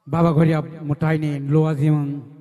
Baba Goria Mutaini Loazim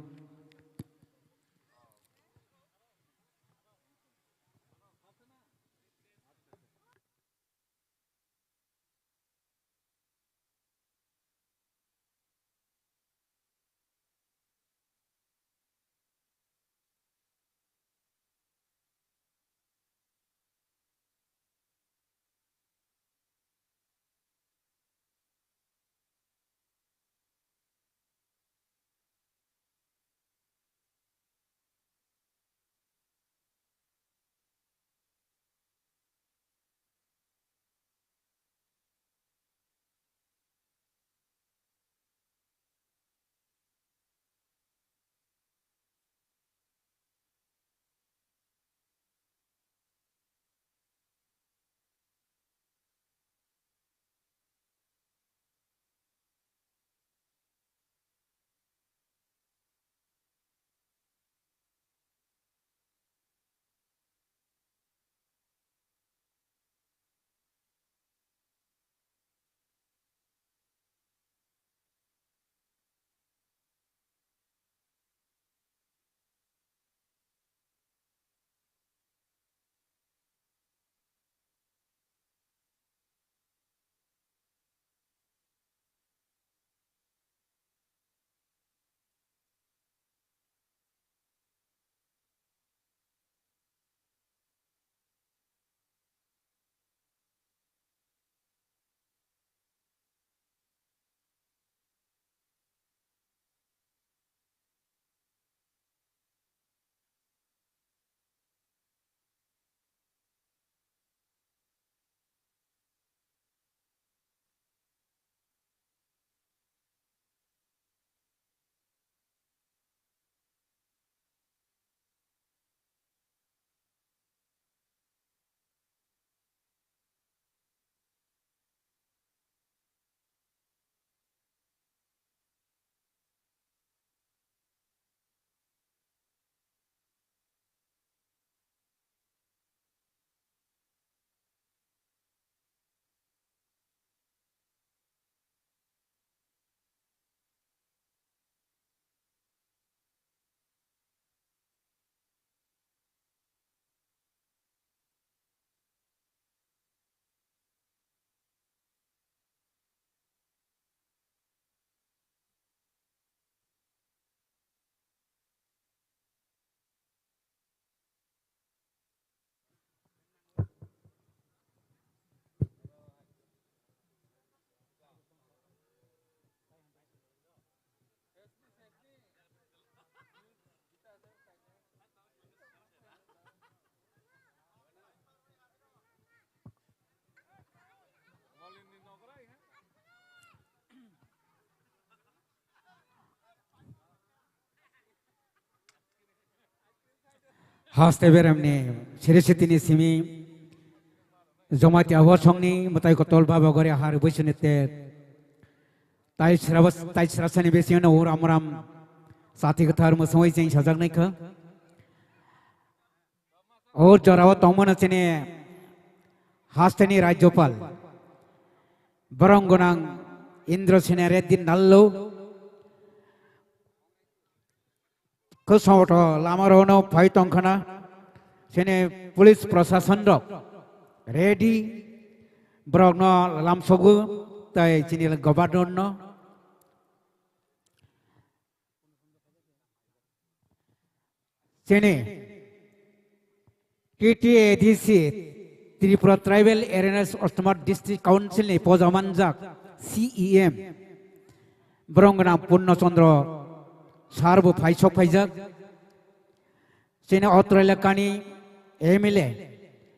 Haste Beramni Sirisitini Simi Zomati Awasongni Mutai Kotol Baba Goria Har Bushinete Tai Srasani Besiana or Amram Sati Katar Musoi Sing Shazagnika or Jorawa Tomonacine Hastani Rajopal Barangonang Indra Sineretin Nallo Kosoto Lamarono Paitonkana Sene Police Procession Ready Brogno Lamsogu Tai Chinil Governor Sene TTADC Tripura Tribal Arenas Ostamar District Council ni Pozamanjak CEM Brongna Punno Sondro Sarbo Paisok Paijak Sene Australakani MLA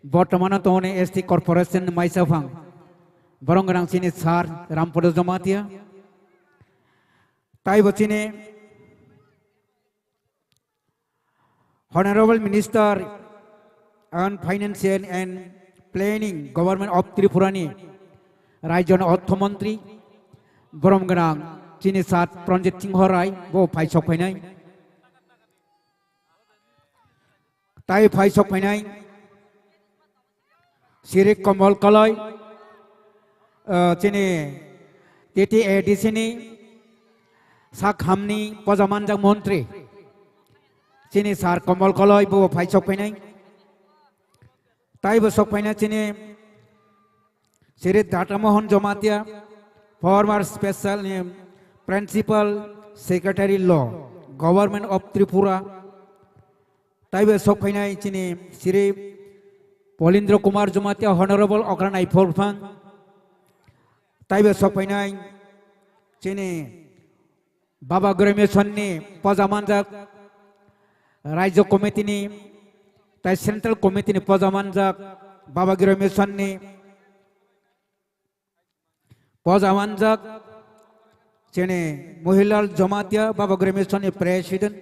Bottomana Tone ST Corporation Maisafang Barongarang Sini Sar Rampodo Zamatia Taibotine Honorable Minister on Finance and Planning Government of Tripurani Rajon Ottomantri Barongarang Sini Sar Project Horai Bo Paisok Painai Tai Paisok Painai Sirik Kamal Kalai Sini TTADC ni साखामनी पजामानजाक मन्त्री चिनी सार कमल कलय बो phi सफैनाय ताइबो सफैना चिनी Shri Datamohan Jamatia former special principal secretary law government of Tripura ताइबो सफैनाय चिनी श्री पलिन्द्र कुमार जमातिया हॉनरेबल अग्रन आइफोरफां ताइबो सफैनाय चिनी बाबा ग्रेमेशननि पजामानजाक राज्य कमिटिनि ताइ सेंट्रल कमिटिनि पजामानजाक बाबा ग्रेमेशननि पजामानजाक चिनी महिलाल जमातिया बाबा ग्रेमेशननि प्रेसिडेंट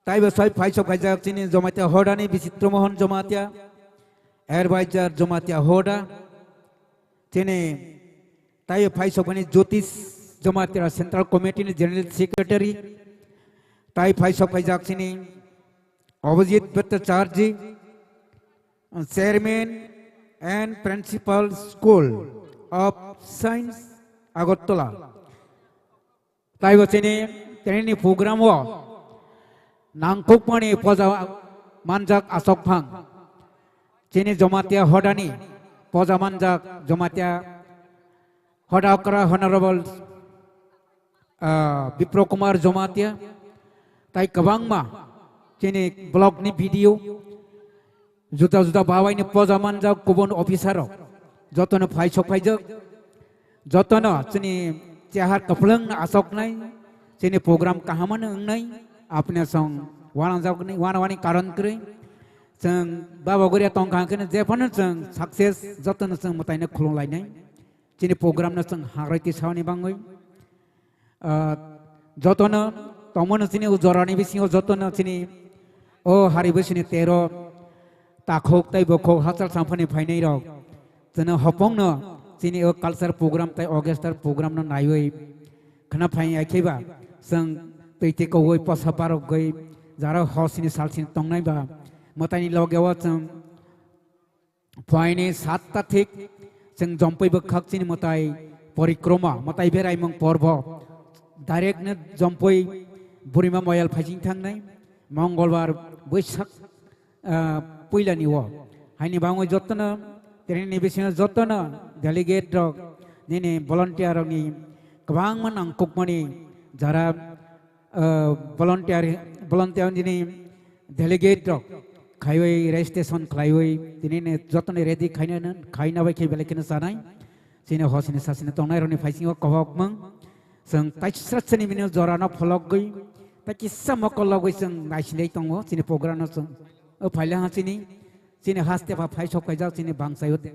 ताइबो सय फाइसो फाइजाक चिनी जमातिया होडानि विचित्र मोहन जमातिया एडवाइजर जमातिया होडा चिनी ताइबो फाइसो फाइनि Jyotish Jamatia central committee general secretary ताइ फाइसो फाइजाक चिनी Abhijit Bhattacharya chairman and principal school of science Agartala ताइबो चिनी तेनी प्रोग्राम वो नांगकुकमणि पजा मानजाक आसोकफां चिनी जमातिया होडानी पजा मानजाक जमातिया होडाकरा हॉनरेबल विप्र कुमार जमातिया ताइ गोबांमा चिनी ब्लॉगनि भिडियो जुदा जुदा बावाइनि पजा मानजाक गुबुन ऑफिसर जतन फाइसो फाइजक जतन चिनी चेहार कपलंग आसोकनाय चिनी प्रोग्राम काहामन अंगनाय आपने संग वाना जागनी वाना वानी कारण करे संग बाबा गोरिया तंखांखने जेफन संग सक्सेस जतन संग मताइने खुलुंलायनाय चिनी प्रोग्राम न संग हाग्रायति सावनि बांगै जतन तमन चिनी जरानि बिसिङाव जतन चिनी ओ हारि बैसोनि 13 ताखोक ताइ बखोक हासार सामफानि फाइनाय रक जनो हपंनो चिनी ओ कल्चर प्रोग्राम ताइ ऑर्केस्ट्रा प्रोग्राम न नायै खना फाइ आखैबा संग तैते कौै पसा पारो गई जारा हौसिनी सालसिनी तंगनाय बा मताइनि लगेवा जों फाइनि 7 ताथिक जों जम्पै बखाक चिनी मताइ परिक्रमा मताइ बेरायमं पर्व डाइरेक्ट ने जम्पै बुरिमा मयाल फाइजिं थांनाय मंगलबार बैसाख पहिलानि व हाइनि बाङै जतन तेनि बेसिना जतन डेलिगेट रक निने भलन्टियर नि गोबां मान आंकुकमनि Zara volunteer ini delegate rok kaiwai registration kaiwai ini ne jotone ready kaina bai kai belekena sanai sini hosini sasini tongnai roni faising o kawak mang sang taisratsani mino jorana pholok goi ta kissa mokol goi sang naisinai tongo sini program no sang o phaila ha sini haste pa phai sok kai jaw sini bangsai hote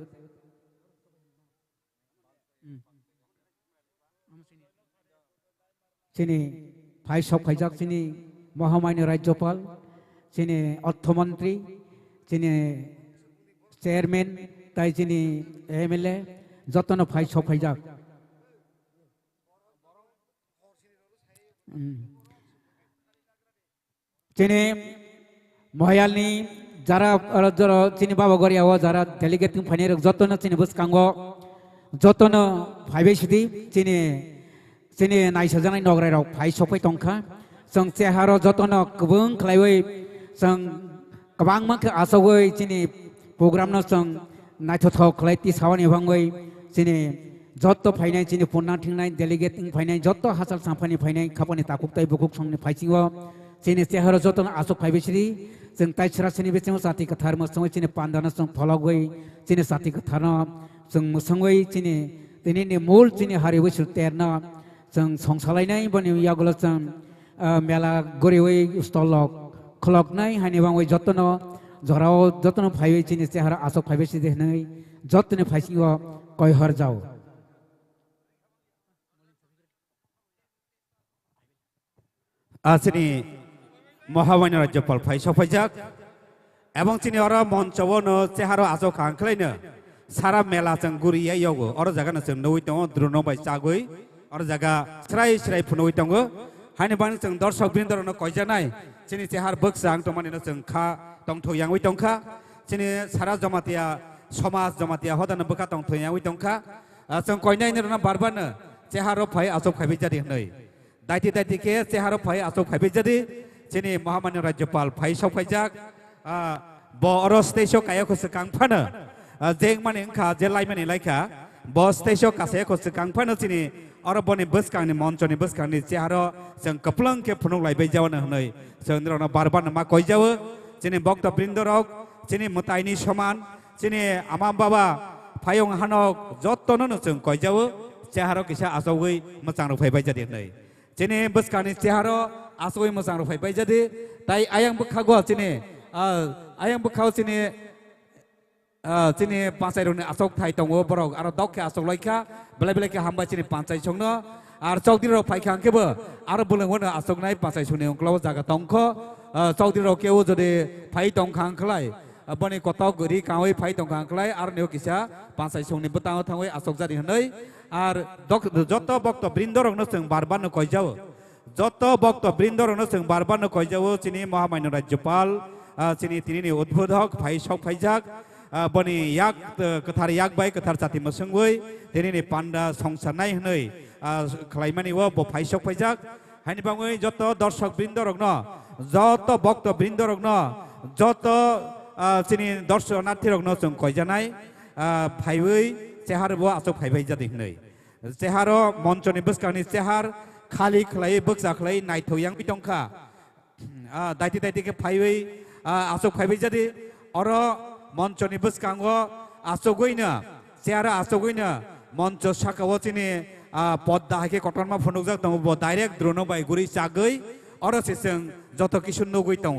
sini भाई सब खाइजाक चिनी महामान्य राज्यपाल चिनी अर्थमंत्री चिनी chairman ताई चिनी MLA जतन भाई सब खाइजाक चिनी महायालनी जरा चिनी बाबा गरिया हो जरा डेलीगेट फाइनेर जतन चिनी बसकांगो जतन भाई सिदी चिनी चिनी नायसजानाय नगराय राव फाइ सफै तंखा जों चेहारो जतन गोबां खालायवै जों गोबां माखो आसावै चिनी प्रोग्राम न जों नायथथाव खालायति सावनि भांगै चिनी जत्त फाइनाय चिनी पुन्ना थिंनाय डेलीगेट फाइनाय जत्त हासाल सामफानि फाइनाय खापनि ताकुकताय बुकुक संनि फाइसिङो चिनी चेहारो जतन आसक फाइबेसिरि जों ताइसरा चिनी बेसिङ साथि कथार मसङै चिनी पान्दाना जों फलगै चिनी साथि कथार जों मसङै चिनी दिनैनि मूल चिनी हारि बैसु तेरना जों संसालायनाय बनि यागल जों मेला गरिवै स्टलक खलकनाय हानि बाङै जतन जराव जतन फाइबै चिनि चेहारा आसक फाइबेसि देहनै जतन फाइसिङो कयहर जाव आसिनि महामान्य राज्यपाल फाइ सफाइजाक एवं चिनि अर मञ्चवनो चेहारा आसक खांख्लायनो सारा मेला जों गुरिया यावगो अर जागानो जों नवै दङ द्रुनो बाय चागै और जगह स्राय स्राय फुनोई तंगो हानि बानि जों दर्शक बिन्दरनो कयजानाय चिनि चेहार बक्सां तमानिनो जों खा तंथोयांगै तंखा चिनि सारा जमातिया समाज जमातिया हदान बका तंथोयांगै तंखा जों कयनायनो बारबानो चेहारो फाइ आसब खाइबै जादि नै दाइति दाइति के चेहारो फाइ आसो फाइबे जदि चिनि महामान्य राज्यपाल फाइ सफाइजाक ब अरस्तेसो कायखौसो कांफानो जें माने ओंखा जे लाइमानि लाइखा ब स्तेसो कासेखौसो कांफानो चिनि अरबनि बसकांनि मन्चनि बसकांनि चेहारो जों कप्लंग के फुनुं लाइबाय जावनो हनै जों निरनो बारबार मा कइजावो चिनि भक्त बृन्दरक चिनि मुताइनि समान चिनि आमा बाबा फायं हानक जत्तनो जों कइजावो चेहारो किसा आसौगै मोजां रुफायबाय जादि हनै चिनि बसकांनि चेहारो आसौगै मोजां रुफायबाय जादि ताइ आयां बखागो चिनि आयां बखाव चिनि चिनि पाँचाइरनि आसक थाइ दङ बरक आरो दखे आसक लाइखा बेले बेलेके हामबाय चिनि पाँचाइ संनो आरो चौधरीराव फाइखांकेबो आरो बुलंवनो आसकनाय पाँचाइ संनि अंक्लाव जागा दंख चौधरीराव केउ जदि फाइ दंखांखलाय बनि कतक गरि कावै फाइ दंखांखलाय आरो नेउ किसा पाँचाइ संनि बताव थाङै आसक जादि हनै आरो जत भक्त बृन्दरनो जों बारबानो कइजावो जत भक्त बृन्दरनो जों बारबानो कइजावो चिनि महामान्य राज्यपाल चिनि तिनिनि उद्बोधक फाइ सक फाइजाक बनि याक कथार याक बाय कथार जाति मसंगै दिनैनि पान्डा संसारनाय हनै खलाइमानि व फाइसक फाइजाक हानि बाङै जत दर्शक बृन्दरग्न जत भक्त बृन्दरग्न जत चिनि दर्शनार्थीरग्न जों कइजानाय फाइबै चेहार ब आसक फाइबाय जादि हनै चेहार मन्चनि बसकानि चेहार खालि खलाय बक्सा खलाय नायथौयां बिटंखा दाइति दाइति के फाइबै आसक फाइबाय जादि अर मन्चनि बसकांगो आसगैनो चेहारा आसगैनो मन्च साकाव चिनि पद्दा हाके कटनमा फुनुकजाक दङ डाइरेक्ट द्रोनो बाय गुरि चागै अरसे जों जत किसु नगै दङ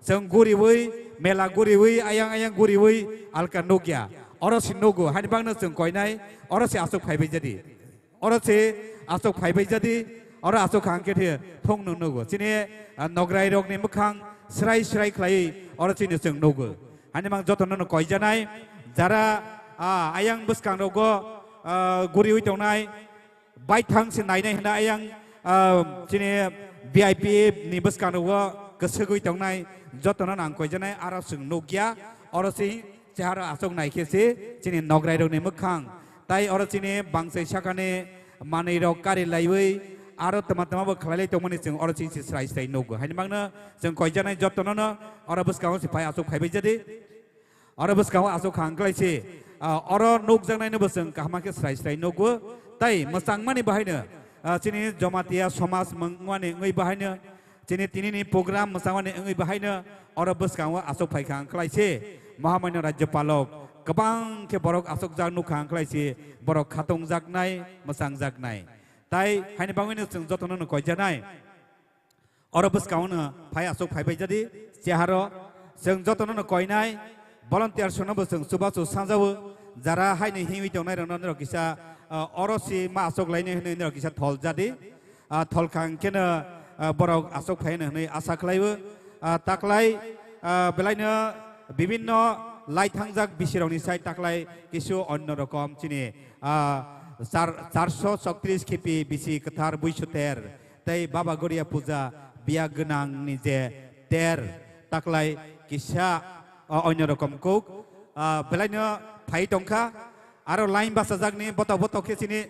जों गुरिबै मेला गुरिबै आयां आयां गुरिबै आलका नगिया अरसे नगो हानिबांनो जों कयनाय अरसे आसक फाइबाय जादि अरसे आसक फाइबाय जादि अर आसक हांकेथे थं नगो चिनि नगराय रगनि मोखां स्राय स्राय खलाय अरसेनो जों नगो हानि मां जतन कइजानाय जारा आयां बसकांगो गुरि उइतनाय बायथांसि नायनाय होना आयां चिनि भिआइपि नि बसकांगो गोसो गइतनाय जतन आं कइजानाय आरो जों नगिया अरसि चेहारा आसक नायखेसि चिनि नगरायरनि मोखां ताइ अर चिनि बांसै साकाने मानैरक कारि लाइबै आरो तमा तमाबो खलायलाय दंमोन जों अरसि स्राय स्राय नगो हानि मांनो जों कइजानाय जतन अर बसकांगो सिफाय आसक फाइबाय जादि अर बसकांगो आसक खांख्लायसि अर नग जांनायनो बसं कामाके स्राय स्राय नगो ताइ मोसांमानि बाहायनो चिनि जमातिया समाज मंगमानि ngै बाहायनो चिनि तिनिनि प्रोग्राम मोसांमानि ngै बाहायनो अर बसकांगो आसक फाइखांख्लायसि महामान्य राज्यपालक गोबां के बरक आसक जाग नुखांख्लायसि बरक खातंग जागनाय मोसां जागनाय ताइ हानि बाङैनो जों जतन कइजानाय अर बसकांगो फाइ आसक फाइबाय जादि चेहारो जों जतन कइनाय भलन्टियार सोनबो जों सुबासु साजावो जारा हायनि हिवि दंनाय रनन किसा अरसि मा आसक लायनो होनो किसा थल जादि थलखांकेनो बरक आसक फायनो होनो आसा खालायबो ताकलाय बेलायनो विभिन्न लाइथांजाक बिसिरावनि साइ ताकलाय किसु अन्य रकम चिनि 436 खेपि बिसि कथार बैसोतेर तै बाबा गरिया पूजा बिया गोनांनि जे तेर ताकलाय किसा अन्य रकम कोक बेलायनो फाइ दंखा आरो लाइन बासा जागनि बत बत खेसिनि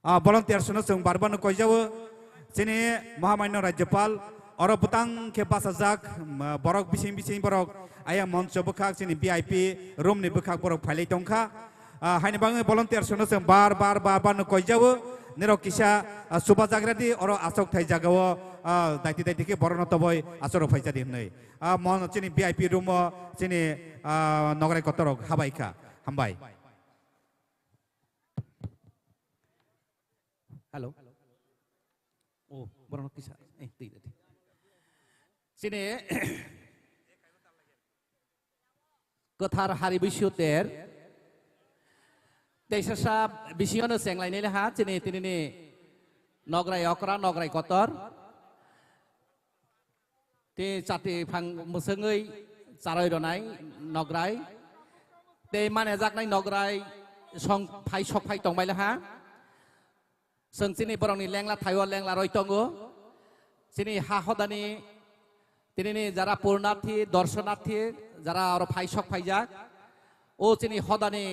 भलन्टियार सुनो जों बारबानो कइजावो चिनि महामान्य राज्यपाल अर बुतां के बासा जाग बरक बिसिं बिसिं बरक आया मन्च बखाक चिनि भिआइपि रुमनि बखाक बरक फाइलाय दंखा हायनि बाङै भलन्टियार सुनो जों बार बार बारबानो कइजावो निरो किसा सुबा जाग्रादि अर आसक थाइ जागाव दाइति दाइति के बरन तबय आसर फाइजादि हनै मन चिनि भिआइपि रुम चिनि नगराय कतरक हाबायखा हामबाय हेलो ओ बरन किसा चिनि कथार हारि बैसोतेर तेसासा बिसिङावनो सेंलायनाय लेहा चिनि तिनिनि नगराय अकरा नगराय कतर ते जाति फां मोसङै चाराय रनाय नगराय ते माने जागनाय नगराय सं फाइ सक फाइ दंबाय लेहा जों चिनि बरंनि लेंला थायो लेंला रय दङो चिनि हा हदानि तिनिनि जारा पुरनार्थी दर्शनार्थी जारा आरो फाइ सक फाइजाक ओ चिनि हदानि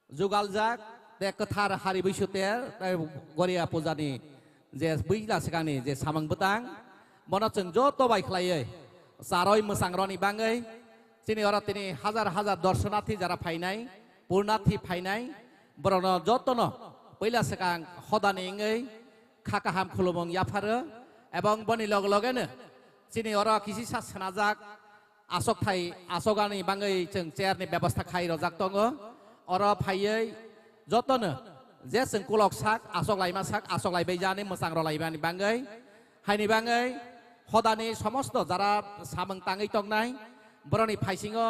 जुगाल जाग te ketar hari bisute goria pujani je buila sekani je samang betang mono jeung joto bai khlaiye saroi mosangroni bangai chini ora tini hajar hajar দর্শনার্থী যারা ফাইনাই পূর্ণার্থী ফাইনাই বরনো যতনো পয়লা সেকাং হদানি ngei খাকাহাম খুলুমং ইয়াফারো এবং বনি log লগেনো chini ora kisi sa senajak asok thai asogani bangai jeung chair ni ব্যবস্থা খাই রজাক tongo ora phaiye যতনো যে जों कुलक sak asok laima sak asok laibai jani mosang ro laibani bangai haini bangai হদানি সমস্ত যারা সামং তাঙ্গै তংনাই বরনি ফাইসিङो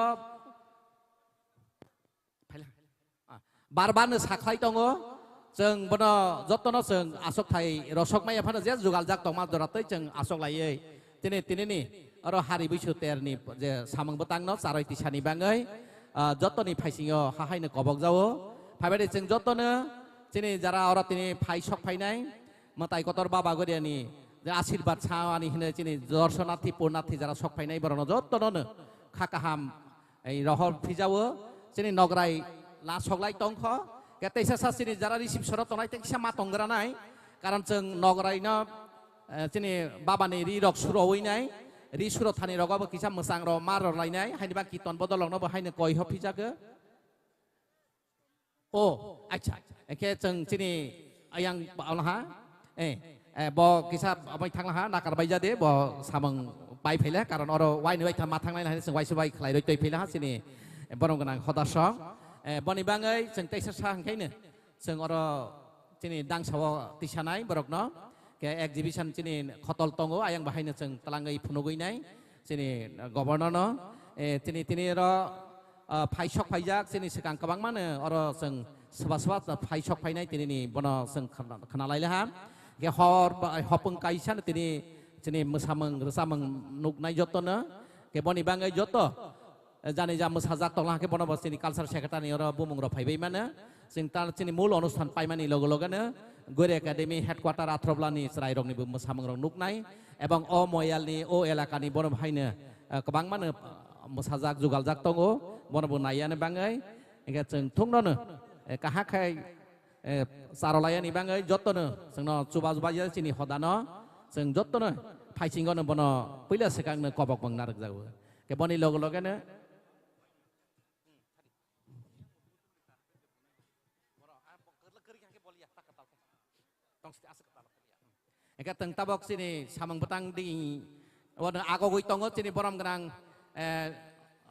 बारबानो साख्लाय दङ जों बनो जतनो जों आसक थाय रसक माय फानो जे जुगाल जाक दमा दरातै जों आसक लायै तिने तिनेनि आरो हारि बैसो तेरनि जे सामंग बतांनो चाराय तिसानि बाङै जतनि फाइसिङो हाहायनो कबक जावो फाइबादि जों जतनो तिनि जारा अरा तिनि फाइ सक फाइनाय मताय कतर बाबा गरियानि जे आशीर्वाद सावानि हिनो तिनि दर्शनार्थी पूर्णार्थी जारा सक फाइनाय बरनो जतनो खाकाहाम এই रहर फिजावो तिनि नगराय ला सगलाय तंख केतेसा सासिनि जारा रिसिपसनाव तनाय तेसा मा तंग्रानाय कारण जों नगरायनो जोंनि बाबानि रि रक सुरवैनाय रि सुर थानि रगाबो किसा मोसां र मार लायनाय हायनिबा कीर्तन बदलंनो हायनो गय हफिजागो ओ अच्छा एके जों जोंनि आयां बावलाहा ब किसा अबाय थांलाहा नाकारबाय जादे ब सामं बाय फैला कारण अर वायनो बाय था मा थांलाय जों वायसो बाय खलाय रय फैला जोंनि बरं गोनां हदासं बनि बाङै जों तेसा साहांखायनो जों अर जोंनि दांसाव तिसानाय बरकनो के एक्जिबिशन जोंनि खतल दङ आयां बाहायनो जों तलाङै फुनुगैनाय जोंनि गभर्नरनो तिनि तिनि र फाइसक फाइजाक जोंनि सिगां गोबां मानो अर जों सोरबा सोरबा फाइसक फाइनाय तिनि बनो जों खोनालायलाहा के हर हपं काइसान तिनि जोंनि मोसामों रोसामों नुगनाय जतनो के बनि बाङै जत जाने जा मोसाजाक तलाहाके बनबो जोंनि कालचार सेक्रेटारि र बुमुं र फाइबाय मानो जों तार जोंनि मूल अनुष्ठान पाइमानि लग लगनो गोरे एकाडेमि हेडक्वार्टार आथ्रब्लानि रायरंनिबो मोसामों रं नुगनाय एबं अ मयालनि अ एलाकानि बन भाइनो गोबां मानो मोसाजाक जुगालजाक दङ बनबो नायानो बाङै एके जों थुंननो काहाखाय सारलायानि बाङै जतनो जोंनो चुबा जुबा जोंनि हदानो जों जतनो फाइसिङनो बन पहिला सेकांनो कबक बंनारक जागो के बनि लग लगनो एका तंग tabok sini samang betang di wana ako goi tongo sini boram ganang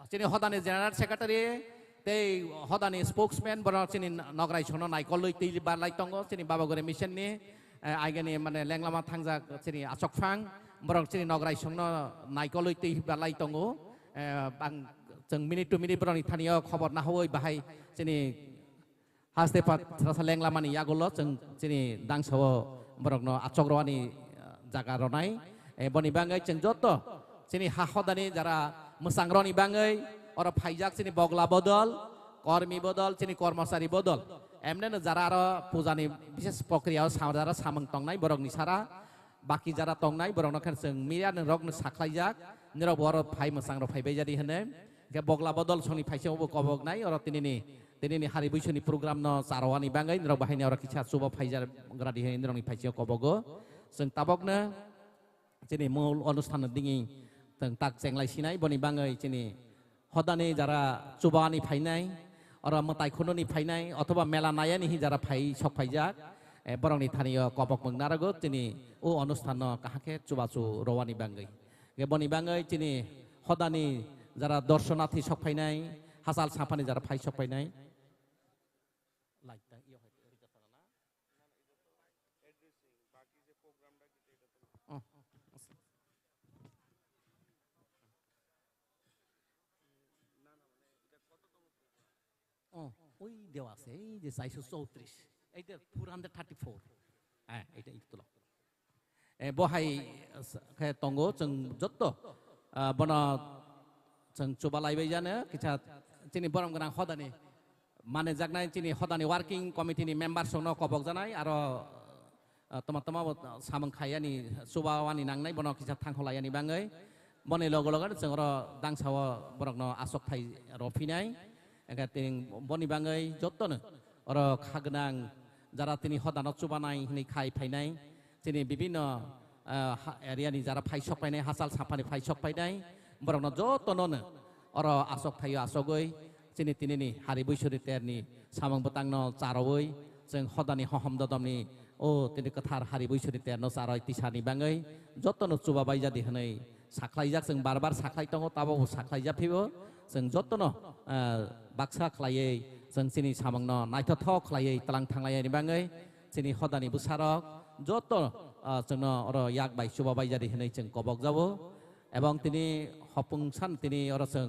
sini hodani general secretary te hodani spokesman boram sini nograi sono naikol loi ti balai tongo sini baba gore mission ni agani mane lenglama thangja sini asok phang boram sini nograi sono naikol loi ti balai tongo bang जों minute two minute बरनि थानिया खबर ना होय बाहाय जोंनि हास्ते पात रसा लेंलामानि यागल जों जोंनि दांसाव बरकनो आचग्रवानि जागा रनाय बनि बाङै जों जत जोंनि हाखदानि जारा मोसांग्रनि बाङै अर फाइजाक जोंनि बगला बदल कर्मी बदल जोंनि कर्मचारी बदल एमने जारा आरो पूजानि विशेष प्रक्रियायाव सावजारा सामं तंनाय बरकनि सारा बाकी जारा तंनाय बरकनो खान जों मियानो रगनो साख्लायजाक निर बर फाइ मोसांग्र फाइबाय जादि होनो के बगला बदल सनि फाइसेयावबो कबगनाय अर तिनिनि हारि बैसोनि प्रग्राम न चारवानि बाङै निर बाहायनि अर किसा सुबा फाइजार ग्रादि हे निरनि फाइसेयाव कबगो जों ताबकनो जोंनि मूल अनुष्ठान दिङि जों ताक जेंलाय सिनाय बनि बाङै जोंनि हदानि जारा चुबानि फाइनाय अर मताइखुननि फाइनाय अथवा मेला नायानि हि जारा फाइ सक फाइजाक बरंनि थानिया कबक मंगनारगो जोंनि ओ अनुष्ठान काहाके चुबाचु रवानि बाङै के बनि बाङै जोंनि हदानि जारा दर्शनार्थी सफायनाय हासाल साफानि जारा फाइ सफायनाय ওই দেওয়া আছে এই যে 434 এইটা 434 হ্যাঁ এটা ইতল বহাই তঙ্গো जों जत्त बना जों चुबालायबाय जानो किसा जोंनि बरम गोनां हदानि माने जागनाय जोंनि हदानि वार्किं कमिटिनि मेम्बार संनो कबक जानाय आरो तमा तमा सामं खायानि सुबावानि नांनाय बना किसा थांखलायानि बाङै बने लग लग जों र दांसाव बरकनो आसक थाइ रफिनाय एका तिं बनि बाङै जत्तनो অর খাগনাং যারা তিনি হদানত চুবানাই হিনি খাই ফাইনাই তিনি বিভিন্ন এরিয়ানি যারা ফাইসক ফাইনাই হাসাল সাফানি ফাইসক ফাইনাই বরং যতনनो অর আসক ফাইयो আসগৈ তিনি তিনিনি হারি बैसोनि तेरनि सामं बतांनो चारवै जों हदानि हहम ददमनि ओ तिनि कथार हारि बैसोनि तेरनो चारय तिसानि बाङै जतनो चुबाबाय जादि हनै साख्लायजाक जों बार साख्लाय दङ ताबाव साख्लायजाफिबो जों जतनो बाक्सा खालायै जों तिनि सामंनो नायथथ खालायै तलां थांलायनि बाङै तिनि हदानि बुसारक जत जोंनो अर याक बाय चुबाबाय जादि हनै जों कबक जाबो এবং তিনি হপুংসান তিনি অরসং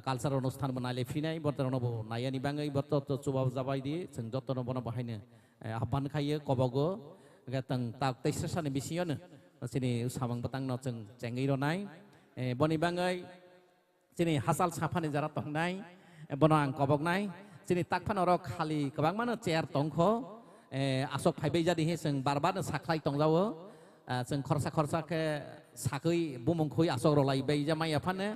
কালচার অনুষ্ঠান বানাইলে ফিনাই বর্তমানবো নায়ানি বাঙাই বর্ত চুবাব যাবাই দি जों যতন বন বাহাयनो আহ্বান খাयो কবगो गतं ताक तैससानि बिसियनो सिनि सामं बतांनो जों जेंगै रनाय बनि बाङै सिनि हासाल साफानि जारा तंनाय बन आं कबकनाय सिनि ताकफान अर खालि गोबां मानो चेयार तंखो आसक फाइबै जादि जों बारबानो साख्लाय तंजावो जों खरसा के साखै बुमंखै आसक रलायबाय जामाय आफानो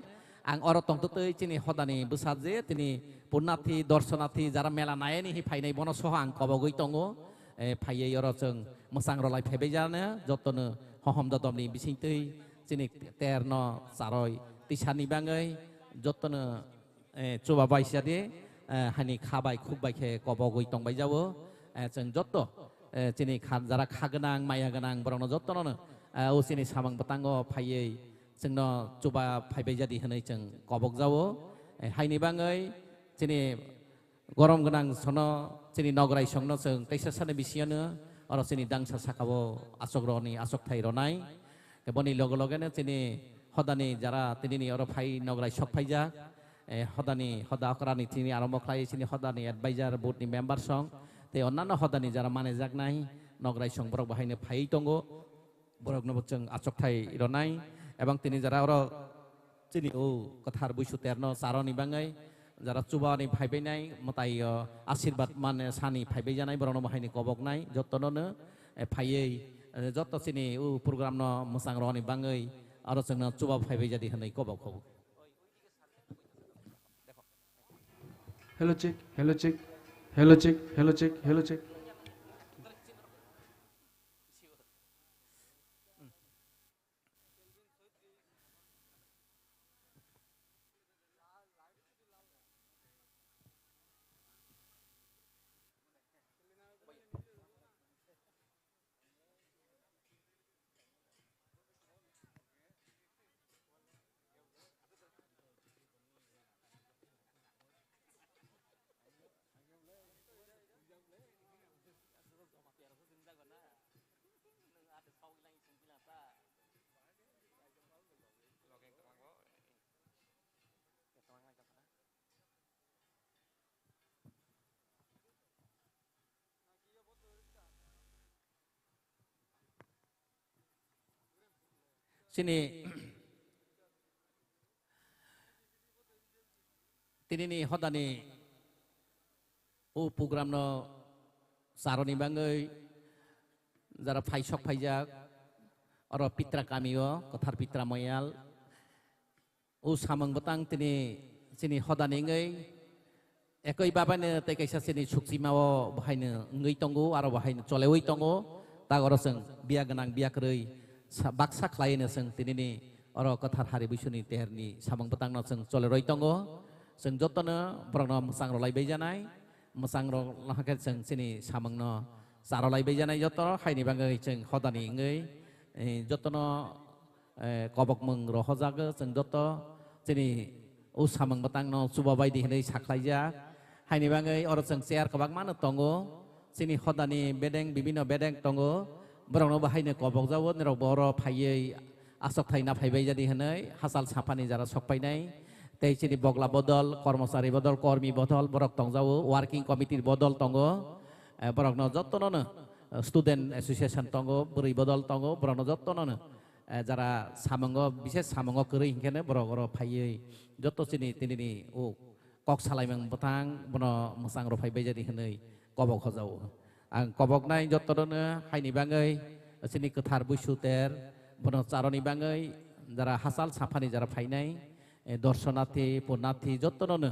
आं अर तंतै तिनि हदानि बुसाद जे तिनि पुन्नाथि दर्शनाथि जारा मेला नायनि हि फायनाय बन सह आं कबगै तंगो फायै अर जों मोसां रलाय फाइबै जानो जतनो हहम ददमनि बिसिंतै तिनि तेरनो चारय तिसानि बाङै जतनो चुबा बायसादि हानि खाबाय खुबायखे कबगै तंबाय जावो जों जत तिनि जारा खागोनां माया गोनां बरनो जतनो ओ सिनि सामं बतांगो फायै जोंनो चुबा फाइबै जादि हनै जों कबक जावो हायनि बाङै तिनि गरम गोनां सनो तिनि नगराय संनो जों तैसासानि बिसियनो अर सिनि दांसा साखाबो आसग्रनि आसक थाइ रनाय बनि लगे लगेनो तिनि हदानि जारा तिनि अर फाइ नगराय सक फाइजा हदानि हदा अकरानि तिनि आरम्भ खालाय सिनि हदानि एडभाइजार बोर्डनि मेम्बार सं ते अन्नाন্য हदानि जारा माने जागनाय नगराय सं बरक बाहायनो फाइ दंगो बरक नबो जों आसक थाइ रनाय এবং তিনি যারা অর চিনি ও কথার বৈশু তেরনো চারনি বাঙাই যারা চুবানি ফাইবাইনাই মতাই আশীর্বাদ মানে সানি ফাইবাই জানাই বরণ বাহাইনি কবকনাই যতনनो फायै যত চিনি ও প্রোগ্রাম ন মোসাং রনি বাঙাই আর जोंनो চুবা ফাইবাই जादि হनै কবকौ hello check hello check hello check hello check hello check sini tinini hodani o program no saroni bangai jara faisok faijak oro pitra kamio kothar pitra moyal o samang batang tini sini hodani ngai ekoi babane te kaisa sini suksimao bahaino ngai tongo aro bahaino cholewoi tongo tagoro जों बिया गोनां बिया क्रoi बाक्सा खालायनो जों दिनैनि अर कथार हारि बैसोनि तेरनि सामं बतांनो जों चलेरय दङ जों जतनो बरनो मोसां रलायबाय जानाय मोसां रलाहाके जों सिनि सामंनो सारलायबाय जानाय जत हायनि बाङै जों हदानि ngै जतनो कबक मं रहजागो जों जत सिनि उ सामं बतांनो सुबा बायदि हनै साख्लायजा हायनि बाङै अर जों चेयार कबाक मानो दङ सिनि हदानि बेदें बिभिन्न बेदें दङ बरनो बाहायनो कबक जावो निराव बर फायै आसक थाइना फाइबाय जादि हनै हासाल साफानि जारा सकपायनाय तैसिनि बगला बदल कर्मचारी बदल कर्मी बदल बरक तंजावो वार्किं कमिटिर बदल तंगो बरकनो जतननो स्टुडेन्ट एसोसिएशन तंगो बुरै बदल तंगो बरनो जतननो जारा सामंगो बिशेष सामंगो करै हिंखेनो बरक अर फायै जतसिनि तिनिनि ओ कक सालायमों बथां बनो मोसां र फाइबाय जादि हनै कबक हजावो आं कबकनाय जतननो हायनि बाङै सिनि कथार बैसुतेर बनो चारनि बाङै जारा हासाल साफानि जारा फायनाय दर्शनार्थी पुन्नार्थी जतननो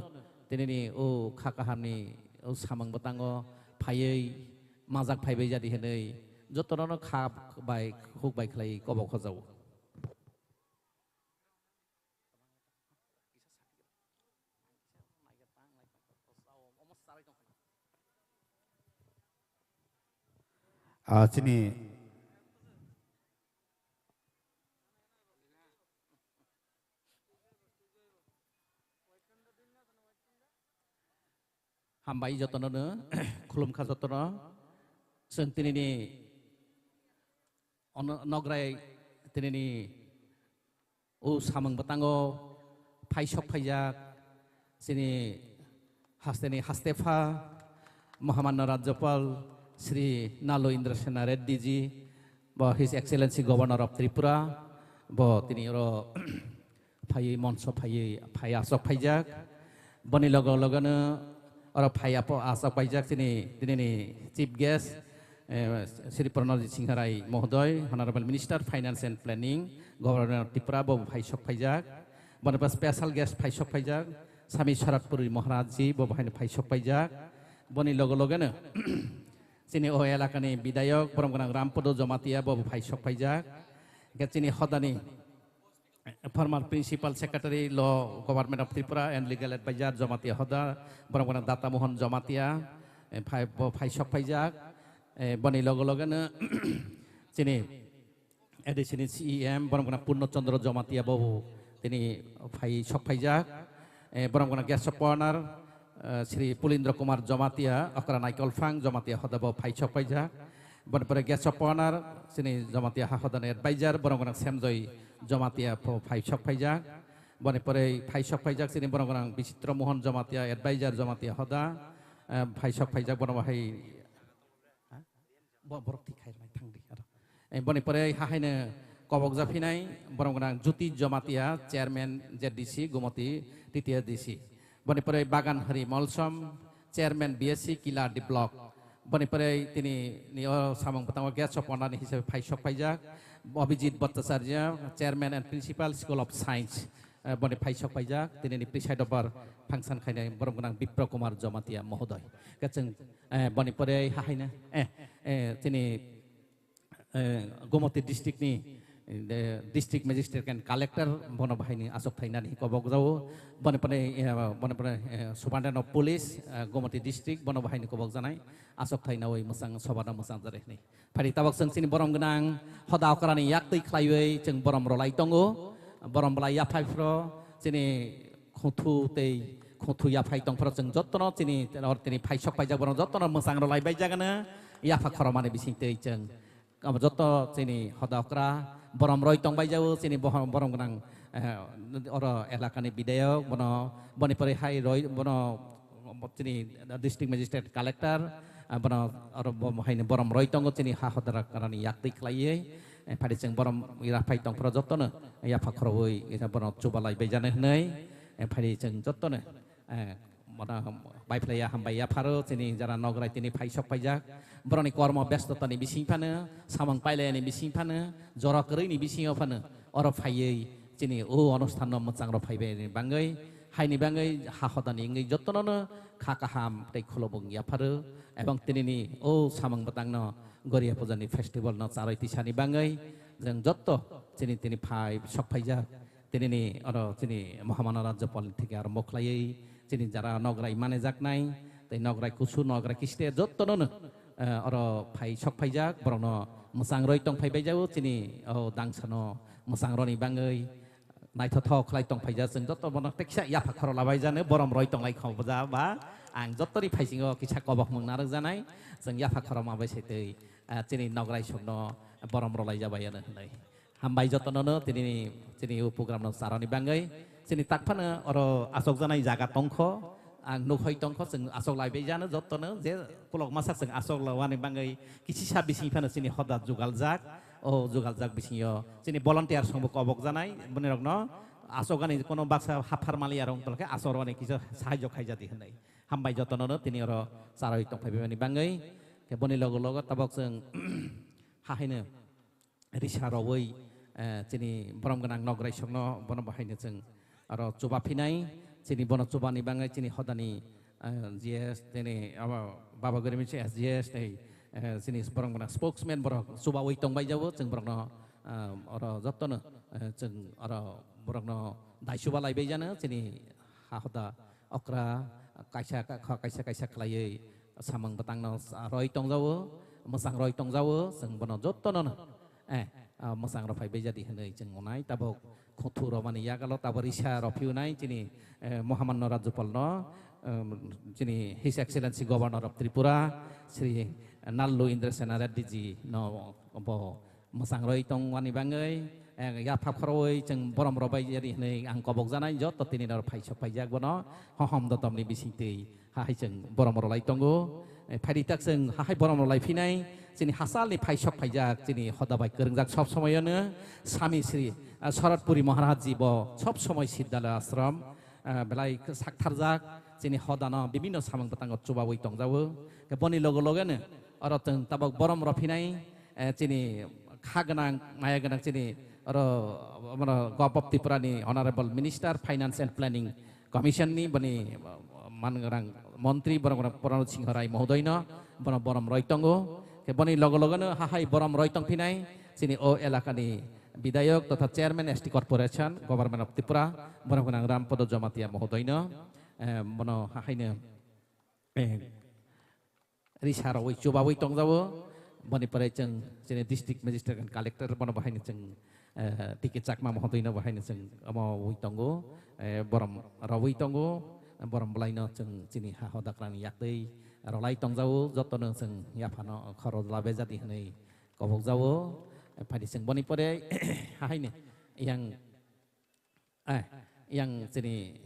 दिनैनि ओ खाकाहारनि ओ सामं बतांगो फायै माजाक फायबाय जादि हनै जतननो खाब बाय हुक बाय खलाय कबक हजाव চিনি हामबाय जतननो खुलुमखा जतन जों दिनैनि नग्राय दिनैनि सामों बातांगो फायसक फायजाक जोंनि हास्तेनि हास्तेफा महामान्य राज्यपाल श्री नालो इंद्र सेना रेड्डी जी ब his excellency governor of Tripura ब तिनी फायै मन्स फायै आसक फायजाक बनि लगनो और फाया आशा पाइजाक दिनै चिफ गेस्ट श्री प्रणजीत सिंह राय महोदय honourable minister finance and planning governor Tripura बो फाइसक फाइजाक बनबा स्पेशल गेस्ट फाइसक फाइजाक स्वामी शरदपुरी महाराज जी बो बाहायनो फाइसक फाइजाक बनि लगनो जोंनि ओ एलाकानि विधायक बरमगोनां रामपद जमातिया बो फाइसक फाइजाक जोंनि हदानि former principal secretary law government of Tripura and legal advisor Jamatia Hoda Boromgana Data Mohan Jamatia Phai Shok Phaijak Bani Logologana Chini additional CEM Boromgana Purno Chandra Jamatia Bobu Tini Phai Shok Phaijak Boromgana guest of honor Sri Pulindra Kumar Jamatia Okra Naikol Fang Jamatia Hoda Bobu Phai Shok Phaijak Boromgana guest of honor Sini Jamatia Hoda advisor Boromgana Samjoy Jamatia Phai Shok Phaijak bani pore Phai Shok Phaijak sini borong Bicitra Mohan Jamatia advisor Jamatia Hoda Phai Shok Phaijak bono bahai borok tikai mai thangdi ara bani pore hahaine kobok jafinai borong Juti Jamatia chairman ZDC Gumati Titiya DC bani pore Bagan Hari Molsom chairman BSC Kila di block bani pore tini nio samang pertama guest of honor hisabe Phai Shok Phaijak Abhijit Bhattacharya, Chairman and Principal School of Science, Bani Phai Shok Phaijak, Tini preside over function khainai Boromgana Bipra Kumar Jamatia Mohodoy. Kacang Bani Pore hahaina Tini Gumati district ni the district magistrate and collector bono bahini asok thainani kobok jawo bani pore superintendent of police Gumati district bono bahini kobok janai asok thainawai musang sobana musang jarehni phari tabak जों sini borom gonang hoda okrani yaktui khlaiwei जों borom rolai tongo borom blai yaphai sini khuthu tei khuthu yaphai tongfro जों jottono sini tini Phai Shok Phaijak borom jottono musang rolai baijagana yapha khoromani bising tei जों jotto sini hoda okra borom roy tong baijao sini borom gonang oro elakani bidayok bono boni pore hai roy bono sini district magistrate collector bono oro haine borom roy tongo sini ha hodara karani yakti khlaiye phari जों borom ira phai tong pro jottono ya phakroi ira bono chubalai baijane hnai phari जों jottono mana baiflaya hambaya pharo sini jara nograi tini Phai Shok Phaijak boroni kormo bestotani bising phano samang pailani bising phano jorok reini bising phano oro phaiei sini o অনুষ্ঠান mochang ro phaibe bangai haini bangai ha hodani ngai jottono khakaham tei khulobong ya pharo ebong tinini o samang batangno goria pujani festival no charai tisani bangai जों jotto sini tini Phai Shok Phaijak tinini oro sini Mahamana Rajyapal theke arambho khlaiei sini jara nograi mane jaknai tei nograi kusu nograi kiste jottono oro Phai Shok Phaijak borno musang roi tong phaibai jau sini o dangsano musang roni bangai naithothok khlai tong phaija जों jotto bono teksa ya phakhoro labai jane borom roi tong lai khawja ba ang jottori phaisingo kisa kobok mungna janai जों ya phakhoro mabai setei sini nograi sokno borom rolai jabai ana hnai hambai jottono tini program no sarani bangai sini takphana oro asok janai jaga tongkho ang nukhoi tongkho जों asok laibai jano jottono je kolok masak जों asok lawani bangai kisi sa bising phana sini hoda jugaljak o jugaljak bisingyo sini volunteer songbo kobok janai bonirokno asokani kono baksa hafar malia rong tolke asorwani kiso sahajo khaijati hnai hambai jottono tini oro saroi tongphaibai bangai ke boni logo tabok जों hahaino risarowoi sini boromgonang nograi sokno bono bahaino जों aro chuba phinai sini bono chubani bangai sini hodani GS tini baba gori mi SGS tei sini borong gana spokesman borong suba oi tong bai jawo jeng borong no oro jotto no jeng oro borong no dai suba lai bai jana sini ha hoda okra kaisa kalai samang batang no roi tong jawo mosang roi tong jawo jeng bono jotto no mosang ro fai bai jadi hanai jeng onai tabok khothuro mani yakalo tabarisa ro fiunai sini Mohamad Rajapal no Sini His Excellency Governor of Tripura, Sri Nallu Indrasena Reddy ji no bo masang roi tong wani bangai ya phap khroi jeng borom robai jadi nei ang kobok janai jot to tini nor phai sok phai jak bono hohom do tomni bisingtei ha hai jeng borom rolai tongo phai tak jeng ha hai borom rolai phinai sini hasal ni phai sok phai jak sini hodabai kerengjak sob somoyano Sami Sri Sharatpuri Maharaj ji bo sob somoy Siddhalaya ashram belai saktarjak sini hodana bibino samang petang coba woi tong jawo ke boni logo ne oro teng tabak borom rofinai sini khaganang maya ganang sini oro amara Gopop Tripura ni Honorable Minister Finance and Planning Commission ni bani mangarang Menteri borong Pranut Singh Rai Mahodoyno borom roi tongo ke boni logo ne hahai borom roi tong pinai sini o elaka ni Bidayok totha Chairman ST Corporation Government of Tripura borong Rampodo Jamatia Mahodoyno bono hahaine risara woi coba woi tong jawo boni pare jeng sini district magistrate and collector bono bahaine jeng tiket cakma mohodoina bahaine jeng amo woi tongo borom ra woi tongo borom blaino jeng sini ha hodakrani yaktei rolai tong jawo jotono jeng yapano khoro labe jati hanai kobok jawo phadi jeng boni pare hahaine yang sini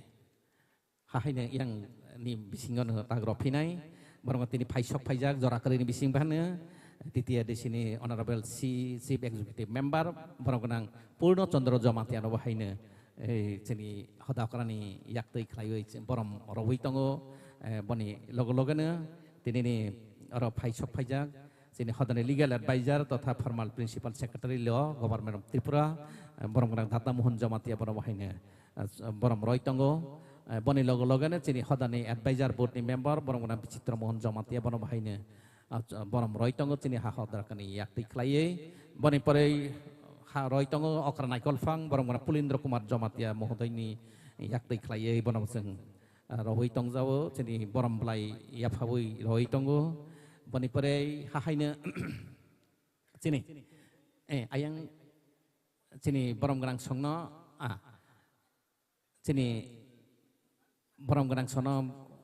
hahaine yang ni bisingon tagro pinai borong tini phai sok phai jak jora kali ni bising bahana titia di sini Honorable Chief Executive Member borong kenang Purno Chandra Jamatiano bahaine sini hodakrani yaktei khlaioi borom rowoi tongo boni logo-logana tini ni oro phai sok phai jak sini hodane legal advisor totha formal principal secretary law Government of Tripura borong kenang Tata Mohon Jamatia borong bahaine borom roi tongo boni logo-logane sini hodani advisor board ni member borong guna Bicitra Mohon Jamatia bono bahaine borom roi tongo sini ha hodrakani yakti khlaiye boni pore ha roi tongo okra naikol fang borong guna Pulindra Kumar Jamatia Mohodoini yakti khlaiye bono seng roi tong jawo sini borom blai yaphawi roi tongo boni pore ha haine sini ayang sini borom gana songno sini borong ganang sono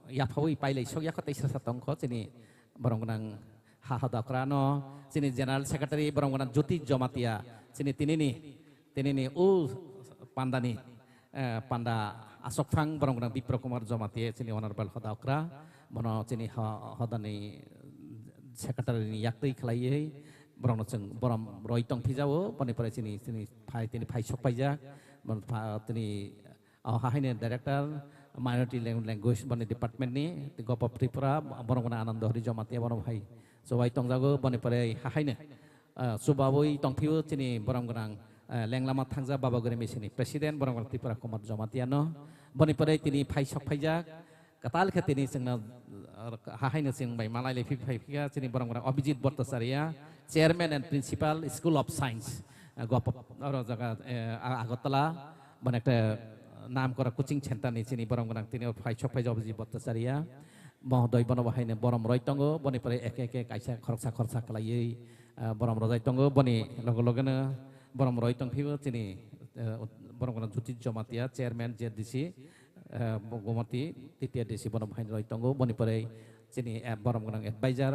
yaphawi pailai sok yakotai sasatong ko sini borong ganang ha hodakrano sini General Secretary borong ganang Jyoti Jamatia sini tinini pandani panda Asok Phang borong ganang Dipro Kumar Jamatia sini Honorable hodakra bono sini hodani Secretary ni yaktei khlaiye borong jeng borom roi tong phijawo boni pore sini phai sok paijak bon tini hahaine Director Minority Language bani department ni Gopop Tripura borong guna Anando Hari Jamatia borong bhai sobai tong jago bani pare hahaine subawoi tong phiu sini borong gunang lenglama thangja baba gori sini President borong Tripura Kumar Jamatia no bani pare tini phai sok phaijak katal khetini singna hahaine sing bai malai le phai sini borong guna Abhijit Bhattacharya Chairman and Principal School of Science Gopop oro jaga Agotala bani ekta नाम करा coaching centre नि चिनी बरम गनां तिनि phi छक phi जबजि बत्तचारिया महोदय बन बाहायने बरम रय तंगो बनि परे एके काइसा खरसा कलायै बरम रजाय तंगो बनि लगनो बरम रय तंफिबो चिनी बरम गनां जुति जमातिया चेयरमैन जेडीसी गोमती तितिया डीसी बन बाहायने रय तंगो बनि परे चिनी बरम गनां एडभाइजर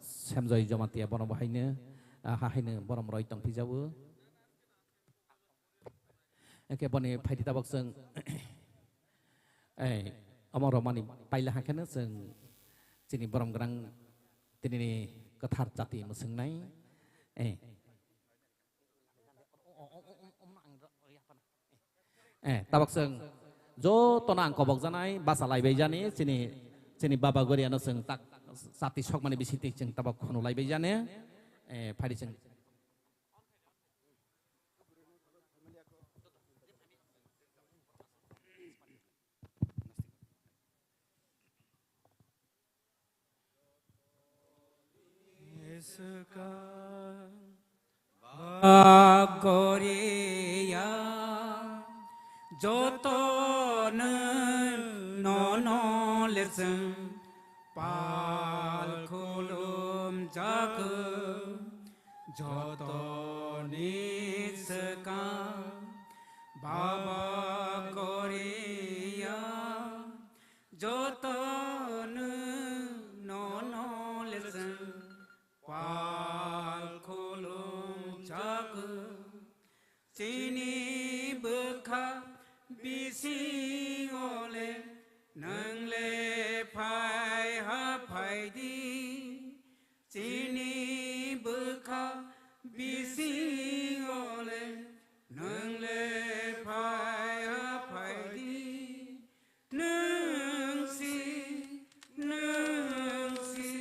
सेमजय जमातिया बन बाहायने हाहायने बरम रय तंफिजाबो Oke boni faidi tabak seng amar romani paila hakana seng sini borom gerang tini kethar jati meseng nai tabak seng jo tonang kobok janai basa lai bejani sini baba goriano seng tak sati sok mani bisiti seng tabak khono lai bejane faidi seng Garia যতন ননলেসং পাল খুলুম জাগ যতনি সকা বাবা গরিয়া যতন ননলেসং পাল খুলুম জাগ চিনি বখা BC ওলে নংলে phi হা phi দি চিনি বখা BC ওলে নংলে phi হা phi দি নংসি নংসি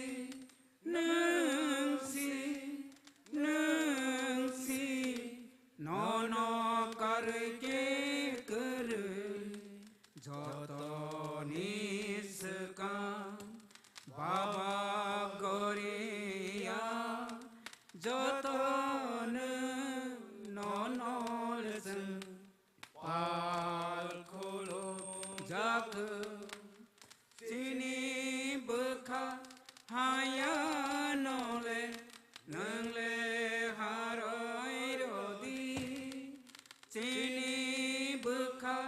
নংসি নংসি নন করকে কর যতনি সকা বাবা গরিয়া যতন ননলস পাল খোলো জাগ চিনি বখা হায়া নলে নংলে হারই রদি চিনি বখা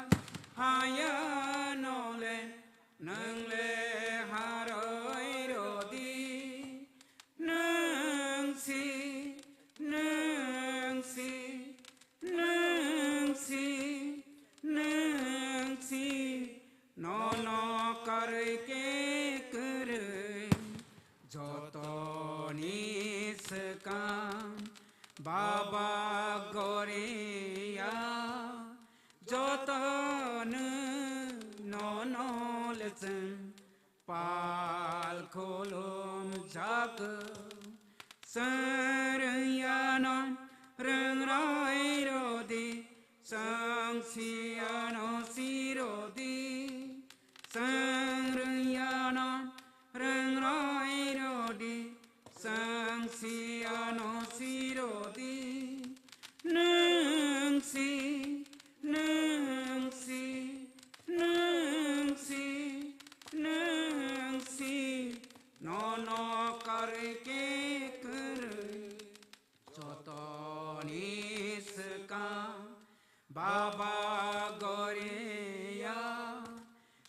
হায়া নলে নংলে হারই রদি নংসি নংসি নংসি নংসি নন করকে কর যতনি সকা বাবা গরিয়া যতন ননলস পাল খোলম জাগ सरयान रंगराय रोदी संसियानो सिरोदी संरयान रंगराय रोदी संसियानो सिरोदी नंसी नंसी नंसी नंसी नौनो करके बाबा गौरिया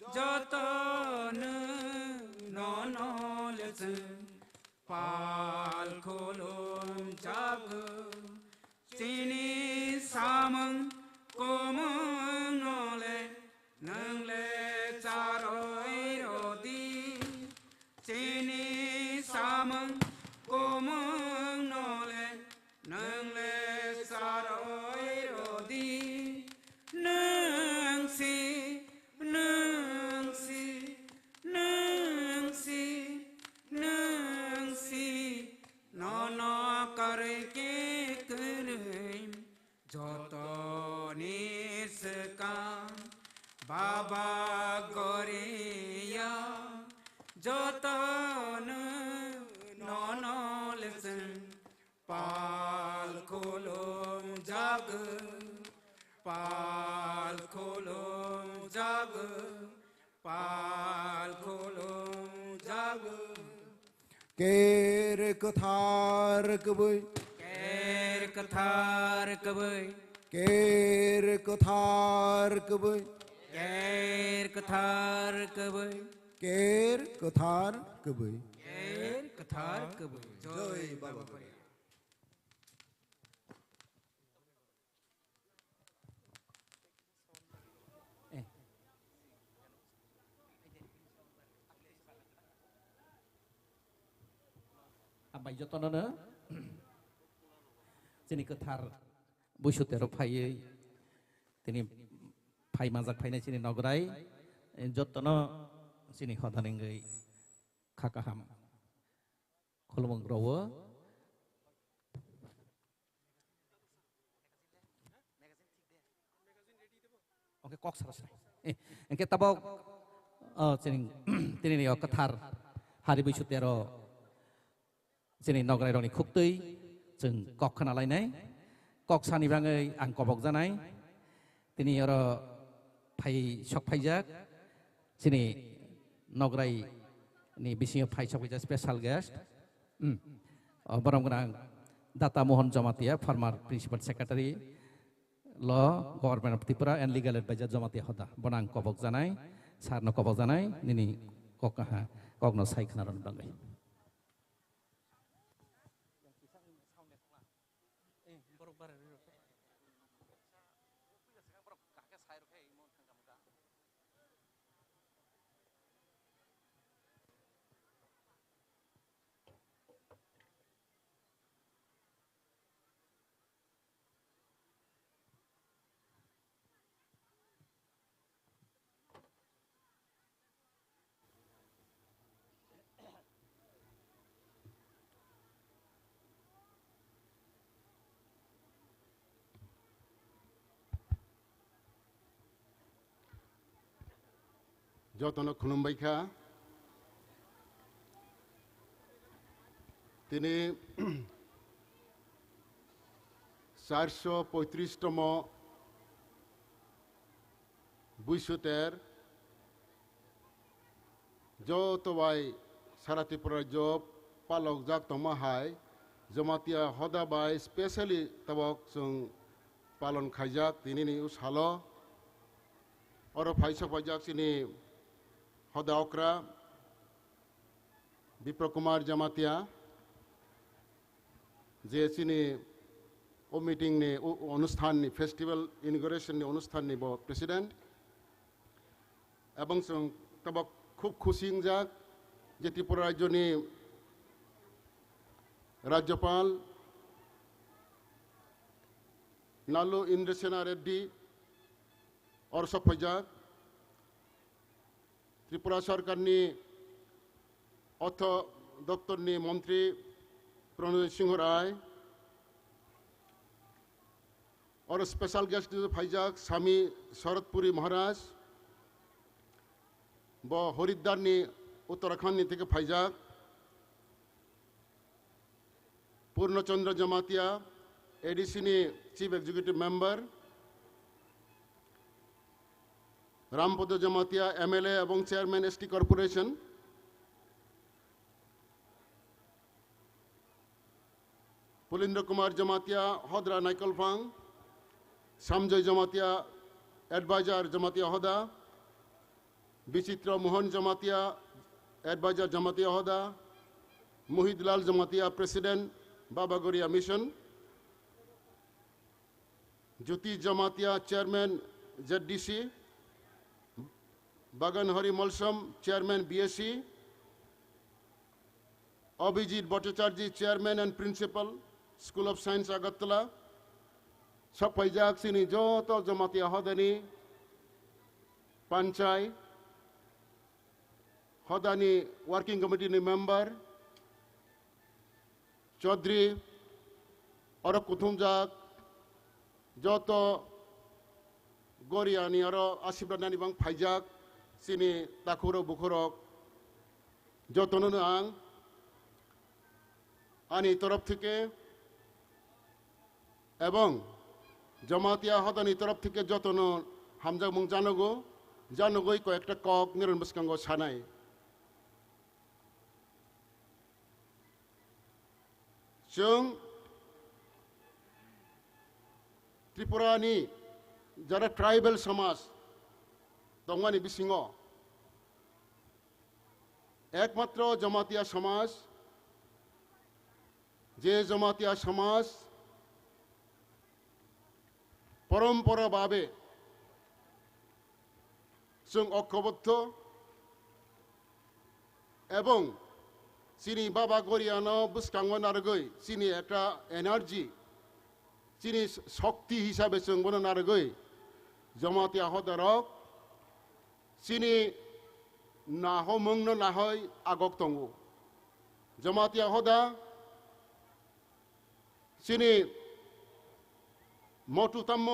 जतन ननलस पाल खोलम जाग चिनी सामं कोमं नले नंगले चारोय रोदी चिनी सामं कोमं नले नंगले चारोय रोदी नंसी नंसी नंसी नंसी नन करके कर जतनी सका बाबा गौरिया जतन ननलस पाल खोलम जाग पाल खोलम जाग पाल खोलम जाग केर कथार कबै केर कथार कबै केर कथार कबै केर कथार कबै केर कथार कबै केर कथार कबै जय बाबा Abay jotono na sini ketar busutero phai tini phai majak phai na sini nograi jotono sini khodanengai khakaham khulumong rowo oke kok sarasai engke tabok sini tini ketar hari busutero sini nograi roni khuktui jeng kok khanalainai kok sani bangai ang kobok janai tini oro phai sok phaijak sini nograi ni bisingo phai sok phaijak special guest borom gonang Data Mohan Jamatia, former Principal Secretary, Law, Government of Tripura, and Legal Advisor Jamatia Hoda. Bonang Kobok Zanai, Sarno Kobok Zanai, Nini Kokaha, Kogno Saikanaran Bangai. যতন খুলুমবাইখা তিনি 435তম বুইসুতের যতবাই সারা Tripura job পালক জাক তমাহাই Jamatia হদাবাই specially তবক जों পালন খাইজাক তিনি উসালো और फाइसा फाइजाक सिनी हदा ओकरा विप्र कुमार जमातिया जे सिनी ओ मीटिंग ने अनुष्ठान नि फेस्टिवल इनॉग्रेशन नि अनुष्ठान नि बो प्रेसिडेंट एवं जों तब खूब खुशी जाक जे त्रिपुरा राज्यनि राज्यपाल नालू इंद्रसेना रेड्डी और सब फैजाक त्रिपुरा सरकार नि अर्थ दफ्तर नि मंत्री प्रणय सिंह राय और स्पेशल गेस्ट फैजाक स्वामी शरदपुरी महाराज व हरिद्वार नि उत्तराखंड नि থেকে फैजाक पूर्णचंद्र जमातिया एडीसी नि chief executive member Rampada Jamatia MLA एवं chairman ST corporation Pulindra Kumar Jamatia हदरा नाइकलफांग सामजय Jamatia adviser Jamatia Hoda Bichitra Mohan Jamatia adviser Jamatia Hoda Muhidlal Jamatia president बाबागोरिया mission Jyoti Jamatia chairman ZDC बागन Hari Malsom chairman BSC Abhijit Bhattacharya chairman and principal school of science Agartala सब फैजाक सिनी जो तो जमातिया हदानी पंचाय हदानी वर्किंग कमिटी नि मेंबर चौधरी और कुथुमजाक जो तो गोरियानी और आशीर्वाद नानी बंग फैजाक सिनी ताकुरो बुखुरक जतन आं आनी तरफ থেকে এবং জমাতিয়া হদানি तरफ থেকে যতন হামজা মুং জানগো কয়েকটা কক নিরন বসকাঙ্গ সানাই जों त्रिपुरानि যারা ট্রাইবেল সমাজ দংমানি বিসিङ একমাত্র জমাতিয়া সমাজ যে জমাতিয়া সমাজ পরম্পরাভাবে जों ঐক্যবদ্ধ এবং চিনি বাবা গরিয়ানো বুসকাঙ্গন আরগৈ চিনি একটা এনার্জি চিনি শক্তি হিসাবে जों বনো নারগৈ জমাতিয়া হদারক চিনি নাহমংন নাহয় আগক তঙ্গু জমাতিয়া হদা চিনি মটুতাম্য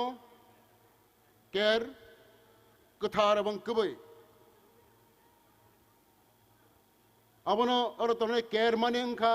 কের गोथार এবং কবৈ আবনো অরতনে কের মানে ওংখা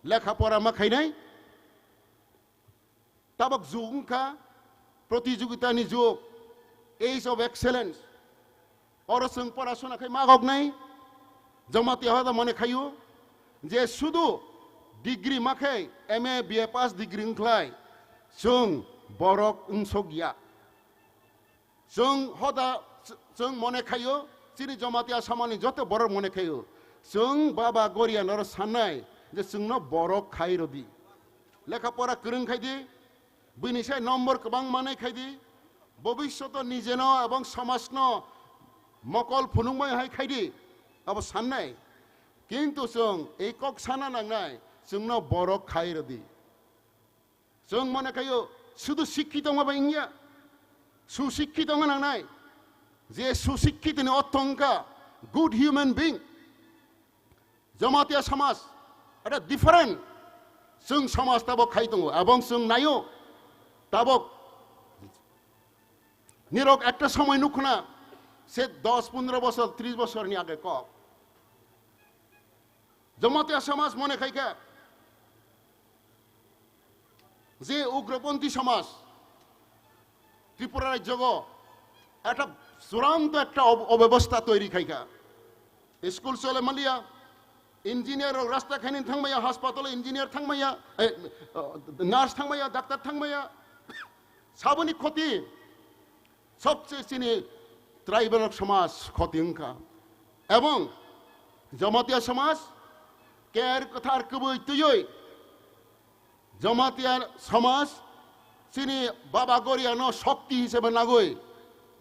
লেখাপড়া মাখাইনাই তাবক যুগখা প্রতিযোগিতানি যুগ এইজ অফ এক্সেলেন্স অর जों পড়াশোনাখাই মাগক নাই জমাতে হদা মনে খাইও যে শুধু ডিগ্রি মাখাই এমএ বিএ পাস ডিগ্রি ওंख्लाय जों বরক উংসগিয়া जों হদা जों মনে খাইও চিনি জমাতিয়া সামানি যত বড় মনে খাইও जों বাবা গরিয়ানর সানাই যে जोंनो বরক খাইরদি লেখাপড়া গোरों খাইদি বৈনিসাই নম্বর গোबां মানাय খাইদি ভবিষ্যত নিজেন এবং সমাজন মকল ফুনুংমাই হাই খাইদি अब साननाय किन्तु जों এই কক সানা নাংনাय जोंनो বরক খাইরদি जों মনে খাইও শুধু শিক্ষিত মাবা ইংয়া সুশিক্ষিত নাংনাय যে সুশিক্ষিতনি অত্যঙ্কা গুড হিউম্যান বিং জমাতিয়া সমাজ এটা ডিফারেন্ট जों সমাজ তাবক খাই দङ এবং जों নাইও তাবক নিরক একটা সময় নুখনা সে 10-15 বছর 30 বছরনি আগে কক জমাতিয়া সমাজ মনে খাইকা যে উগ্রপন্থী সমাজ ত্রিপুরা রাজ্য একটা চূড়ান্ত একটা অব্যবস্থা তৈরি খাইকা স্কুল চলে মালিয়া ইঞ্জিনিয়ার রাস্তা খাইনি থাংমাইয়া হাসপাতালে ইঞ্জিনিয়ার থাংমাইয়া নার্স থাংমাইয়া ডাক্তার থাংমাইয়া সাবনি ক্ষতি সবচেয়ে চিনি ট্রাইবেল সমাজ ক্ষতি অঙ্কা এবং জমাতিয়া সমাজ কের কথার কবই তুই জমাতিয়া সমাজ চিনি বাবা গরিয়ানো শক্তি হিসেবে নাগই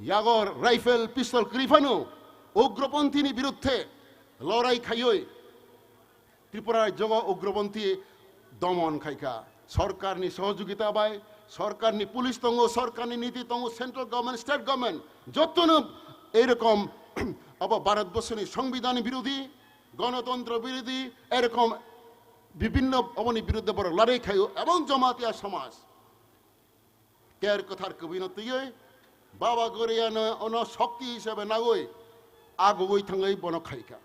ইয়াগর রাইফেল পিস্তল ক্রিফানো উগ্রপন্থীনি বিরুদ্ধে লড়াই খাইই ত্রিপুরা রাজ্য উগ্রপন্থী দমন খাইকা সরকারনি সহযোগিতা বাই সরকারনি পুলিশ দङ সরকারনি নীতি দङ সেন্ট্রাল গভর্নমেন্ট স্টেট গভর্নমেন্ট যতন এরকম अब ভারতবর্ষনি সংবিধান বিরোধী গণতন্ত্র বিরোধী এরকম বিভিন্ন অবনি বিরুদ্ধে বড় লড়াই খাইও এবং জমাতিয়া সমাজ কের কথার কবিনতিয়ে বাবা গরিয়ানো অন শক্তি হিসেবে নাগই আগই থাঙ্গই বন খাইকা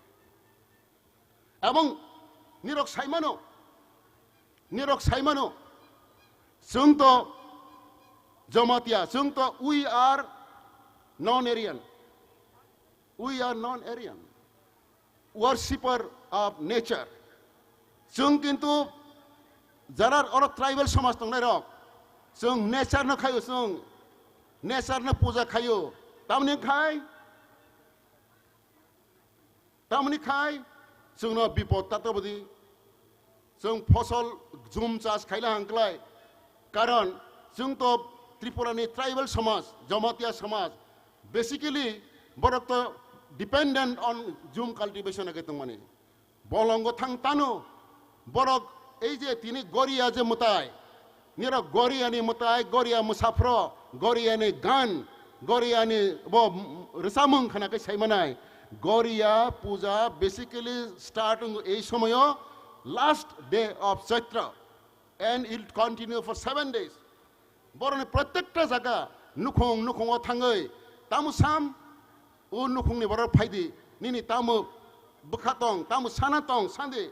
এবং নিরক সাইমানো जों तो जमातिया जों तो we are non-Aryan worshipper of nature जों किन्तु जरा और ट्राइबल समाज दंनाय रक जों नेचार न खायो जों नेचार न पूजा खायो तामनि खाय जोंनो बिपद तातबदि जों फसल जुम चाष खाइला हांक्लाय कारण जों तो त्रिपुरानि ट्राइबल समाज जमातिया समाज बेसिकली बरक तो डिपेंडेंट ऑन जुम कल्टिवेशन के तंगमाने बलंग थांग तानो बरक এই যে তিনি গরিয়া যে মতায় নিরা গরিয়ানি মতায় গরিয়া মুসাফর গরিয়ানি গান গরিয়ানি রেসামং খানাকে সাইমানায় গরিয়া পূজা বেসিক্যালি স্টার্টিং এই সময় last day of Chaitra and it will continue for 7 days বরনে প্রত্যেকটা জায়গা নুখং থাঙ্গই তামু সাম ও নুখংনি বড় ফাইদি নিনি তামু বখাতং তামু সানাতং সান্দে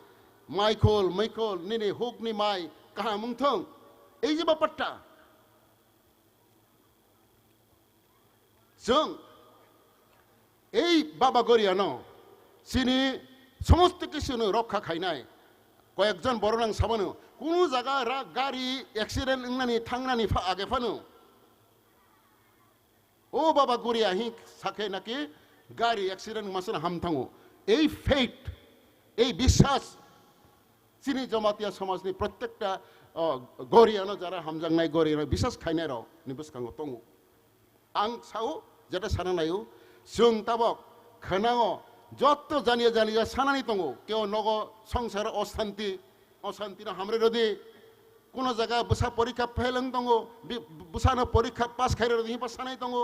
মাইখল নিনি হুকনি মাই কাহা মুংথং এই যে ব্যাপারটা जों এই বাবা গরিয়ানো সিনি সমস্ত কিছু রক্ষা খাইনাই কয়েকজন বড় নাং সামানো কোন জায়গা গাড়ি অ্যাক্সিডেন্ট নানি থাংনানি আগে ফানো ও বাবা গরিয়া হি সাকে নাকি গাড়ি অ্যাক্সিডেন্ট মাসন হামথাঙো এই ফেট এই বিশ্বাস চিনি জমাতিয়া সমাজনি প্রত্যেকটা গরিয়ানো যারা হামজাংনাই গরিয়ানো বিশ্বাস খাইনাই রাও নিবসকাঙ্গো তঙ্গো आं साउ जेटा साना नायो जों ताबक खनाङो जत्त जानिया सानानि दङो केव नगो संसार अशान्ति न हामरे रदि कोनो जगह बुसा परीक्षा फेलং दङो बुसानो परीक्षा पास खाइरे रदि पास सानाय दङो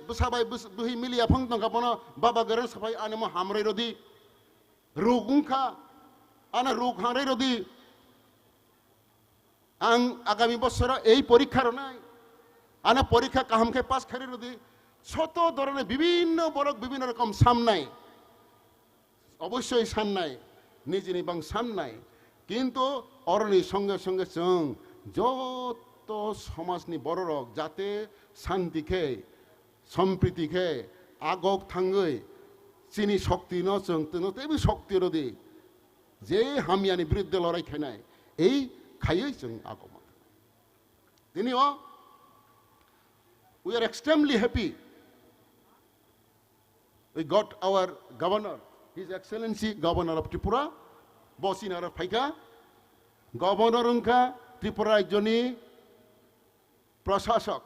बुसाबाय बुहि मिलिया फंग दंगा बनो बाबा गरन सफाई आनेमो हामरे रदि रुगुंखा आना रुग हारे रदि आं आगामी बছর এই পরীক্ষার নাই আনা পরীক্ষা কাহামকে পাস খারি রদি ছোট ধরনের বিভিন্ন বড় বিভিন্ন রকম সামনাই অবশ্যই সান্নাই নিজেনি বাং সামনাই কিন্তু অরনি সঙ্গে সঙ্গে जों যত সমাজনি বড় রক যাতে শান্তি খে সম্প্রীতি খে আগক থাঙ্গই চিনি শক্তি ন जों তনো তেবি শক্তি রদি যে হামিয়ানি বিরুদ্ধে লড়াই খাইনাই এই খাইयै जों আগমা তিনিও we are extremely happy we got our governor his excellency governor of Tripura বসিনার ফাইকা গভর্নর উনকা ত্রিপুরা রাজ্যনি প্রশাসক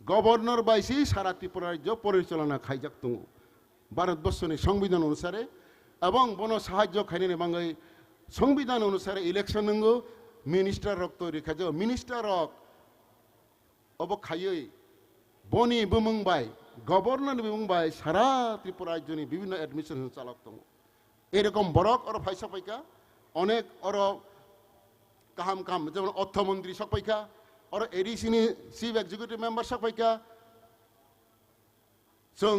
গভর্নর বাইসি সারা ত্রিপুরা রাজ্য পরিচালনা খাইজাক দङ ভারতবর্ষনি সংবিধান অনুসারে এবং বন সাহায্য খাইনি বাঙ্গাই সংবিধান অনুসারে ইলেকশন নঙ্গো মিনিস্টার রক তৈরি খাইজ মিনিস্টার রক অব খাইयै বনি বুমুংবাই গভর্নর বুমুংবাই সারা ত্রিপুরা রাজ্যনি বিভিন্ন অ্যাডমিনিস্ট্রেশন চালক দङ এরকম বড়ক আর ফাইসা পাইকা অনেক আর কাহাম কাম যেমন অর্থমন্ত্রী সব পাইকা আর এডিসিনি চিফ এক্সিকিউটিভ মেম্বার সব পাইকা जों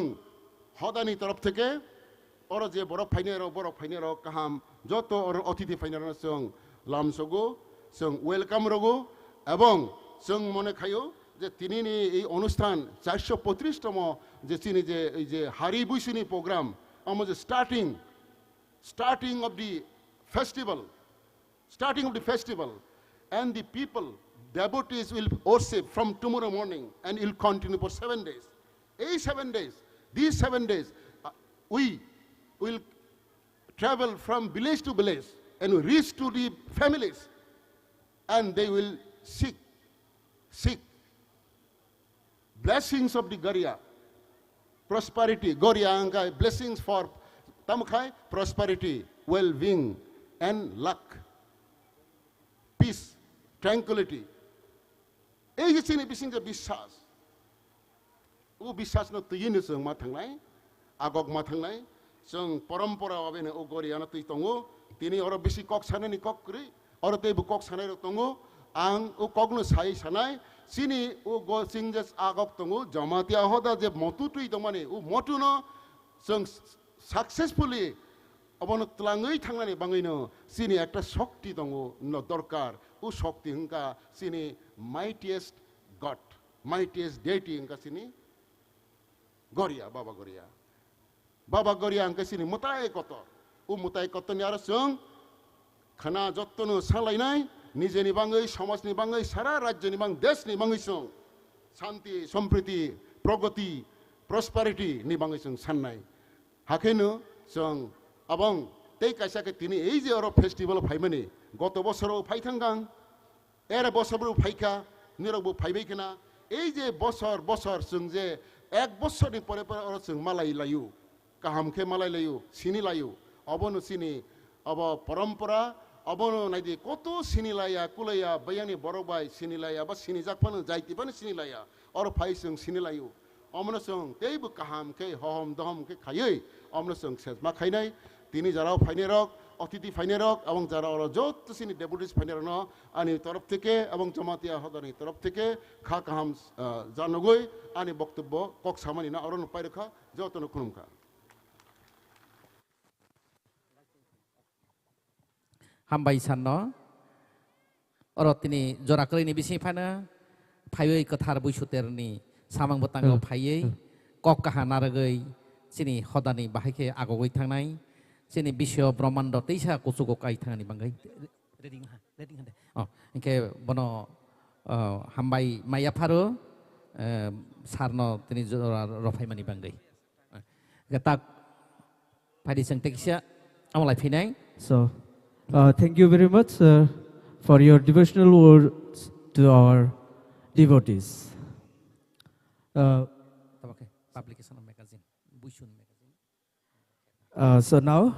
হদানি তরফ থেকে আর যে বড় ফাইনার কাহাম যত আর অতিথি ফাইনার जों লামসগো जों ওয়েলকাম রগো এবং जों মনে খাইও যে তিনি এই অনুষ্ঠান 435তম যে চিনি যে এই যে হারি বুইসিনি প্রোগ্রাম আমার যে starting of the festival and the people devotees will worship from tomorrow morning and it will continue for 7 days these 7 days we will travel from village to village and reach to the families and they will seek blessings of the Goria prosperity Goria blessings for Tamkhai prosperity, well-being, and luck, peace, tranquility. এই যে চিনি বিসিং যে বিশ্বাস ও বিশ্বাস ন তুইনি जों मा थांनाय আগক मा थांनाय जों परम्परा अबेनो ও গরিয়ানা তুই তঙ্গো তিনি অর বেশি কক সানানি কক করি অর তেবু কক সানাই তঙ্গো আং ও কগনো সাই সানাই চিনি ও গ সিং যে আগক তঙ্গো জমাতিয়া হদা যে মতু তুই দমানে ও মতু ন जों সাকসেসফুলি অবন তলাঙই থাংনানি বাঙাইনো চিনি একটা শক্তি দङ দরকার ও শক্তি হংকা চিনি মাইটিয়েস্ট গড মাইটিয়েস্ট ডেটি হংকা চিনি গরিয়া বাবা গরিয়া হংকা চিনি মুতাই কত ও মুতাই কতনি আর जों খানা যত্তনো সালাইনাই নিজেনি বাঙাই সমাজনি বাঙাই সারা রাজ্যনি বাং দেশনি বাঙাই जों শান্তি সম্প্রীতি প্রগতি প্রসপারিটি নি বাঙাই जों সাননাই হাকেনো जों আবং তেই কাইসাকে তিনি এই যে আর ফেস্টিভ্যাল ফাইমানি গত বছরও ফাইথাঙ্গাং এর বছরও ফাইকা নিরবো ফাইবাই কিনা এই যে বছর जों যে এক বছরনি পরে পরে আর जों মালাই লাইও কাহামকে মালাই লাইও সিনি লাইও অবনো সিনি অব পরম্পরা অবনো নাইদি কত সিনি লাইয়া কুলাইয়া বয়ানি বড়বাই সিনি লাইয়া বা সিনি জাকপানো যাইতিবানো সিনি লাইয়া আর ফাই जों সিনি লাইও অমন जों তেইবো কাহামকে হহম দহমকে খাইयै অমন जों সেজমা খাইনাই তিনি যারাও ফাইনেরক অতিথি ফাইনেরক এবং যারা ওরা যত সিনি ডেপুটিস ফাইনের ন আনি তরফ থেকে এবং জমাতিয়া হদানি তরফ থেকে খা কাহাম জানগই আনি বক্তব্য কক সামানি না অরণ পাই রেখা যতন খুনুমখা হামবাই সান্ন অর তিনি জরাকলিনি বিসি ফানা ফাইयै কথার বৈসুতেরনি সামাং বতাঙ্गाव फायै কক काहा नारगै सिनि हदानि बाहायखे आगगै थांनाय सिनि विश्व ब्रह्मांड तैसा कुसुगो काई थांनि बांगै रेडिं दे इनके बनो हामबाय माया फारो सारनो तिनि रफायमानि बांगै गता फायदि जों टेक्सिया आमलाय फैनाय So, thank you very much, sir, for your devotional words to our devotees. Publication of magazine, Buishun magazine. So now,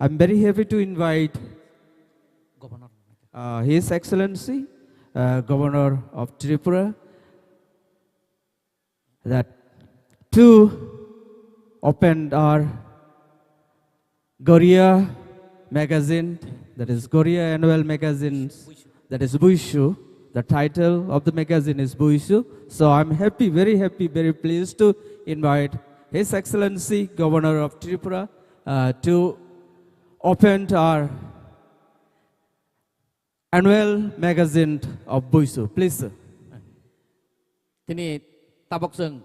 I'm very happy to invite Governor. His Excellency, Governor of Tripura, that to open our Goria magazine, that is Goria annual magazine, that is Buishu. The title of the magazine is Buishu. So I'm happy, very pleased to invite His Excellency, Governor of Tripura, to open our annual magazine of Buisu. Please, sir. Tini tabok seng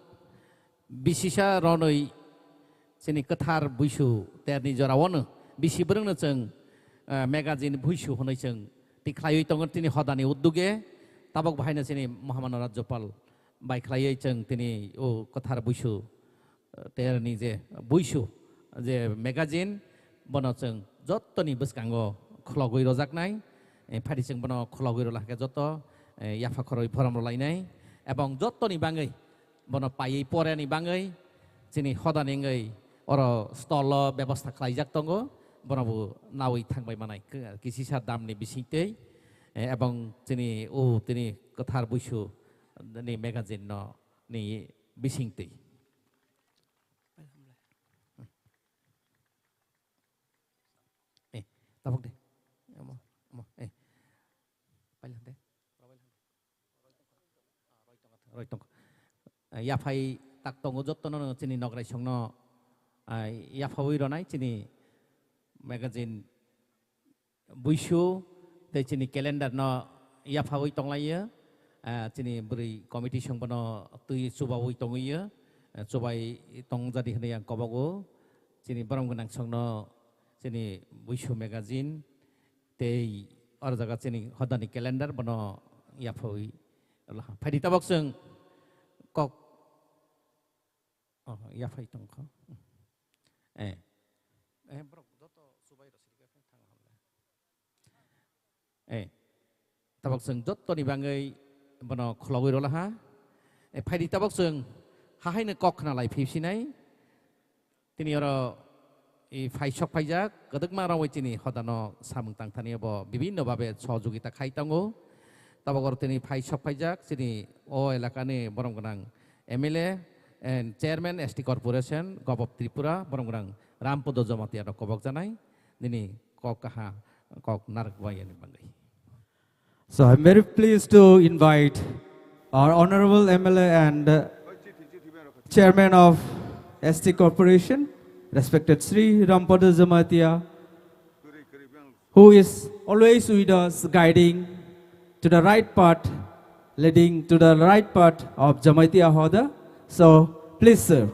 bisisa ronoi sini ketar buisu terni jorawono bisi bereng seng magazine buisu honoi seng tiklai tongon tini hodani udduge tabok bahayna sini Muhammad Rajapal bai klai seng tini o ketar buisu terni je buisu je magazine bono seng jottoni beskango khlogoi rojak nai phadi seng bono khlogoi rolake jotto yafa khoroi forum rolainai এবং যতনি বাঙাই বন পাই পরেনি বাঙাই যিনি হদানিঙ্গै or স্থল ব্যবস্থা খাইজাক দङ বনবু নাওই থাংবাই মানাই কিসিসা দামনি বিসিতেই এবং যিনি তিনি কথার বইসু নি ম্যাগাজিন নি বিসিংতেই তাবক দে পাইলাম দে Yafai tak tongo jottono chini nograi songno yafawi ronai chini magazine buisu te chini calendar no yafawi tonglaiya chini buri committee songbono tui subawi tongiya subai tongjadi hne yang kobago chini borom gonang songno chini buisu magazine te or jaga chini hodani calendar bono yafawi Phadi tabok seng kok ya phai tong ko brok joto subai ro sirga thang hamla tabok seng jotto ni bangai bono khlogoi ro laha phadi tabok seng hahaine kok khna lai phipsinai tini oro এই ফাইসক ফাইজাক গদকমা রাওই চিনি হদানো সামং তাংথানি bo বিভিন্ন ভাবে সহযোগিতা খাইতাঙ্গো তাবগর তিনি ফাইসক ফাইজাক চিনি ও এলাকানি বরম গনাং MLA and chairman ST corporation গবব ত্রিপুরা বরম গনাং রামপদ জমাতিয়া কবক জানাই দিনি কক কাহা কক নারক বাইয়ানি বাঙ্গাই So I'm very pleased to invite our honorable MLA and chairman of ST Corporation, respected Sri Rampada Jamatia, who is always with us, guiding to the right path, leading to the right path of Jamatia Hoda. So, please, sir.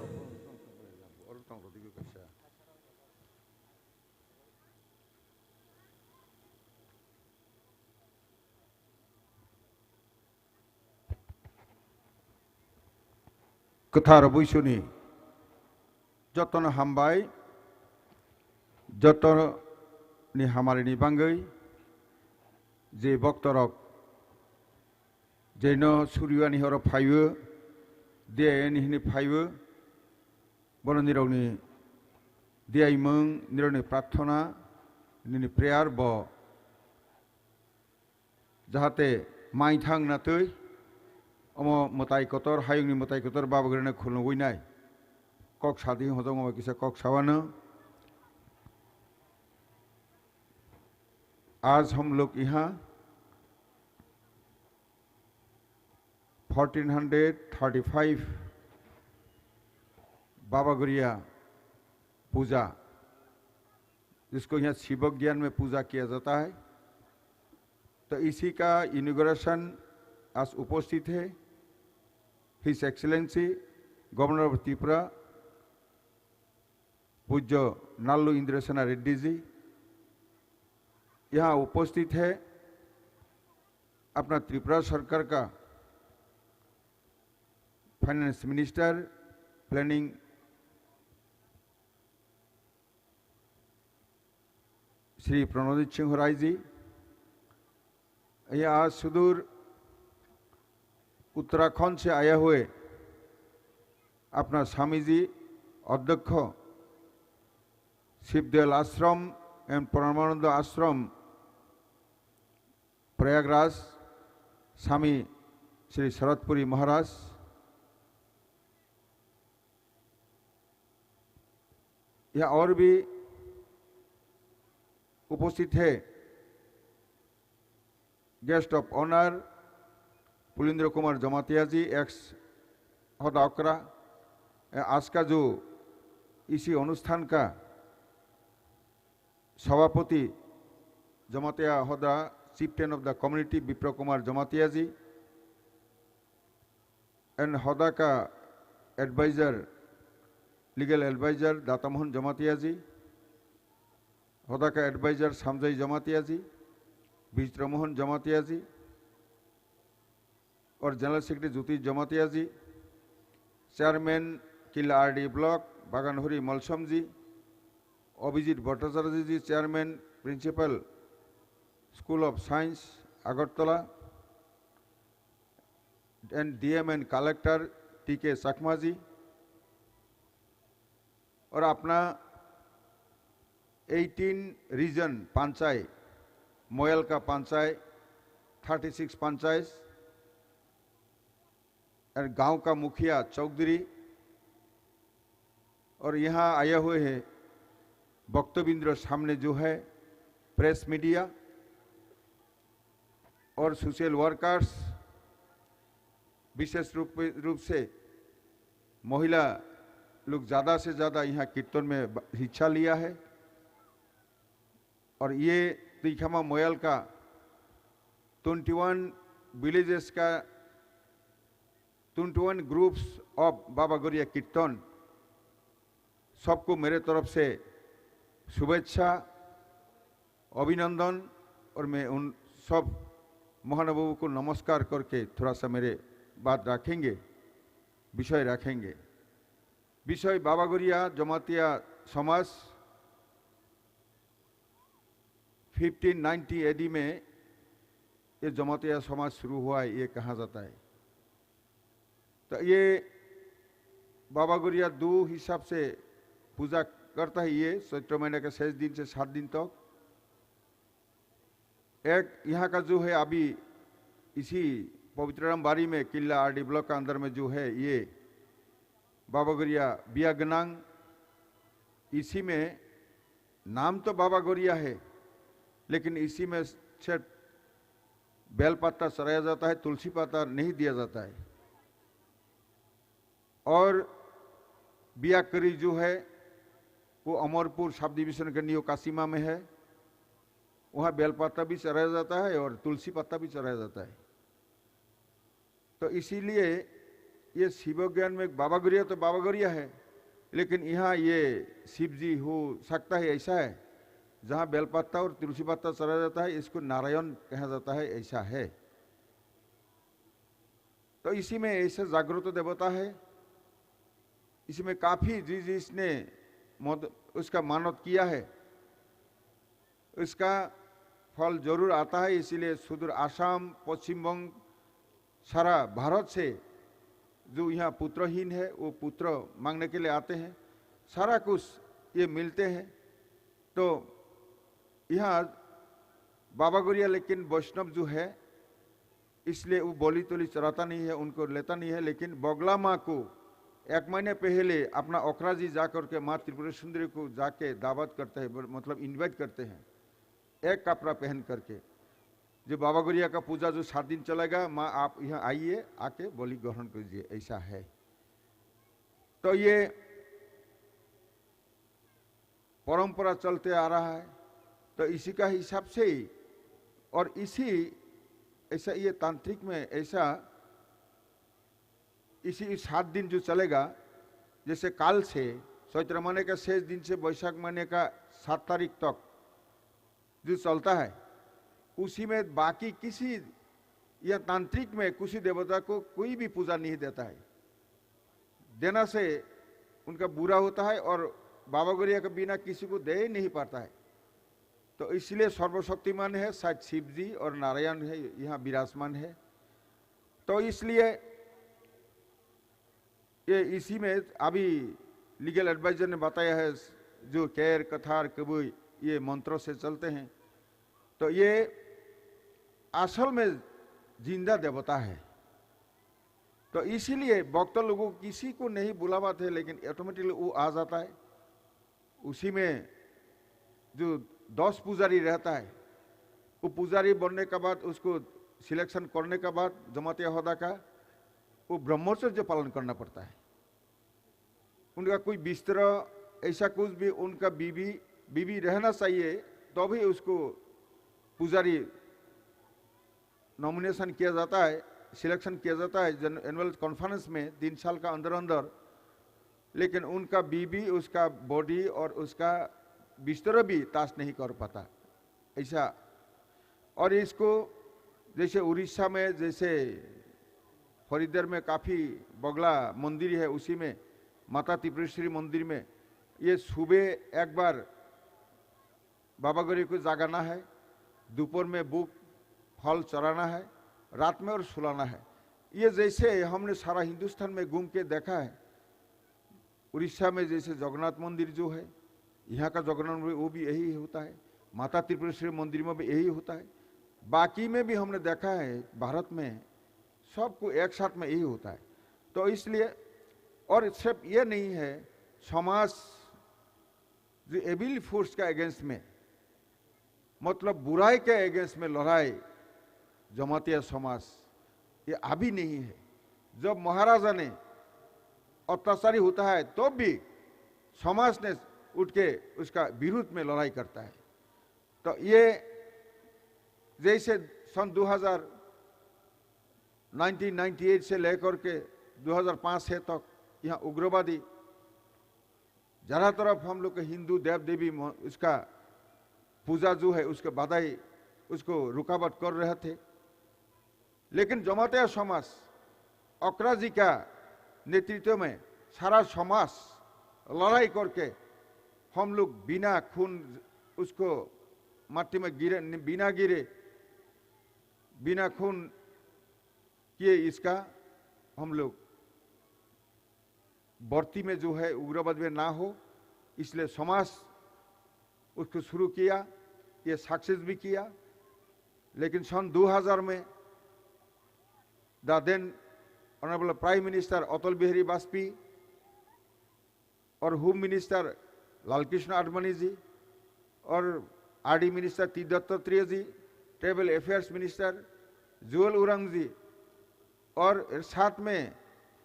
Ketar buisuni, jotono hambai, jotono ni hamari ni bangai, je boktorok, je no suriwani horo phayu, de ni hini phayu, bono nirogni, de imung nirogni prathona, ni prayer bo, jahate mai thang na tui, omo motai kotor hayung ni motai kotor babagrena khulno winai. Kok sadi hodong omo kisa kok sawana. आज हम लोग यहाँ 1435 बाबा गुरिया पूजा, जिसको यहाँ शिव ज्ञान में पूजा किया जाता है, तो इसी का इनॉग्रेशन आज उपस्थित है his excellency governor of Tripura पूज्य नाल्लू इंद्रसेना रेड्डी जी। यहाँ उपस्थित है अपना त्रिपुरा सरकार का finance minister planning Shri Pranodit Singh Roy ji. यह आज सुदूर उत्तराखंड से आए हुए अपना स्वामी जी अध्यक्ष शिवदयाल आश्रम एवं परमानंद आश्रम प्रयागराज स्वामी श्री शरदपुरी महाराज, यह और भी उपस्थित है guest of honour Pulindra Kumar Jamatia ji, ex Hoda ओकरा। आज का जो इसी অনুষ্ঠাन का सभापति Jamatia Hoda chieftain of the community Bipra Kumar Jamatia ji and Hoda का adviser legal adviser Datamohan Jamatia ji, Hoda का एडवाइजर सामजय जमातिया जी, विचित्रमोहन जमातिया जी और general secretary Jyoti Jamatia ji, chairman Killa RD block Baganhari Malsam ji, Abhijit Bhattacharya ji chairman principal school of science Agartala and DM and collector टीके सकमा जी और अपना 18 रीजन पंचायत मोयल का पंचायत 36 पंचायत और गांव का मुखिया चौधरी और यहाँ आए हुए हैं वक्तव्य सामने जो है प्रेस मीडिया और सोशल वर्कर्स, विशेष रूप से महिला लोग ज़्यादा से ज़्यादा यहाँ कीर्तन में हिस्सा लिया है और ये तिखामा मोयल का 21 विलेजेस का 21 ग्रुप्स ऑफ बाबा गौरिया कीर्तन सबको मेरे तरफ से शुभेच्छा अभिनंदन और मैं उन सब महानुभावों को नमस्कार करके थोड़ा सा मेरे बात रखेंगे, विषय रखेंगे। विषय बाबा गौरिया जमातिया समाज 1590 एडी में ये जमातिया समाज शुरू हुआ है, ये कहा जाता है। तो ये बाबा गौरिया दो हिसाब से पूजा करता है, ये चैत्र महीने के शेष दिन से 7 दिन तक। एक यहाँ का जो है अभी इसी पवित्रराम बाड़ी में किला आरडी ब्लॉक का अंदर में जो है ये बाबा गौरिया बिया गनांग, इसी में नाम तो बाबा गौरिया है लेकिन इसी में सिर्फ बेल पत्ता चढ़ाया जाता है, तुलसी पत्ता नहीं दिया जाता है। और बिया करी जो है वो अमरपुर सब डिवीजन के नियो कासीमा में है, वहाँ बेल पत्ता भी चढ़ाया जाता है और तुलसी पत्ता भी चढ़ाया जाता है। तो इसीलिए ये शिव ज्ञान में बाबा गौरिया तो बाबा गौरिया है, लेकिन यहाँ ये शिव जी हो सकता है ऐसा है, जहाँ बेल पत्ता और तुलसी पत्ता चढ़ाया जाता है इसको नारायण कहा जाता है, ऐसा है। तो इसी में ऐसे जागृत देवता है, इसमें काफी जिसने उसका मानत किया है उसका फल जरूर आता है। इसीलिए सुदूर आसाम, पश्चिम बंग, सारा भारत से जो यहाँ पुत्रहीन है वो पुत्र मांगने के लिए आते हैं, सारा कुछ ये मिलते हैं। तो यहाँ बाबा गौरिया लेकिन वैष्णव जो है इसलिए वो बोली तोली चढ़ाता नहीं है, उनको लेता नहीं है, लेकिन बगला माँ को 1 महीने पहले अपना ओखरा जी जाकर के माँ त्रिपुरा सुंदरी को जाके दावत करते हैं, मतलब इनवाइट करते हैं एक कपड़ा पहन करके, जो बाबा गौरिया का पूजा जो 7 दिन चलेगा, माँ आप यहाँ आइए, आके बलि ग्रहण कीजिए, ऐसा है। तो ये परंपरा चलते आ रहा है, तो इसी का हिसाब से ही और इसी ऐसा ये तांत्रिक में ऐसा इसी 7 दिन जो चलेगा, जैसे काल से चैत्र महीने का शेष दिन से वैशाख महीने का 7 तारीख तक जो चलता है, उसी में बाकी किसी या तांत्रिक में किसी देवता को कोई भी पूजा नहीं देता है, देना से उनका बुरा होता है और बाबा गौरिया के बिना किसी को दे ही नहीं पाता है। तो इसलिए सर्वशक्तिमान है, शायद शिव जी और नारायण है यहाँ विराजमान है। तो इसलिए ये इसी में अभी लीगल एडवाइजर ने बताया है जो कैर कथार कबूई ये मंत्रों से चलते हैं, तो ये असल में जिंदा देवता है। तो इसीलिए भक्त लोगों को किसी को नहीं बुलावा थे, लेकिन ऑटोमेटिकली वो आ जाता है। उसी में जो 10 पुजारी रहता है, वो पुजारी बनने के बाद उसको सिलेक्शन करने के बाद जमातिया होदा का वो ब्रह्मचर्य पालन करना पड़ता है। उनका कोई बिस्तर ऐसा कुछ भी, उनका बीवी रहना चाहिए तो भी उसको पुजारी नॉमिनेशन किया जाता है, सिलेक्शन किया जाता है एनुअल कॉन्फ्रेंस में 3 साल का अंदर अंदर। लेकिन उनका बीबी, उसका बॉडी और उसका बिस्तर भी ताश नहीं कर पाता ऐसा। और इसको जैसे उड़ीसा में, जैसे फरीदर में काफ़ी बगला मंदिर है, उसी में माता त्रिपुरेश्वरी मंदिर में ये सुबह एक बार बाबा गौरी को जागाना है, दोपहर में बुक फल चढ़ाना है, रात में और सुलाना है। ये जैसे हमने सारा हिंदुस्तान में घूम के देखा है। उड़ीसा में जैसे जगन्नाथ मंदिर जो है, यहाँ का जगन्नाथ मंदिर वो भी यही होता है, माता त्रिपुरेश्वरी मंदिर में भी यही होता है, बाकी में भी हमने देखा है भारत में सबको एक साथ में यही होता है। तो इसलिए, और सिर्फ ये नहीं है, समाज जो एविल फोर्स का अगेंस्ट में, मतलब बुराई के अगेंस्ट में लड़ाई जमातिया समाज ये अभी नहीं है। जब महाराजा ने अत्याचारी होता है तो भी समाज ने उठ के उसका विरुद्ध में लड़ाई करता है। तो ये जैसे सन 1998 से लेकर के 2005 से तक यहाँ उग्रवादी जरा तरफ हम लोग के हिंदू देव देवी उसका पूजा जो है उसके बधाई उसको रुकावट कर रहे थे। लेकिन जमातिया समाज अकरा जी का नेतृत्व में सारा समाज लड़ाई करके हम लोग बिना खून उसको माटी में गिरे, बिना खून किए इसका हम लोग बढ़ती में जो है उग्रवाद में ना हो, इसलिए समाज उसको शुरू किया, ये सक्सेस भी किया। लेकिन सन 2000 में the then honourable prime minister Atal Bihari Vajpayee और होम मिनिस्टर लालकृष्ण आडवाणी जी और RD minister T Dattatreya ji, travel affairs minister Jual Oram ji और साथ में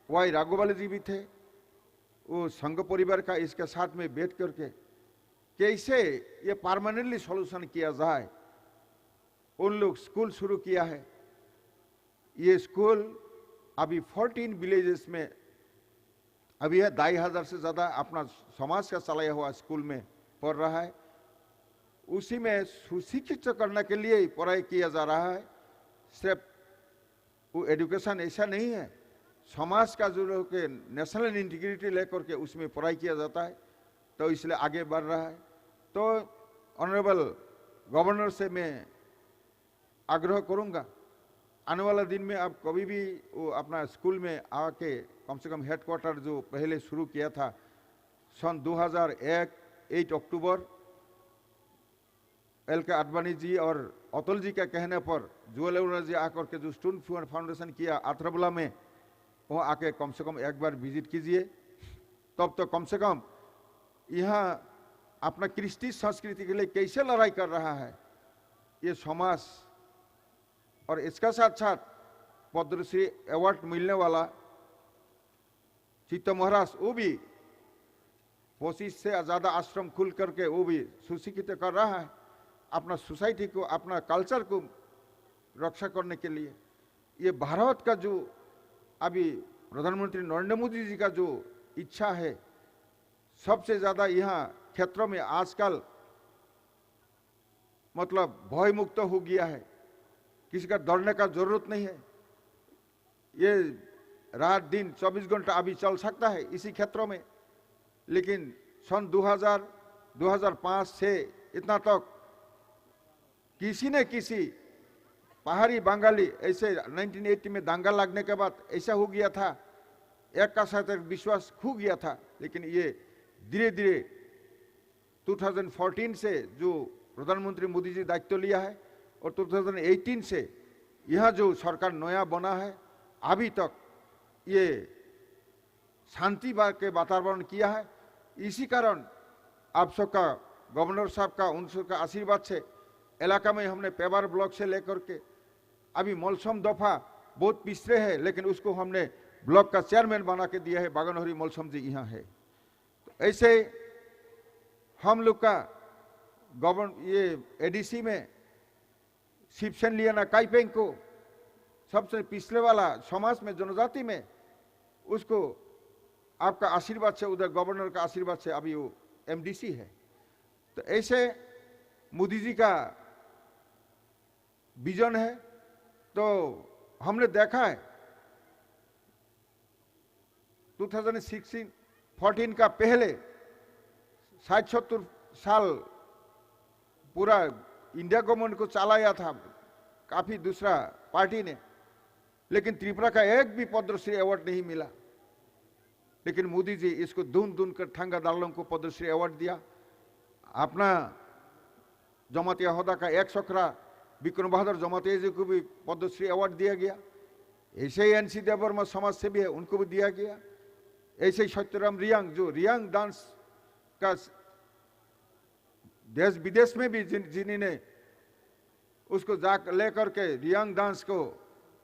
वाई राघोपाल जी भी थे। वो संघ परिवार का इसके साथ में बैठ करके कैसे ये परमानेंटली सॉल्यूशन किया जाए, उन लोग स्कूल शुरू किया है। ये स्कूल अभी 14 विलेजेस में अभी है, 2500 से ज़्यादा अपना समाज का चलाया हुआ स्कूल में पढ़ रहा है। उसी में सुशिक्षित करने के लिए ही पढ़ाई किया जा रहा है। सिर्फ वो एजुकेशन ऐसा नहीं है, समाज का जो लोग के नेशनल इंटीग्रिटी लेकर के उसमें पढ़ाई किया जाता है, तो इसलिए आगे बढ़ रहा है। तो ऑनरेबल गवर्नर से मैं आग्रह करूंगा, आने वाला दिन में आप कभी भी वो अपना स्कूल में आके कम से कम हेडक्वार्टर जो पहले शुरू किया था सन 2001 8 अक्टूबर एल के आडवाणी जी और अतुल जी के कहने पर जुएल ओरांग जी आकर के जो स्टूडेंट फाउंडेशन किया आथरबला में, वो आके कम से कम एक बार विजिट कीजिए। तब तो कम से कम यहाँ अपना कृष्टि संस्कृति के लिए कैसे लड़ाई कर रहा है ये समाज। और इसका साथ साथ पद्मश्री अवार्ड मिलने वाला चित्त महाराज, वो भी 25 से ज़्यादा आश्रम खुल करके वो भी सुशिक्षित कर रहा है अपना सोसाइटी को, अपना कल्चर को रक्षा करने के लिए। ये भारत का जो अभी प्रधानमंत्री नरेंद्र मोदी जी का जो इच्छा है, सबसे ज़्यादा यहाँ क्षेत्रों में आजकल मतलब भय मुक्त हो गया है, किसी का डरने का जरूरत नहीं है। ये रात दिन 24 घंटा अभी चल सकता है इसी क्षेत्रों में। लेकिन सन 2005 से इतना तक किसी ने किसी पहाड़ी बंगाली ऐसे 1980 में दंगा लगने के बाद ऐसा हो गया था, एक का साथ एक विश्वास खो गया था। लेकिन ये धीरे धीरे 2014 से जो प्रधानमंत्री मोदी जी दायित्व लिया है और 2018 से यह जो सरकार नया बना है, अभी तक ये शांति के वातावरण किया है। इसी कारण आप सबका, गवर्नर साहब का, उन सबका आशीर्वाद से इलाका में हमने पेवर ब्लॉक से लेकर के अभी मौलसम दफा बहुत पिछड़े है, लेकिन उसको हमने ब्लॉक का चेयरमैन बना के दिया है। बागनहरी मौलसम जी यहाँ है। तो ऐसे हम लोग का ये एडीसी में शिवसेन लिया ना काइपेंग को, सबसे पिछले वाला समाज में जनजाति में, उसको आपका आशीर्वाद से, उधर गवर्नर का आशीर्वाद से अभी वो एमडीसी है। तो ऐसे मोदी जी का विजन है। तो हमने देखा है 2016-14 का पहले 60-70 साल पूरा इंडिया गवर्नमेंट को चलाया था काफी दूसरा पार्टी ने, लेकिन त्रिपुरा का एक भी पद्मश्री अवार्ड नहीं मिला। लेकिन मोदी जी इसको ढूंढ कर ठंगा दालों को पद्मश्री अवार्ड दिया। अपना जमातिया होदा का एक छोकरा विक्रम बहादुर जमातिया जी को भी पद्मश्री अवार्ड दिया गया। ऐसे ही एनसी देववर्मा समाज सेवी है, उनको भी दिया गया। ऐसे ही सत्यराम रियांग, जो रियांग डांस का देश विदेश में भी जिन्होंने उसको जा लेकर के रियांग डांस को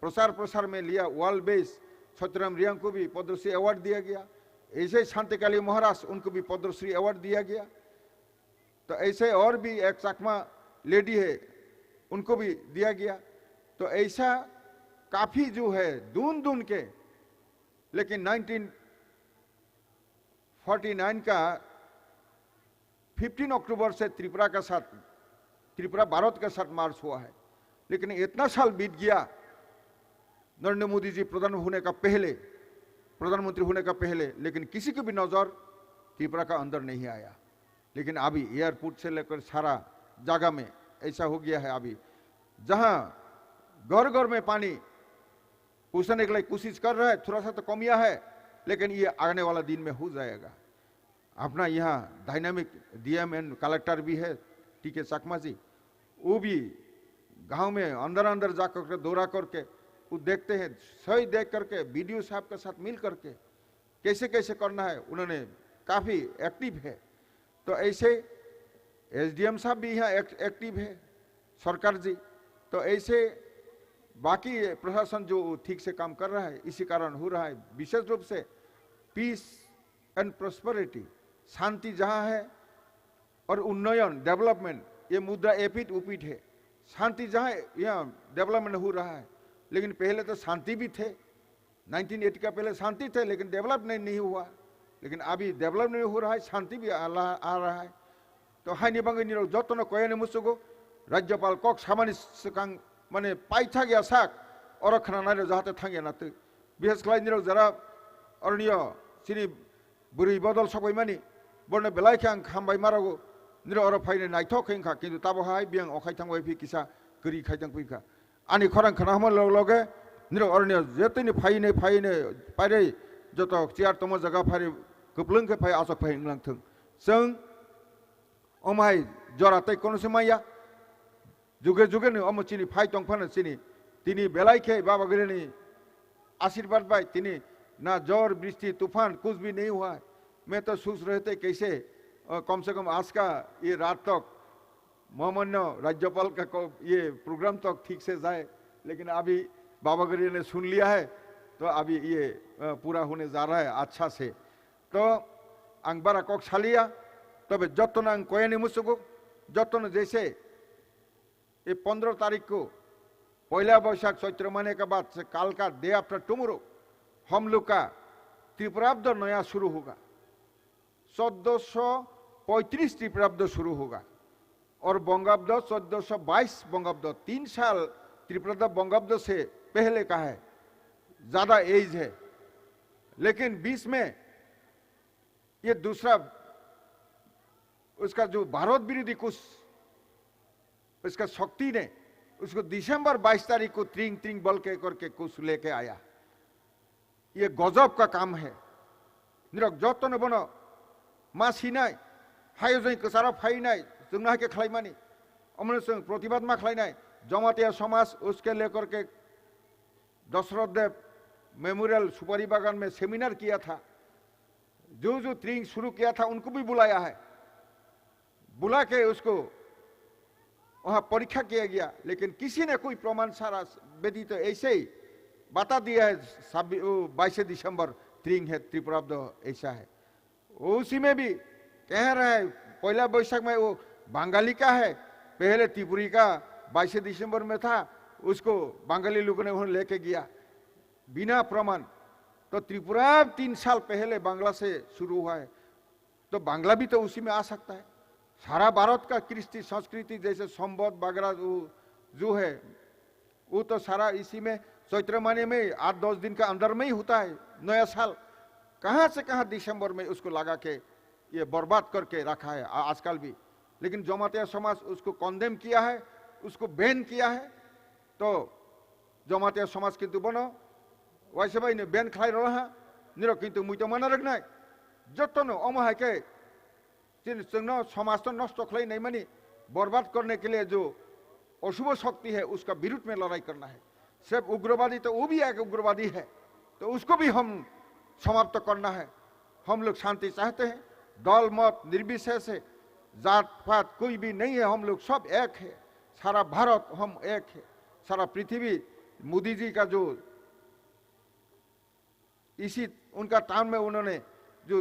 प्रसार में लिया, वर्ल्ड बेस, सत्यराम रियांग को भी पद्मश्री अवार्ड दिया गया। ऐसे ही शांतिकाली महाराज, उनको भी पद्मश्री अवार्ड दिया गया। तो ऐसे और भी एक चकमा लेडी है, उनको भी दिया गया। तो ऐसा काफी जो है दून के, लेकिन 1949 का 15 अक्टूबर से त्रिपुरा भारत के साथ मार्च हुआ है। लेकिन इतना साल बीत गया नरेंद्र मोदी जी प्रधानमंत्री होने का पहले, लेकिन किसी को भी नजर त्रिपुरा का अंदर नहीं आया। लेकिन अभी एयरपोर्ट से लेकर सारा जगह में ऐसा हो गया है। अभी जहां घर में पानी पहुंचाने के लिए कोशिश कर रहा है, थोड़ा सा तो कमिया है, लेकिन ये आने वाला दिन में हो जाएगा। अपना यहाँ डायनामिक डीएम एंड कलेक्टर भी है टीके चकमा जी, वो भी गांव में अंदर जाकर दौरा करके वो देखते हैं, सही देख करके बीडीओ साहब के साथ मिल करके कैसे करना है, उन्होंने काफी एक्टिव है। तो ऐसे एसडीएम साहब भी यहाँ एक्टिव है, सरकार जी। तो ऐसे बाकी प्रशासन जो ठीक से काम कर रहा है, इसी कारण हो रहा है। विशेष रूप से पीस एंड प्रॉस्पेरिटी, शांति जहाँ है और उन्नयन डेवलपमेंट, ये मुद्दा एपिट उपिट है। शांति जहाँ यहाँ डेवलपमेंट हो रहा है, लेकिन पहले तो शांति भी थे, 1980 का पहले शांति थे, लेकिन डेवलपमेंट नहीं हुआ। लेकिन अभी डेवलपमेंट हो रहा है, शांति भी आ रहा है। तो हाई निबंग जतन कयने मुसुगो राज्यपाल कक सामानि सिगां माने पाइथा गया साक और खाना जाते थांगे ना तो विशेष जरा अरण्य सिनी बुरी बदल सबै मानी बरने बेलायखे आं खामबाय मारागो निर और फाइने नायथखेंखा किन्तु ताबो हाय बियां अखाय थांबाय फि किसा गरी खायथां फैखा आनि खरां खाना लगे निर अरण्य जेतैनि फाइने पाइरे जत चियार तम जगह फारि गोप्लों के फाइ आसक फाइ लांथों जों अमाय जरातै कोनसे माया जुगे ने अम चिनी फाइ तंफान चिनी तिनी बेलायखे बाबा गिरिनी आशीर्वाद भाई तिनी ना जोर बृष्टि तूफान कुछ भी नहीं हुआ है। मैं तो सोच रहे थे कैसे कम से कम आज का ये रात तक महामान्य राज्यपाल का ये प्रोग्राम तक ठीक से जाए, लेकिन अभी बाबा गिरी ने सुन लिया है तो अभी ये पूरा होने जा रहा है अच्छा से। तो आं बारा कक सालिया तब जतन आं कयने मुसुगो जतन जैसे ये 15 तारीख को पहला बैशाख चैत्र महीने के बाद से काल का डे आफ्टर टुमारो हम लोग का त्रिपुराब्द नया शुरू होगा। 1435 त्रिपुराब्द शुरू होगा और बंगाब्द 1422 बंगाब्द 3 साल त्रिपुराब्द बंगाब्द से पहले का है, ज्यादा एज है। लेकिन बीच में ये दूसरा उसका जो भारत विरोधी कुछ इसका शक्ति ने उसको दिसंबर 22 तारीख को त्रिंग बल के करके कुछ लेके आया। ये गजब का काम है। निरक जतन बनो मासिनाय हायोजन कसारा फाइनाय जोंना के खलाइमानी अमन जों प्रतिबाद मा खलाइनाय जमातिया समाज उसके लेकर के दशरथ देव मेमोरियल सुपारी बागान में सेमिनार किया था। जो त्रिंग शुरू किया था उनको भी बुलाया है, बुला के उसको वहां परीक्षा किया गया, लेकिन किसी ने कोई प्रमाण सारा बेदी तो ऐसे ही बता दिया है 22 दिसंबर त्रिंग है त्रिपुराब्द ऐसा है। उसी में भी कह रहा है पहला बैशाख में वो बंगाली का है, पहले त्रिपुरी का 22 दिसंबर में था, उसको बंगाली लोगों ने उन्हें लेके गया बिना प्रमाण। तो त्रिपुरा 3 साल पहले बांग्ला से शुरू हुआ है, तो बांग्ला भी तो उसी में आ सकता है। सारा भारत का कृष्टि संस्कृति जैसे संवत वगैरह जो है वो तो सारा इसी में चैत्र महीने में 8-10 दिन का अंदर में ही होता है नया साल। कहाँ से कहाँ दिसंबर में उसको लगा के ये बर्बाद करके रखा है आजकल भी। लेकिन जमातिया समाज उसको कॉन्डेम किया है, उसको बैन किया है। तो जमातिया समाज किंतु बनो वैसे भाई ने बैन खाई रहा निरो किंतु मुझे मना रखना है जतनो अमहाय के जोंनो समाज तो नष्ट खाई नहीं मानी बर्बाद करने के लिए जो अशुभ शक्ति है उसका विरुद्ध में लड़ाई करना है। सिर्फ उग्रवादी तो वो भी एक उग्रवादी है, तो उसको भी हम समाप्त करना है। हम लोग शांति चाहते हैं, दल मत निर्विशेष है, जात पात कोई भी नहीं है, हम लोग सब एक है। सारा भारत हम एक है, सारा पृथ्वी। मोदी जी का जो इसी उनका टाइम में उन्होंने जो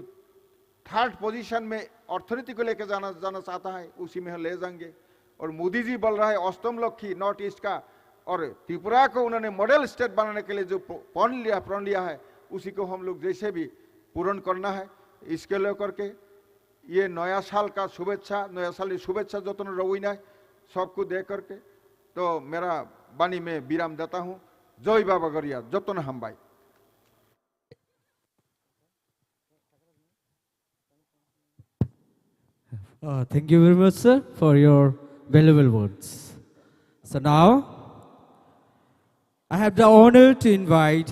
3rd पोजीशन में अर्थनीति को लेकर जाना चाहता है उसी में ले जाएंगे। और मोदी जी बोल रहा है अष्टम लक्ष्य नॉर्थ ईस्ट का, और त्रिपुरा को उन्होंने मॉडल स्टेट बनाने के लिए जो प्रण लिया है उसी को हम लोग जैसे भी पूर्ण करना है। इसके लेकर के ये नया साल का शुभेच्छा, नया साल की शुभेच्छा जतन रवीना है सबको दे करके तो मेरा वाणी में विराम देता हूँ। जय बाबा गरिया जतन हम भाई। Thank you very much, sir, for your valuable words. So now, I have the honor to invite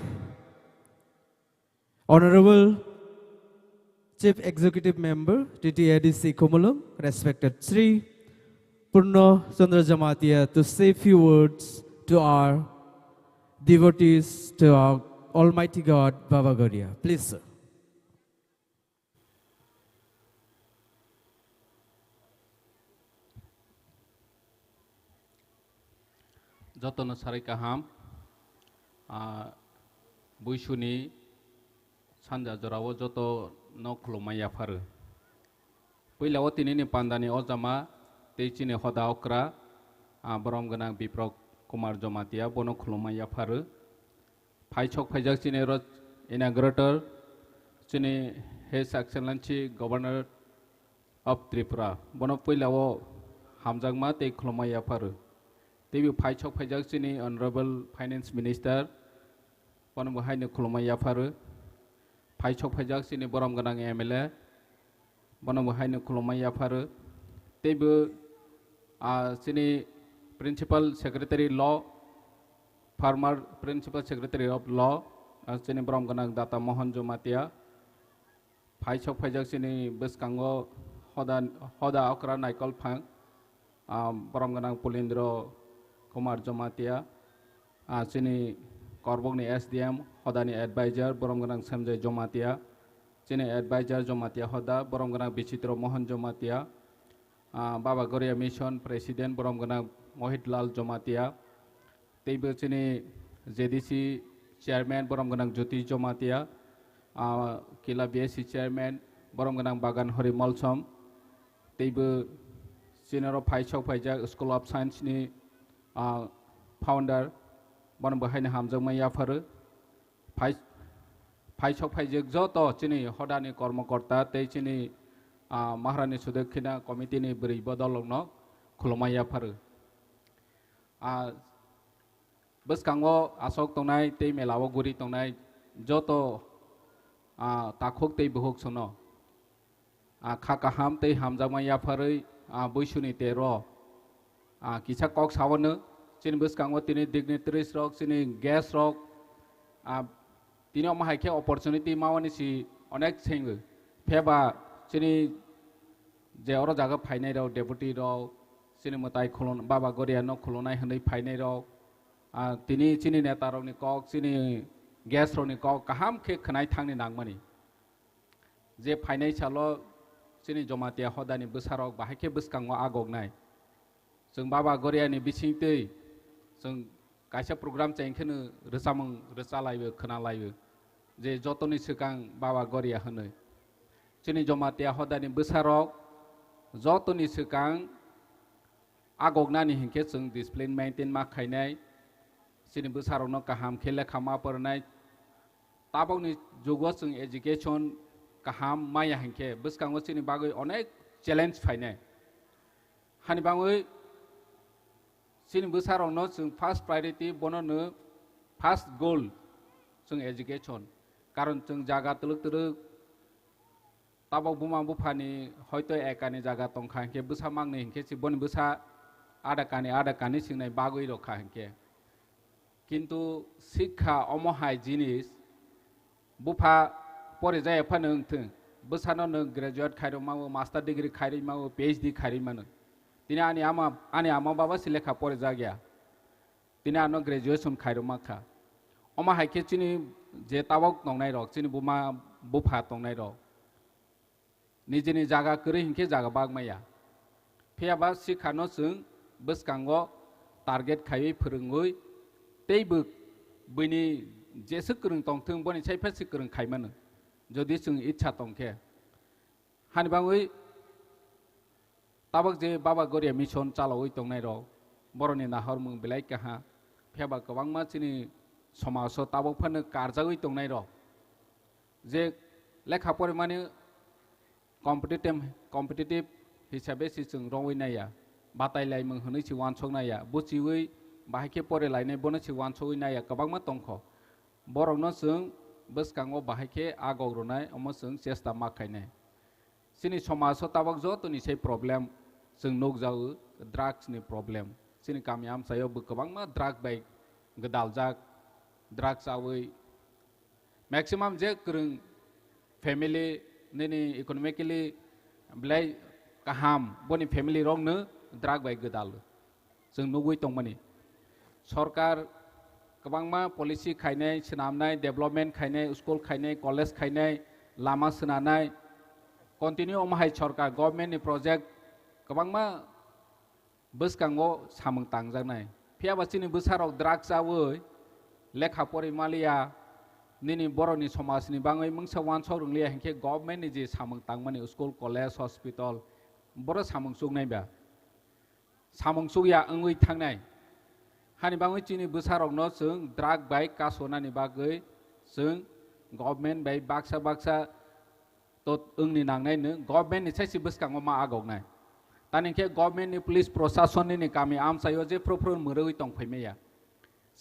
Honorable Chief Executive Member, TTADC Komalung, respected Sri Purna Chandra Jamatia, to say a few words to our devotees, to our Almighty God, Baba Gaudiya. Please, sir. जतन सारे काहाम बुइसुनी सानजा जरावो जतो न खुलुमाया फारो पहिलाव तिनिनि पान्दानि अजामा तेचिनि हदा अक्रा बरम गनां बिप्रक कुमार जमातिया बनो खुलुमाया फारो फाइछक फाइजाक चिनि रज इनाग्रेटर चिनि his excellency governor of Tripura बनो पहिलाव हामजागमा ते खुलुमाया फारो तेबी फाइछक फाइजाक चिनि ऑनरेबल फाइनेंस मिनिस्टर बनो बहायनो खुलुमाया फारो फाइछक फाइजाक चिनि बरम गनां एमएलए बनो बहायनो खुलुमाया फारो तेबो चिनि principal secretary law former principal secretary of law चिनि बरम गनां दाता मोहन जमातिया फाइछक फाइजाक चिनि बसकांगो हदा अक्रा नाइकल फांग बरम गनां पुलेन्द्र कुमार जमातिया चिनि करबगनि एसडीएम हदानि एडवाइजर बरम गनां संजय जमातिया चिनि एडवाइजर जमातिया हदा बरम गनां विचित्र मोहन जमातिया बाबा गौरिया मिशन प्रेसिडेंट बरम गनां मोहितलाल जमातिया तेबो चिनि जेडीसी चेयरमैन बरम गनां ज्योति जमातिया किला बीएससी चेयरमैन बरम गनां बागान हरिमल सम तेबो चिनरो फाइछक फाइजाक स्कूल ऑफ साइंस नि फाउंडर बन बहायनो हामजागमाया फारो फाइछक फाइजाक जतो चिनि हदानि कर्मकर्ता ते चिनि महारानी सुदक्षिणा कमिटिनि बोरै बदलनो खुलुमाया फारो बसकांगो आसक तंनाय ते मेलाव गुरि तंनाय जतो ताखुक ते बहुक सनो खाकाहाम ते हामजागमाया फारै बैसुनि 13 किसा कक सावनो चिनि बसकांगो तिनि डिग्नेटरीज रक चिनि गैस रक तिनि माहायखे अपॉर्चुनिटी मावनि सि अनेक सेंगो फेबा चिनि जे और जागा फाइनाय रक डेपुटी रक चिनि मताय खुलन बाबा गौरिया न खुलनाय हनै फाइनाय रक तिनि चिनि नेता रकनि कक चिनि गैस रकनि कक काहाम खे खनाय थांनि नांगमानि जे फाइनाय सालो चिनि जमातिया हदानि बोसारक बाहायखे बसकांगो आगगनाय जों बाबा गौरियानि बिसिंतै जों कायसा प्रोग्राम चेंखनो रोसामं रोसालायबो खोनालायबो जे जतनि सिगां बाबा गौरिया होनो चिनि जमातिया हदानि बोसारक जतनि सिगां आगोगनानि हिंखे जों डिसिप्लिन मेंटेन मा खायनाय सिनि बोसारावनो गाहाम खेले खामा परनाय ताबावनि जुगाव जों एजुकेशन गाहाम माया हिंखे बसकांगो सिनि बागै अनेक चैलेंज फायनाय हानि बाङै सिनि बोसारावनो जों फार्स्ट प्रायोरिटी बननो फार्स्ट गोल जों एजुकेशन कारण जों जागा तलुक तलुक ताबाव बुमा बुफानि हयतो एकानि जागा तंखा हिंखे बोसा मांनो हिंखे सि बन बोसा आधा कानि सिंनाय बागै रखा हिंखे किंतु शिक्षा अमहाय जिनिस बुफा परे जाय फानो थों बोसानो न ग्रेजुएट खायरो मावो मास्टर डिग्री खायरो मावो पीएचडी खायरो मानो तिने आनि आमा बाबा सिलेखा परे जा गया तिने आनो ग्रेजुएशन खायरो माखा अमा हाइके चिनि जे तावक नंनाय रक चिनि बुमा बुफा तंनाय रक निजेनि जागा करे हिंखे जागा बाग माया फेयाबा शिक्षानो जों बसकांगो टारगेट खायै फोरोङै तैबो बैनि जेसो गोरों तंथों बनि साइफासि गोरों खायमानो जदि जों इच्छा तंखे हानिबाङै ताबक जे बाबा गरिया मिशन चालावै तंनाय रक बरनि नाहर मुं बिलाइ काहा फेयाबा गोबां मानसिनि समाजाव ताबक फानो कारजावै तंनाय रक जे लेखा फराय माने कम्पिटिटिव हिसाबै सि जों रवै नाया बातायलाय मुं होनै सि वानसक नाया बुचिवै बाहायके फरायलायनाय बनो सि वानसकै नाया गोबां मा तंख बरनो जों बसकांगो बाहायके आगौरनाय अमो जों चेष्टा माखायनाय सिनि समाजाव ताबक जतनि से प्रब्लेम जों नोगजावो ड्राग्सनि प्रब्लेम सिनि गामि आमसायाव गोबां मा ड्राग बाय गदालजाक ड्राग्स आवै मैक्सिमम जे गोरों फेमिली नेनि इकोनॉमिकली ब्लाय गाहाम बनि फेमिली रंनो ड्राग बाय गदाल जों नुगै तंमानि सरकार गोबां मा पलिसि खायनाय सोनामनाय डेभलपमेंट खायनाय स्कुल खायनाय कलेज खायनाय लामा सोनानाय कन्टिन्यू अमाहाय सरकार गभर्नमेंटनि प्रोजेक्ट गोबां मा बसकांगो सामों तांजानाय फेयाबासिनि बोसाराव ड्राग्स आवै लेखा फरायमालिया निनि बरनि समाजनि बाङै मोंसा वानसौ रोंलिया हिंखे गभर्नमेंटनि जे सामों तांमानि स्कुल कलेज हस्पिटल बर सामों सुगनायबा सामों सुगिया ओंगै थांनाय हानि बाङै चिनि बोसारावनो जों ड्राग बाय कासोनानि बागै जों गभर्नमेंट बाय बाक्सा तो ओंनि नांनायनो गभर्नमेंटनि साइसि बसकांगो मा आगौनाय तानिखे गभर्नमेंटनि पुलिस प्रशासननि गामि आमसायो जे फ्रोफ्रो मोरगै तंफैमेया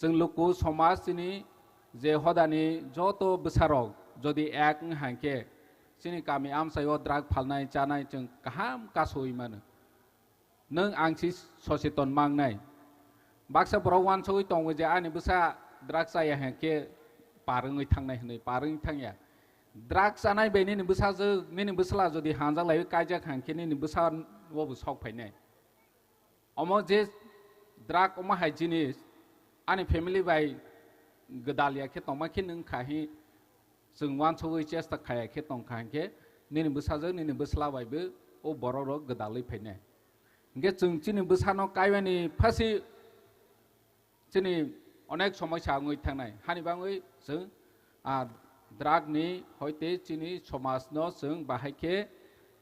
जों लोगो समाजनि जे हदानि जत बोसाराव जदि एक हांखे सिनि गामि आमसायो ड्राग फालनाय जानाय जों गाहाम कासोय मानो नों आंसि सचेतन मांनाय बाक्साफोराव वानसौै दङ जे आंनि बोसा ड्राग्स जाया हांखे पारङै थांनाय होनै पारङै थांया ड्राग्स जानाय बे निनि बोसाजो निनि बोसला जदि हांजालाय कायजा हांखे निनि बोसा वबो सावफायनाय अम जे ड्राग अमा हाय जिनिस आंनि फेमिली बाय गदालिया खे तमाखे नों खाहि जों वानसौै चेष्टा खायाखे तंखांखे निनि बोसाजो निनि बोसला बायबो ओ बरर गदालै फैनाय इंगे जों चिनि बोसानो कायवानि फासि चिनि अनेक समस्या आङै थांनाय हानि बाङै जों ड्रागनि हयते चिनि समाजनो जों बाहायखे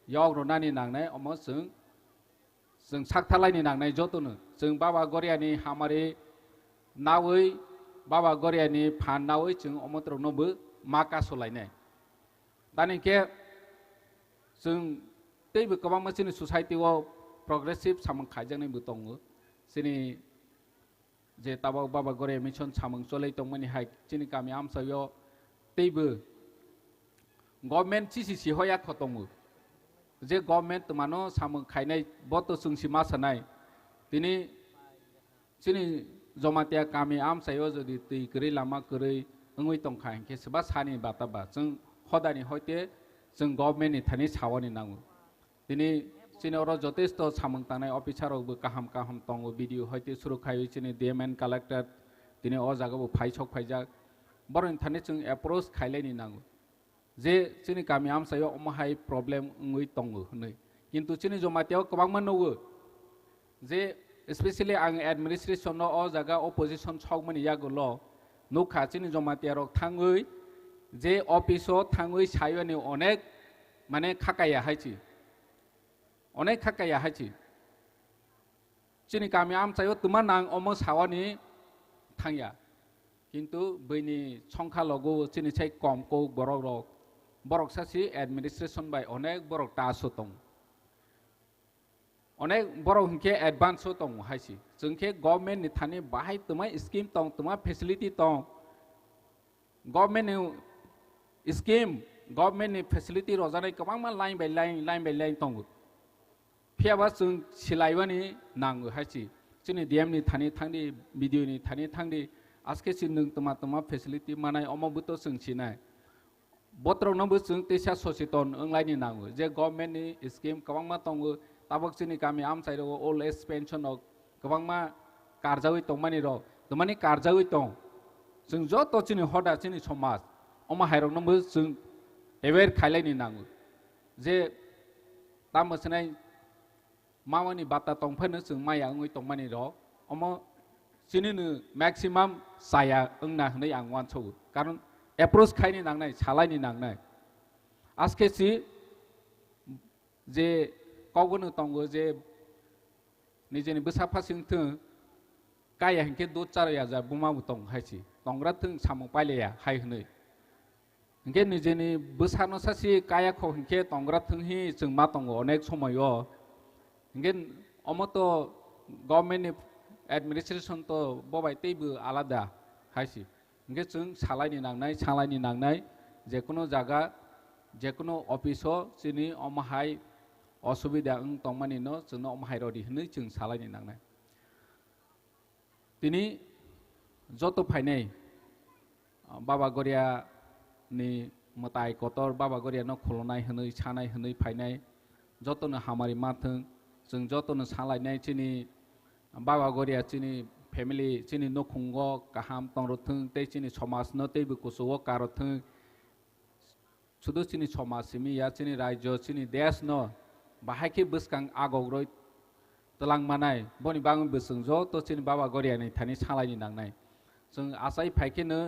यग्रनानि नांनाय अम जों साकथालायनि नांनाय जतनो जों बाबा गरियानि हामारि नावै बाबा गरियानि फान नावै जों अमत्रनोबो माका सोलायनाय दानिखे जों तैबो गोबां मानसिनि ससाइटियाव प्रोग्रेसिव सामों खायजानायबो दङ जोंनि जे ताबाव बाबा गरिया मिशन सामों चलै दंमोन हाय चिनि गामि आमसायो तैबो गभर्नमेंट सिसि होया खतमो जे गभर्नमेंट मानो सामों खायनाय बत सुंसि मासानाय दिनै चिनि जमातिया गामि आमसायो जदि तै गरै लामा गरै ओंगै तंखा हिंखे सोबा सानि बाताबा जों हदानि हयते जों गभर्नमेंटनि थानि सावानि नांगौ दिनै चिनि अर जथेष्ट सामों तानाय अफिसारावबो गाहाम गाहाम दङ भिडिअ हयते सुरखायो चिनि डीएमएन कालेक्टर दिनै अ जागाबो फायसक फायजाक बरनि थानि जों एप्रोच खायलायनि नांगौ जे चिनि गामि आमसायो अमाहाय प्रब्लेम ओंगै दङ होनै किन्तु चिनि जमातियाव गोबां मोननोवो जे स्पेशली आं एडमिनिस्ट्रेशन अ जागा अपोजिशन सावमनि यागोल नुखा चिनि जमातियारक थाङै जे अफिसआव थाङै सायनि अनेक माने खाकाया हायची अनेक खाकाया हायची chini kami am chayo tuma nang omo sawani thangya কিন্তু বইনি সংখ্যা লগো চিনি চাই কম কো বরক রক বরক সাসি এডমিনিস্ট্রেশন বাই অনেক বরক টাসো দं অনেক বরক হিংকে এডভান্সও दं হাইসি जोंखे गभर्नमेन्ट नि थानि बाहाय तमा स्कीम दं तमा फेसिलिटी दं गभर्नमेन्ट नि स्कीम गभर्नमेन्ट नि फेसिलिटी रजानाय गोबां मा लाइन बाय लाइन दं फियाबा जों सिलायबानि नांगो हाइसि जोंनि डीएम नि थानि थांदि भिडिअ नि थानि थांदि आजके सिन तमा फेसिलिटी मानाय अमबुतो सोंसिनाय बत्रनबो जों तेसा सचेतन ओंलायनि नांगो जे गभर्नमेन्ट नि स्कीम गोबांमा दङ ताबक जोंनि गामि आमसाइरो ओल्ड एज पेन्सन गोबांमा कारजावै दंमानि र तमानि कारजावै दं जों जत जोंनि हदा जोंनि समाज अमा हायरनबो जों एवेर खायलायनि नांगो जे तामसनाय मावानि बाता दंफानो जों माया ओङै दंमानि र अम चिनिनो मैक्सिमाम साया ओंना हनै आं वानसौ कारण एप्रोच खायनि नांनाय सालायनि नांनाय आजकेसि जे गावगोनो दंगो जे निजेनि बोसाफासिं थों काया हिंके दो चारया जा बुमाबु दं हायसि दंग्रा थों सामु पाइलेया हाय हनै हिंके निजेनि बोसानो सासि कायाखौ हिंके दंग्रा थों हि जों मा दंगो अनेक समयो हिंके अमतो गभर्नमेन्ट एडमिनिस्ट्रेशन तो बबाय तेबो आलादा हायसि हिंके जों सालायनि नांनाय जेकुनो जागा जेकुनो अफिसो जोंनि अमहाय असुबिदा ओं दंमानि न जोंनो अमहाय रदि हनै जों सालायनि नांनाय दिनै जत फायनाय बाबा गरिया नि मताय कतर बाबा गरिया न खलनाय हनै सानाय हनै फायनाय जतनो हामारि माथों जों जतनो सालायनाय जोंनि बाबा गरिया चिनी फैमिली चिनी न खुंगो गाहाम तंरथों ते चिनी समाज न तेबो कुसुओ कारथों सुदु चिनी समाज सिमी या चिनी राज्य चिनी देश न बाहायके बसकां आगौरै तलां मानाय बनि बांग बोसों ज तो चिनी बाबा गरिया नि थानि सालायनि नांनाय जों आसाय फायकेनो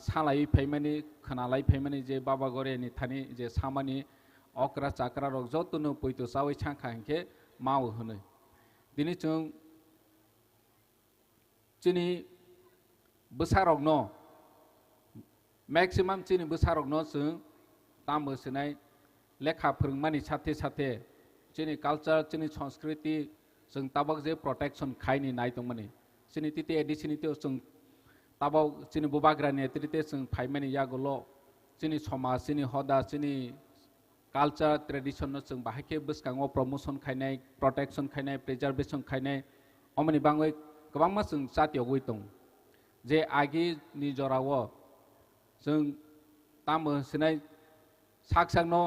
सालाय फैमानि खोनालाय फैमानि जे बाबा गरिया नि थानि जे सामानि अक्रा चाक्रा रक जतनो पयतो सावै सांखा हिंके माव होनो दिनै जों चिनी बोसारक न मैक्सिमाम चिनी बोसारक न जों ताम बोसोनाय लेखा फोरोंमानि साथे साथे चिनी कालचार चिनी संस्कृति जों ताबक जे प्रोटेक्शन खायनि नाय दंमानि चिनी तिते एडिसिनिते जों ताबक चिनी बुबाग्रानि तिते जों फायमानि यागोल चिनी समाज चिनी हदा चिनी कालचार ट्रेडिशन जों बाहायके बसकाङो प्रमोशन खायनाय प्रोटेक्शन खायनाय प्रिजार्वेशन खायनाय अमनि बाङै गोबांमा जों जातियाव गय दं जे आगि नि जराव जों ताम होसोनाय साकसांनो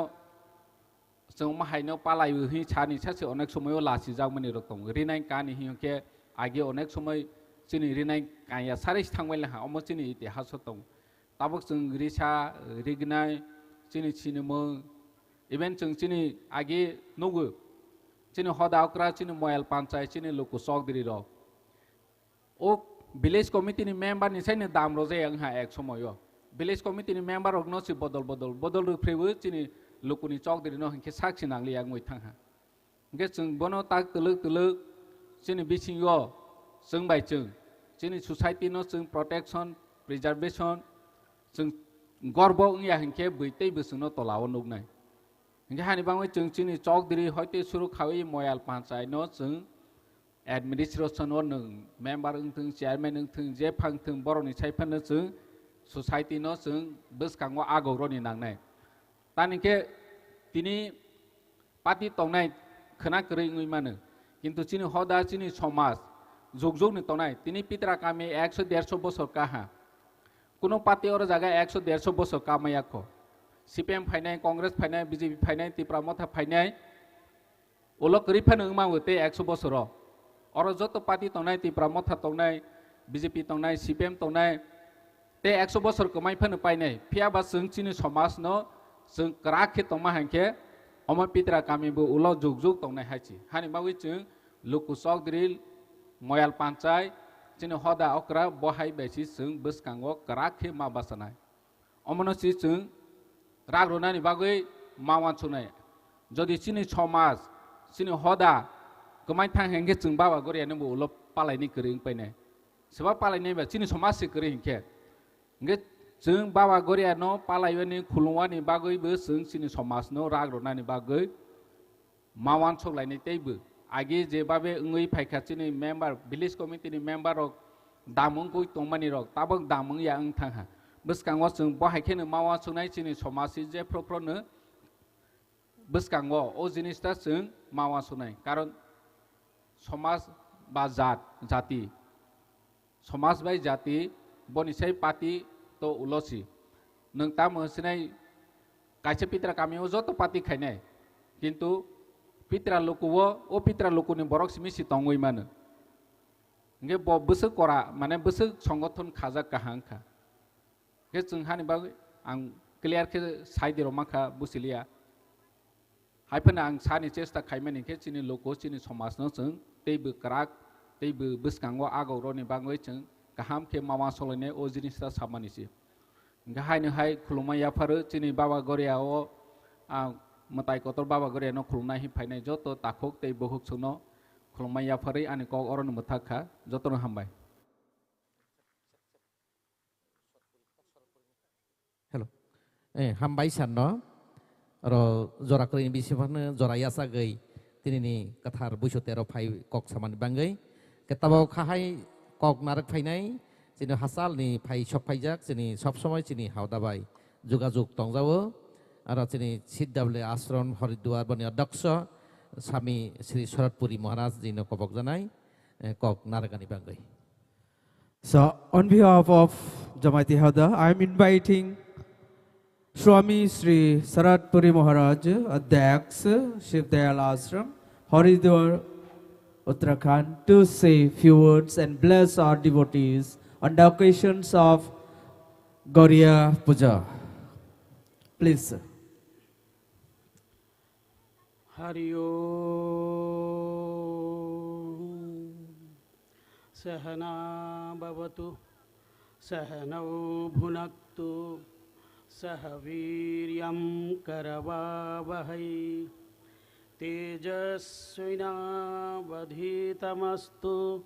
जों माहायनो पालायबो हि सानि सासे अनेक समय लासि जागमनि रकम रिनाय कानि हिके आगि अनेक समय चिनि रिनाय काया सारिस थांबाय लहा अम चिनि इतिहास दं ताबक जों रिसा रिगनाय चिनि चिनिमो इभेन जों चिनि आगि नगो चिनि हदावक्रा चिनि मयल पांचाय चिनि लोको सकदिरि र ओ विलेज कमिटी नि मेम्बर नि साइने दाम रजे आंहा एक समय विलेज कमिटी नि मेम्बर अग्नो सि बदल रुफ्रेबो चिनि लोकुनि चौकदिरि न हंके साक्षी नांगलि आं मै थांहा हंके जों बनो ताक तलक चिनि बिसिङो जों बाय चिनि सोसाइटी न जों प्रोटेक्शन प्रिजार्वेशन जों गर्व या हंके बैतै बोसोनो तलाव नुगनाय हंके हानि बाङै जों चिनि चौकदिरि हयते सुरु खावै मयाल पांचाय न जों एडमिनिस्ट्रेशन नों मेम्बर ओंथों चेयरमैन ओंथों जे फांथों बर'नि साइफानो जों सोसाइटी न जों बसकाङो आगौरनि नांनाय तानिके तिनि पार्टी तंनाय खोना करै मानो किन्तु चिनि हदा चिनि समाज जुग तंनाय तिनि पितरा कामे 100-150 बছর काहा कोनो पार्टी और जगह 100-150 बছর कामायाखो सीपीएम फाइनाय कांग्रेस फाइनाय बीजेपी फाइनाय तिप्रा मथा फाइनाय ओलो करि फानो मावते 100 बছর और जत पार्टी तंनाय तिप्रा मथा तंनाय बीजेपी तंनाय सीपीएम तंनाय ते 100 बছর कमाय फानो पाइनाय फियाबा जों चिनि समाज न जों कराखे तंमा हांके अम पितरा कामिबो उलो जुग तंनाय हायछि हानि बावै जों लोकु सकद्रिल मयाल पांचाय चिनि हदा अक्रा बहाय बेसि जों बसकाङो कराखे मा बासनाय अमनसि जों रागरनानि बागै मावान सुनाय जदि चिनि समाज चिनि हदा kemai thang hengke jeng bawa goria nemu ulo palai ni kering paine sebab palai ni ba cini somas si kering ke nge jeng bawa goria no palai ni khulungwa ni bagoi be jeng cini somas no ragrona ni bagoi mawan sok lai ni teibu agi je babe ngui phaika cini member village committee ni member rok damung koi tongmani rok tabok damung ya ang thang ha boskango jeng bahaike no mawan sonai cini somasi je pro no boskango o jinista jeng mawan sonai karon समाज बा जाति समाज bye जाति बनिसाय party तो उलसी नोंता मोसिनाय कायसे पित्रा कामियो जतो party खायनाय किन्तु पित्रा लोकुवो ओ पित्रा लोकुनि बरक सिमिसि तंगै मानो नगे बबसो करा माने बसो संगठन खाजा काहांखा के जोंहानि बागै आं क्लियर के साइडरो माखा बुसिलिया हायफोना आं सानि चेष्टा खायमानि के चिनि लोको चिनि समाज न जों teibu kerak teibu beskango agau roni bangoi ceng kaham ke mawa solene o jinista samanisi ngahai ne hai khulumaya faru chini baba goria o matai kotor baba goria no khulumna hi phainai joto takhok tei bohuk suno khulumaya faru ani ko oron muthakha joto no hambai hello hambai sanno ro jora kri bisifane jora yasa gai tinini kathar buiso tero phai kok saman bangai ketabo khahai kok narak phainai chini hasal ni phai sok phaijak chini sob somoy chini haudabai jogajog tongjawo aro chini siddable ashram haridwar bani adyaksha sami Sri Sharatpuri Maharaj ji no kobok janai kok narakani bangai. So on behalf of Jamaati Hada, I am inviting Swami Sri Sharatpuri Maharaj, Adhyaksh Shiv Dayal Ashram, Haridwar, Uttarakhand, to say few words and bless our devotees on the occasions of Gauriya Puja. Please, sir. Hari Om Sahana Bhavatu Sahanau Bhunaktu Sahaviryam Karavavahai Tejasvinavadhitamastu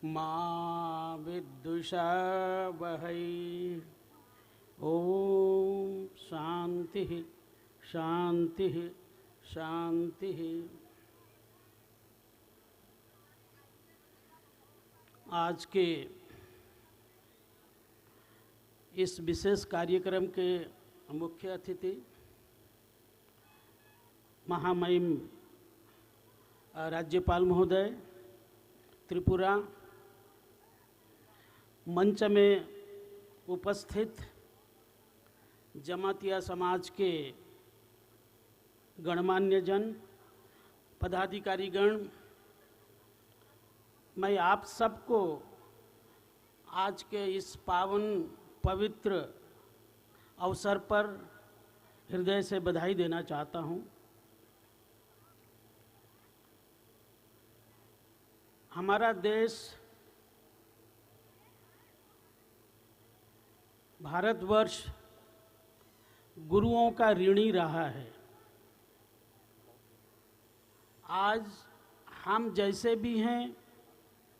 Ma Viddushavahai. Om Shanti Shanti Shanti. आज के इस विशेष कार्यक्रम के मुख्य अतिथि महामहिम राज्यपाल महोदय त्रिपुरा, मंच में उपस्थित जमातिया समाज के गणमान्य जन, पदाधिकारीगण, मैं आप सबको आज के इस पावन पवित्र अवसर पर हृदय से बधाई देना चाहता हूं। हमारा देश भारतवर्ष गुरुओं का ऋणी रहा है। आज हम जैसे भी हैं,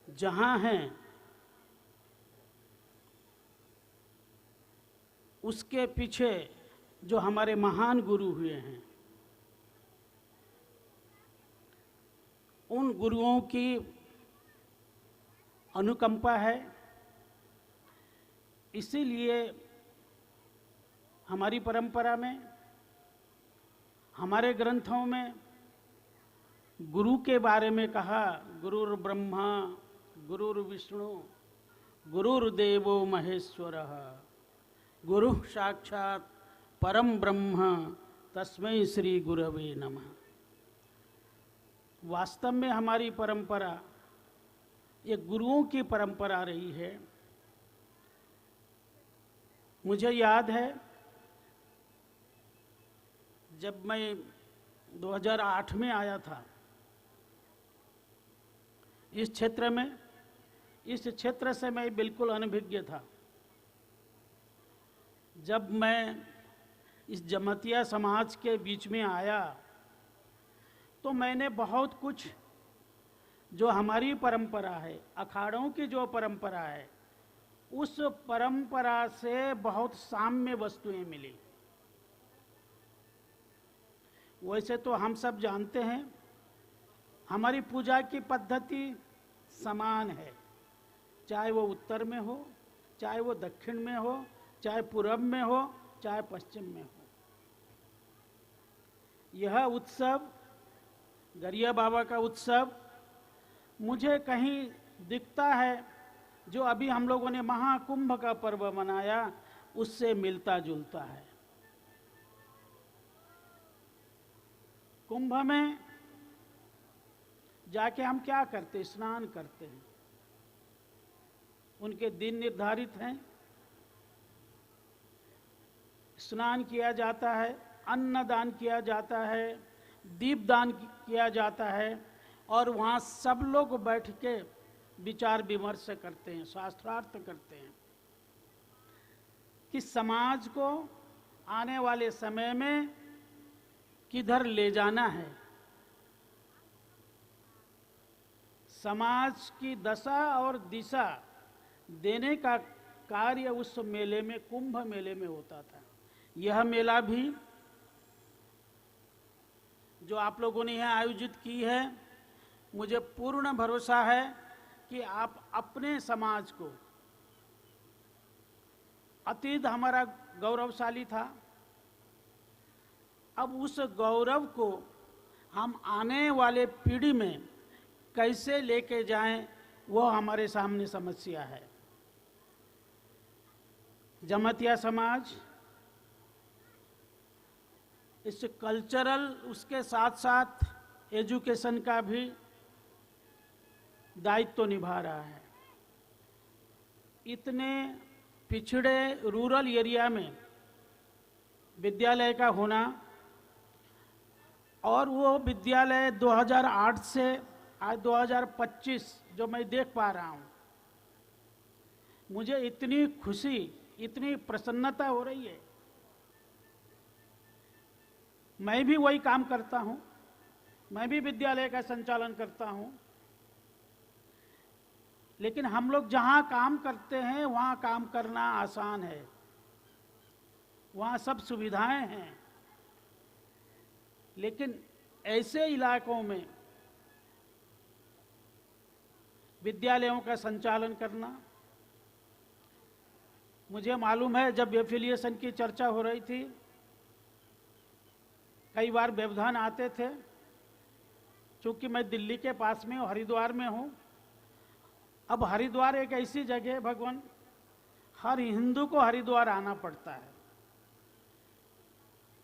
जहाँ हैं, उसके पीछे जो हमारे महान गुरु हुए हैं, उन गुरुओं की अनुकंपा है। इसीलिए हमारी परंपरा में, हमारे ग्रंथों में गुरु के बारे में कहा, गुरुर ब्रह्मा गुरुर विष्णु गुरुर्देवो महेश्वरः गुरु साक्षात परम ब्रह्म तस्मै श्री गुरवे नमः। वास्तव में हमारी परंपरा ये गुरुओं की परंपरा रही है। मुझे याद है जब मैं 2008 में आया था इस क्षेत्र में, इस क्षेत्र से मैं बिल्कुल अनभिज्ञ था। जब मैं इस जमातिया समाज के बीच में आया तो मैंने बहुत कुछ जो हमारी परंपरा है, अखाड़ों की जो परंपरा है, उस परंपरा से बहुत साम्य वस्तुएं मिली। वैसे तो हम सब जानते हैं हमारी पूजा की पद्धति समान है, चाहे वो उत्तर में हो, चाहे वो दक्षिण में हो, चाहे पूरब में हो, चाहे पश्चिम में हो। यह उत्सव, गरिया बाबा का उत्सव, मुझे कहीं दिखता है जो अभी हम लोगों ने महाकुंभ का पर्व मनाया उससे मिलता जुलता है। कुंभ में जाके हम क्या करते? स्नान करते हैं। उनके दिन निर्धारित हैं, स्नान किया जाता है, अन्न दान किया जाता है, दीप दान किया जाता है और वहाँ सब लोग बैठ के विचार विमर्श करते हैं, शास्त्रार्थ करते हैं कि समाज को आने वाले समय में किधर ले जाना है। समाज की दशा और दिशा देने का कार्य उस मेले में, कुंभ मेले में होता था। यह मेला भी जो आप लोगों ने यहाँ आयोजित की है, मुझे पूर्ण भरोसा है कि आप अपने समाज को, अतीत हमारा गौरवशाली था, अब उस गौरव को हम आने वाले पीढ़ी में कैसे लेके जाएं, वो हमारे सामने समस्या है। जमातिया समाज इस कल्चरल, उसके साथ साथ एजुकेशन का भी दायित्व निभा रहा है। इतने पिछड़े रूरल एरिया में विद्यालय का होना, और वो विद्यालय 2008 से आज 2025 जो मैं देख पा रहा हूँ, मुझे इतनी खुशी, इतनी प्रसन्नता हो रही है। मैं भी वही काम करता हूँ, मैं भी विद्यालय का संचालन करता हूँ, लेकिन हम लोग जहाँ काम करते हैं वहाँ काम करना आसान है, वहाँ सब सुविधाएं हैं। लेकिन ऐसे इलाकों में विद्यालयों का संचालन करना, मुझे मालूम है जब एफिलिएशन की चर्चा हो रही थी, कई बार व्यवधान आते थे। चूंकि मैं दिल्ली के पास में हूँ, हरिद्वार में हूँ। अब हरिद्वार एक ऐसी जगह है भगवान, हर हिंदू को हरिद्वार आना पड़ता है।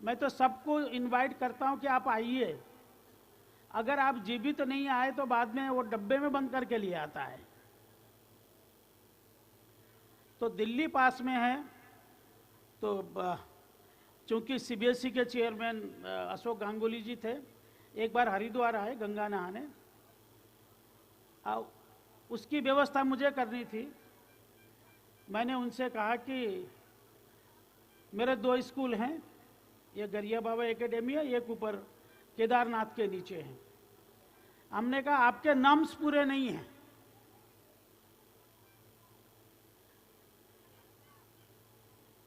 मैं तो सबको इनवाइट करता हूं कि आप आइए। अगर आप जीवित नहीं आए तो बाद में वो डब्बे में बंद करके लिए आता है। तो दिल्ली पास में है, तो चूंकि सीबीएसई के चेयरमैन अशोक गांगुली जी थे, एक बार हरिद्वार आए गंगा नहाने, उसकी व्यवस्था मुझे करनी थी। मैंने उनसे कहा कि मेरे 2 स्कूल हैं, ये गरिया बाबा एकेडमी है, एक ऊपर केदारनाथ के नीचे है। हमने कहा आपके नॉर्म्स पूरे नहीं हैं,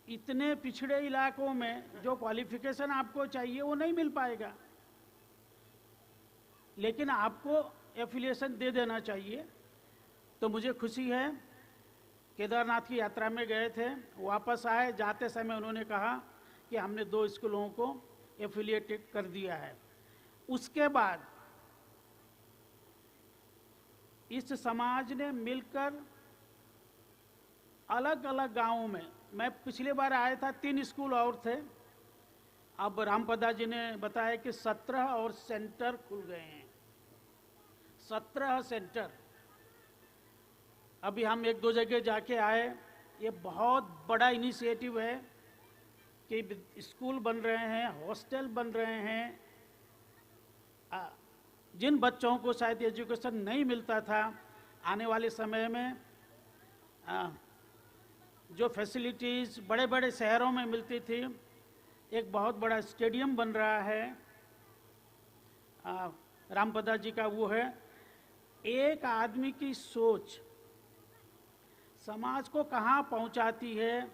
इतने पिछड़े इलाकों में जो क्वालिफिकेशन आपको चाहिए वो नहीं मिल पाएगा, लेकिन आपको एफिलिएशन दे देना चाहिए। तो मुझे खुशी है, केदारनाथ की यात्रा में गए थे, वापस आए, जाते समय उन्होंने कहा कि हमने 2 स्कूलों को एफिलिएटेड कर दिया है। उसके बाद इस समाज ने मिलकर अलग अलग गांवों में, मैं पिछली बार आया था 3 स्कूल और थे, अब रामपदा जी ने बताया कि 17 और सेंटर खुल गए हैं। 17 सेंटर अभी हम 1-2 जगह जाके आए। ये बहुत बड़ा इनिशिएटिव है कि स्कूल बन रहे हैं, हॉस्टल बन रहे हैं। जिन बच्चों को शायद एजुकेशन नहीं मिलता था, आने वाले समय में जो फैसिलिटीज़ बड़े बड़े शहरों में मिलती थी, एक बहुत बड़ा स्टेडियम बन रहा है, रामपदा जी का वो है। एक आदमी की सोच समाज को कहाँ पहुंचाती है,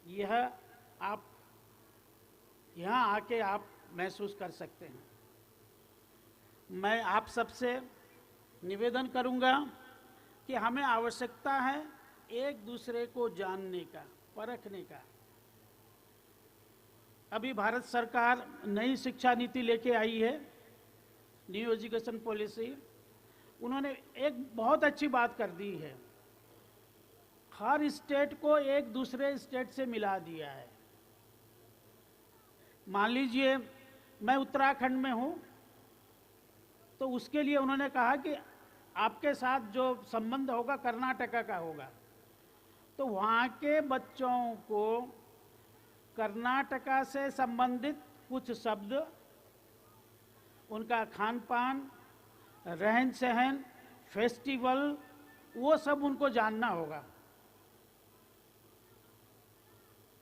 यह आप यहाँ आके आप महसूस कर सकते हैं। मैं आप सबसे निवेदन करूंगा कि हमें आवश्यकता है एक दूसरे को जानने का, परखने का। अभी भारत सरकार नई शिक्षा नीति लेके आई है, न्यू एजुकेशन पॉलिसी। उन्होंने एक बहुत अच्छी बात कर दी है, हर स्टेट को एक दूसरे स्टेट से मिला दिया है। मान लीजिए मैं उत्तराखंड में हूँ, तो उसके लिए उन्होंने कहा कि आपके साथ जो संबंध होगा कर्नाटका का होगा, तो वहाँ के बच्चों को कर्नाटका से संबंधित कुछ शब्द, उनका खान पान, रहन सहन, फेस्टिवल, वो सब उनको जानना होगा।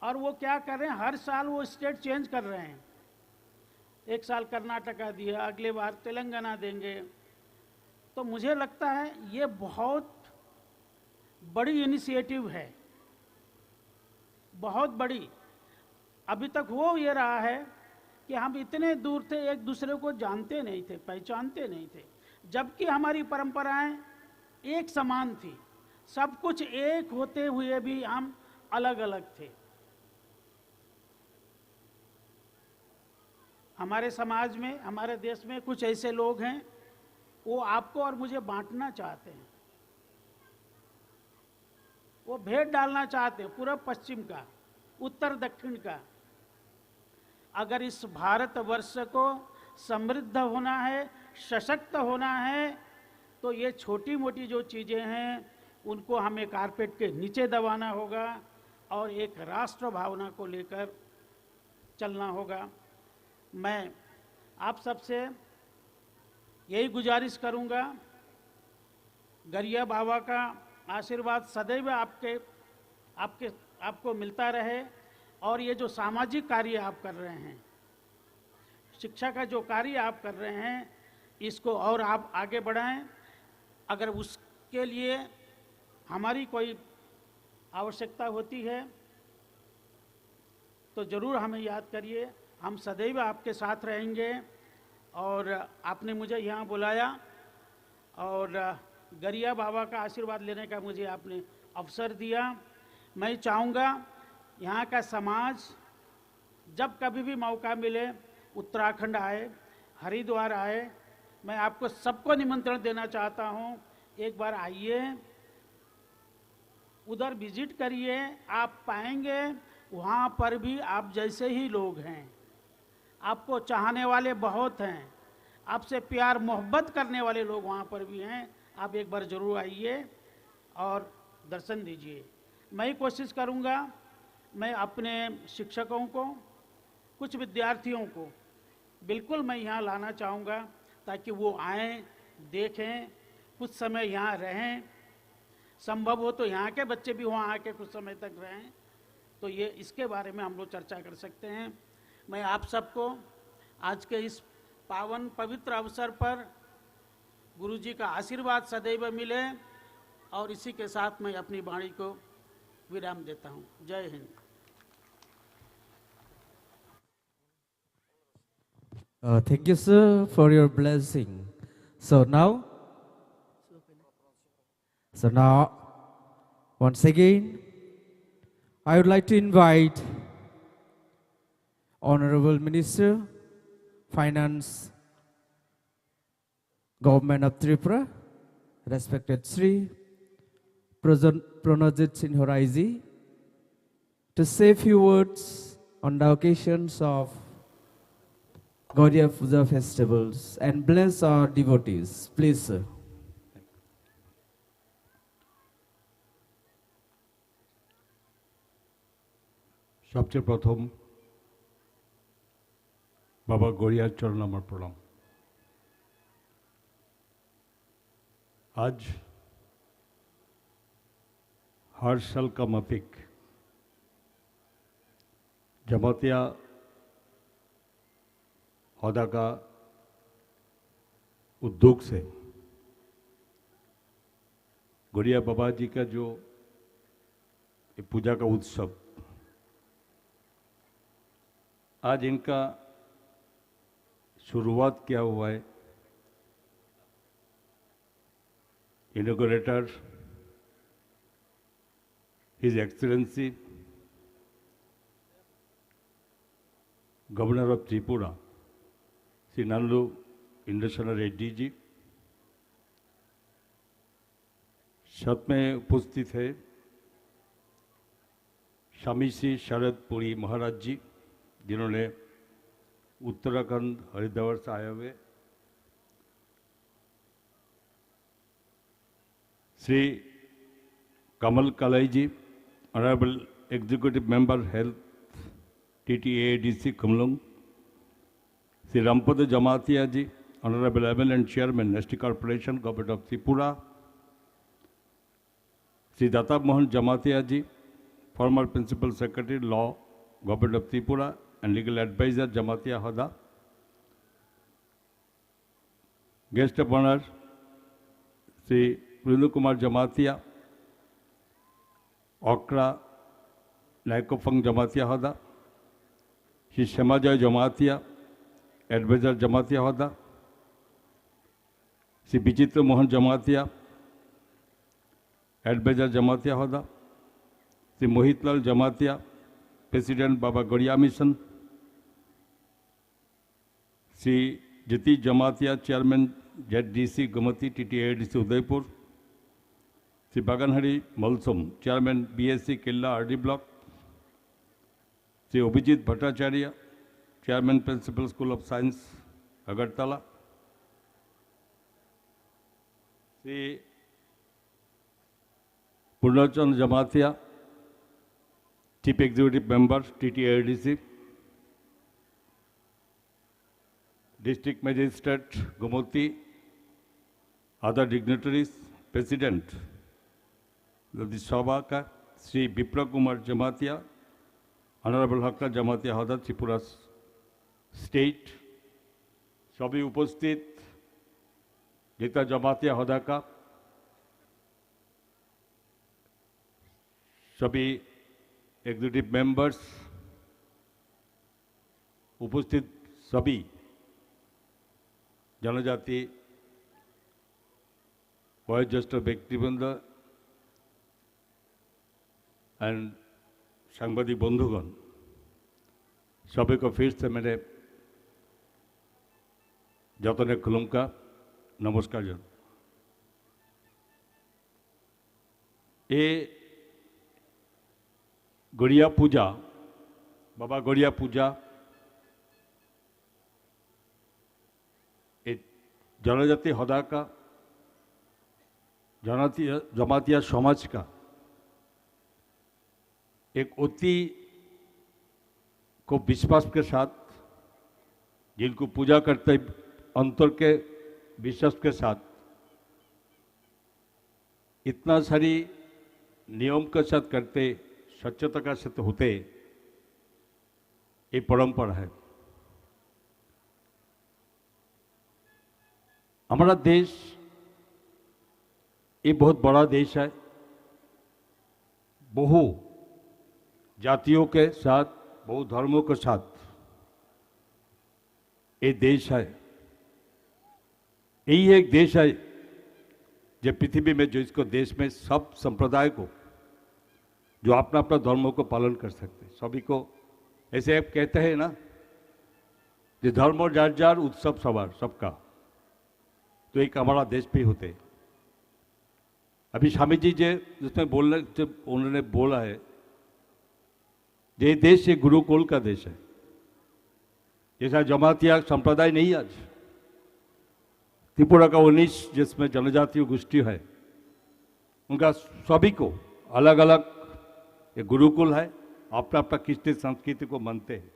और वो क्या कर रहे हैं, हर साल वो स्टेट चेंज कर रहे हैं। एक साल कर्नाटका दिया, अगले बार तेलंगाना देंगे। तो मुझे लगता है ये बहुत बड़ी इनिशिएटिव है, बहुत बड़ी। अभी तक हो ये रहा है कि हम इतने दूर थे, एक दूसरे को जानते नहीं थे, पहचानते नहीं थे, जबकि हमारी परंपराएं एक समान थी। सब कुछ एक होते हुए भी हम अलग अलग थे। हमारे समाज में, हमारे देश में कुछ ऐसे लोग हैं, वो आपको और मुझे बांटना चाहते हैं। वो भेद डालना चाहते हैं पूर्व पश्चिम का, उत्तर दक्षिण का। अगर इस भारतवर्ष को समृद्ध होना है, सशक्त होना है, तो ये छोटी मोटी जो चीज़ें हैं उनको हमें कारपेट के नीचे दबाना होगा और एक राष्ट्र भावना को लेकर चलना होगा। मैं आप सबसे यही गुजारिश करूंगा, गरिया बाबा का आशीर्वाद सदैव आपको मिलता रहे। और ये जो सामाजिक कार्य आप कर रहे हैं, शिक्षा का जो कार्य आप कर रहे हैं, इसको और आप आगे बढ़ाएं। अगर उसके लिए हमारी कोई आवश्यकता होती है तो ज़रूर हमें याद करिए, हम सदैव आपके साथ रहेंगे। और आपने मुझे यहाँ बुलाया और गरिया बाबा का आशीर्वाद लेने का मुझे आपने अवसर दिया। मैं चाहूँगा यहाँ का समाज जब कभी भी मौका मिले उत्तराखंड आए, हरिद्वार आए। मैं आपको सबको निमंत्रण देना चाहता हूँ, एक बार आइए, उधर विजिट करिए। आप पाएंगे वहाँ पर भी आप जैसे ही लोग हैं, आपको चाहने वाले बहुत हैं, आपसे प्यार मोहब्बत करने वाले लोग वहाँ पर भी हैं। आप एक बार ज़रूर आइए और दर्शन दीजिए। मैं कोशिश करूँगा, मैं अपने शिक्षकों को, कुछ विद्यार्थियों को बिल्कुल मैं यहाँ लाना चाहूँगा ताकि वो आएँ, देखें, कुछ समय यहाँ रहें। संभव हो तो यहाँ के बच्चे भी वहाँ आके कुछ समय तक रहें। तो ये इसके बारे में हम लोग चर्चा कर सकते हैं। मैं आप सबको आज के इस पावन पवित्र अवसर पर गुरुजी का आशीर्वाद सदैव मिले, और इसी के साथ मैं अपनी वाणी को विराम देता हूँ। जय Hind. Thank you, sir, for your blessing. So now, once again, I would like to invite Honorable Minister, Finance, Government of Tripura, respected Sri Pranajit Sinhoraiji, to say a few words on the occasions of Gaudiya Puja festivals and bless our devotees. Please, sir. সবচেয়ে প্রথম বাবা গড়িয়ার চরণ আমার প্রণাম। आज हर साल का माफिक जमातिया हौदा का उद्योग से गोरिया बाबा जी का जो ये पूजा का उत्सव, आज इनका शुरुआत किया हुआ है। Inaugurator his excellency governor of Tripura Shri Nallu Indrasena Reddy ji, साथ में उपस्थित है स्वामी श्री शरद पुरी महाराज जी, जिन्होंने उत्तराखंड हरिद्वार से आए हुए, Shri Kamal Kalai ji, honourable executive member health TTADC Khumulwng, Shri Rampada Jamatia ji, honourable MLA and chairman ST corporation government of Tripura, Shri Data Mohan Jamatia ji, former principal secretary law government of Tripura and legal adviser Jamatia Hoda, guest of honour Shri Vinu Kumar Jamatia, ओक्रा नायकोफंग Jamatia Hoda, Shri Shyamajay Jamatia adviser Jamatia Hoda, Shri Bichitra Mohan Jamatia adviser Jamatia Hoda, Shri Mohitlal Jamatia president Baba Gaudiya mission, Shri Jati Jamatia chairman ZDC Gomati TTADC Udaipur, Shri Baganhari Malsum chairman BSc Killa RD block, Shri Abhijit Bhattacharya chairman principal school of science Agartala, Shri Purnachand Jamatia chief executive member TTADC, district magistrate Gomati, other dignitaries, president सभा का Shri Bipra Kumar Jamatia, honourable हक्का Jamatia Hoda Tripura state, सभी उपस्थित जितना जमातिया हदा का सभी एग्जीक्यूटिव मेंबर्स, उपस्थित सभी जनजाति वयोज्येष्ठ व्यक्तिवृंद एंड सांबादिक बंधुगण, सभी को फिर से मेरे जतने खुलुम का नमस्कार जन। ये गौड़िया पूजा, बाबा गौड़िया पूजा जनजाति हदा का, जमातिया समाज का एक अति को विश्वास के साथ, जिनको पूजा करते अंतर के विश्वास के साथ इतना सारी नियम के साथ करते, स्वच्छता का साथ होते, ये परंपरा है। हमारा देश ये बहुत बड़ा देश है, बहु जातियों के साथ, बहु धर्मों के साथ ये देश है। यही एक देश है जो पृथ्वी में, जो इसको देश में सब संप्रदाय को, जो अपना अपना धर्मों को पालन कर सकते, सभी को, ऐसे आप कहते हैं ना, जो धर्म और जार जार उत्सव सवार सबका, तो एक हमारा देश भी होते। अभी स्वामी जी जिसमें बोलने, जब उन्होंने बोला है, ये देश ये गुरुकुल का देश है। जैसा जमातिया संप्रदाय नहीं आज, त्रिपुरा का 19 जिसमें जनजातीय गोष्ठी है, उनका सभी को अलग अलग ये गुरुकुल है, अपना अपना कृष्ण संस्कृति को मानते हैं।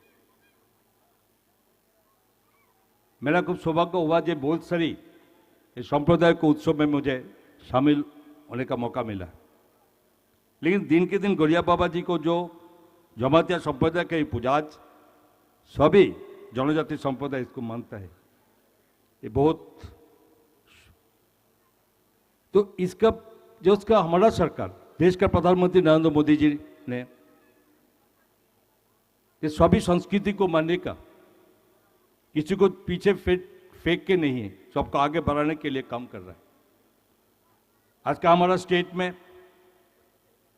मेरा खूब सौभाग्य हुआ जो बहुत सारी इस संप्रदाय को उत्सव में मुझे शामिल होने का मौका मिला। लेकिन दिन के दिन गौड़िया बाबा जी को जो जमातिया संप्रदाय के पूजा, आज सभी जनजाति संप्रदाय इसको मानता है, ये बहुत, तो इसका जो उसका हमारा सरकार, देश का प्रधानमंत्री नरेंद्र मोदी जी ने ये सभी संस्कृति को मानने का, किसी को पीछे फेंक के नहीं है, सबको आगे बढ़ाने के लिए काम कर रहा है। आज का हमारा स्टेट में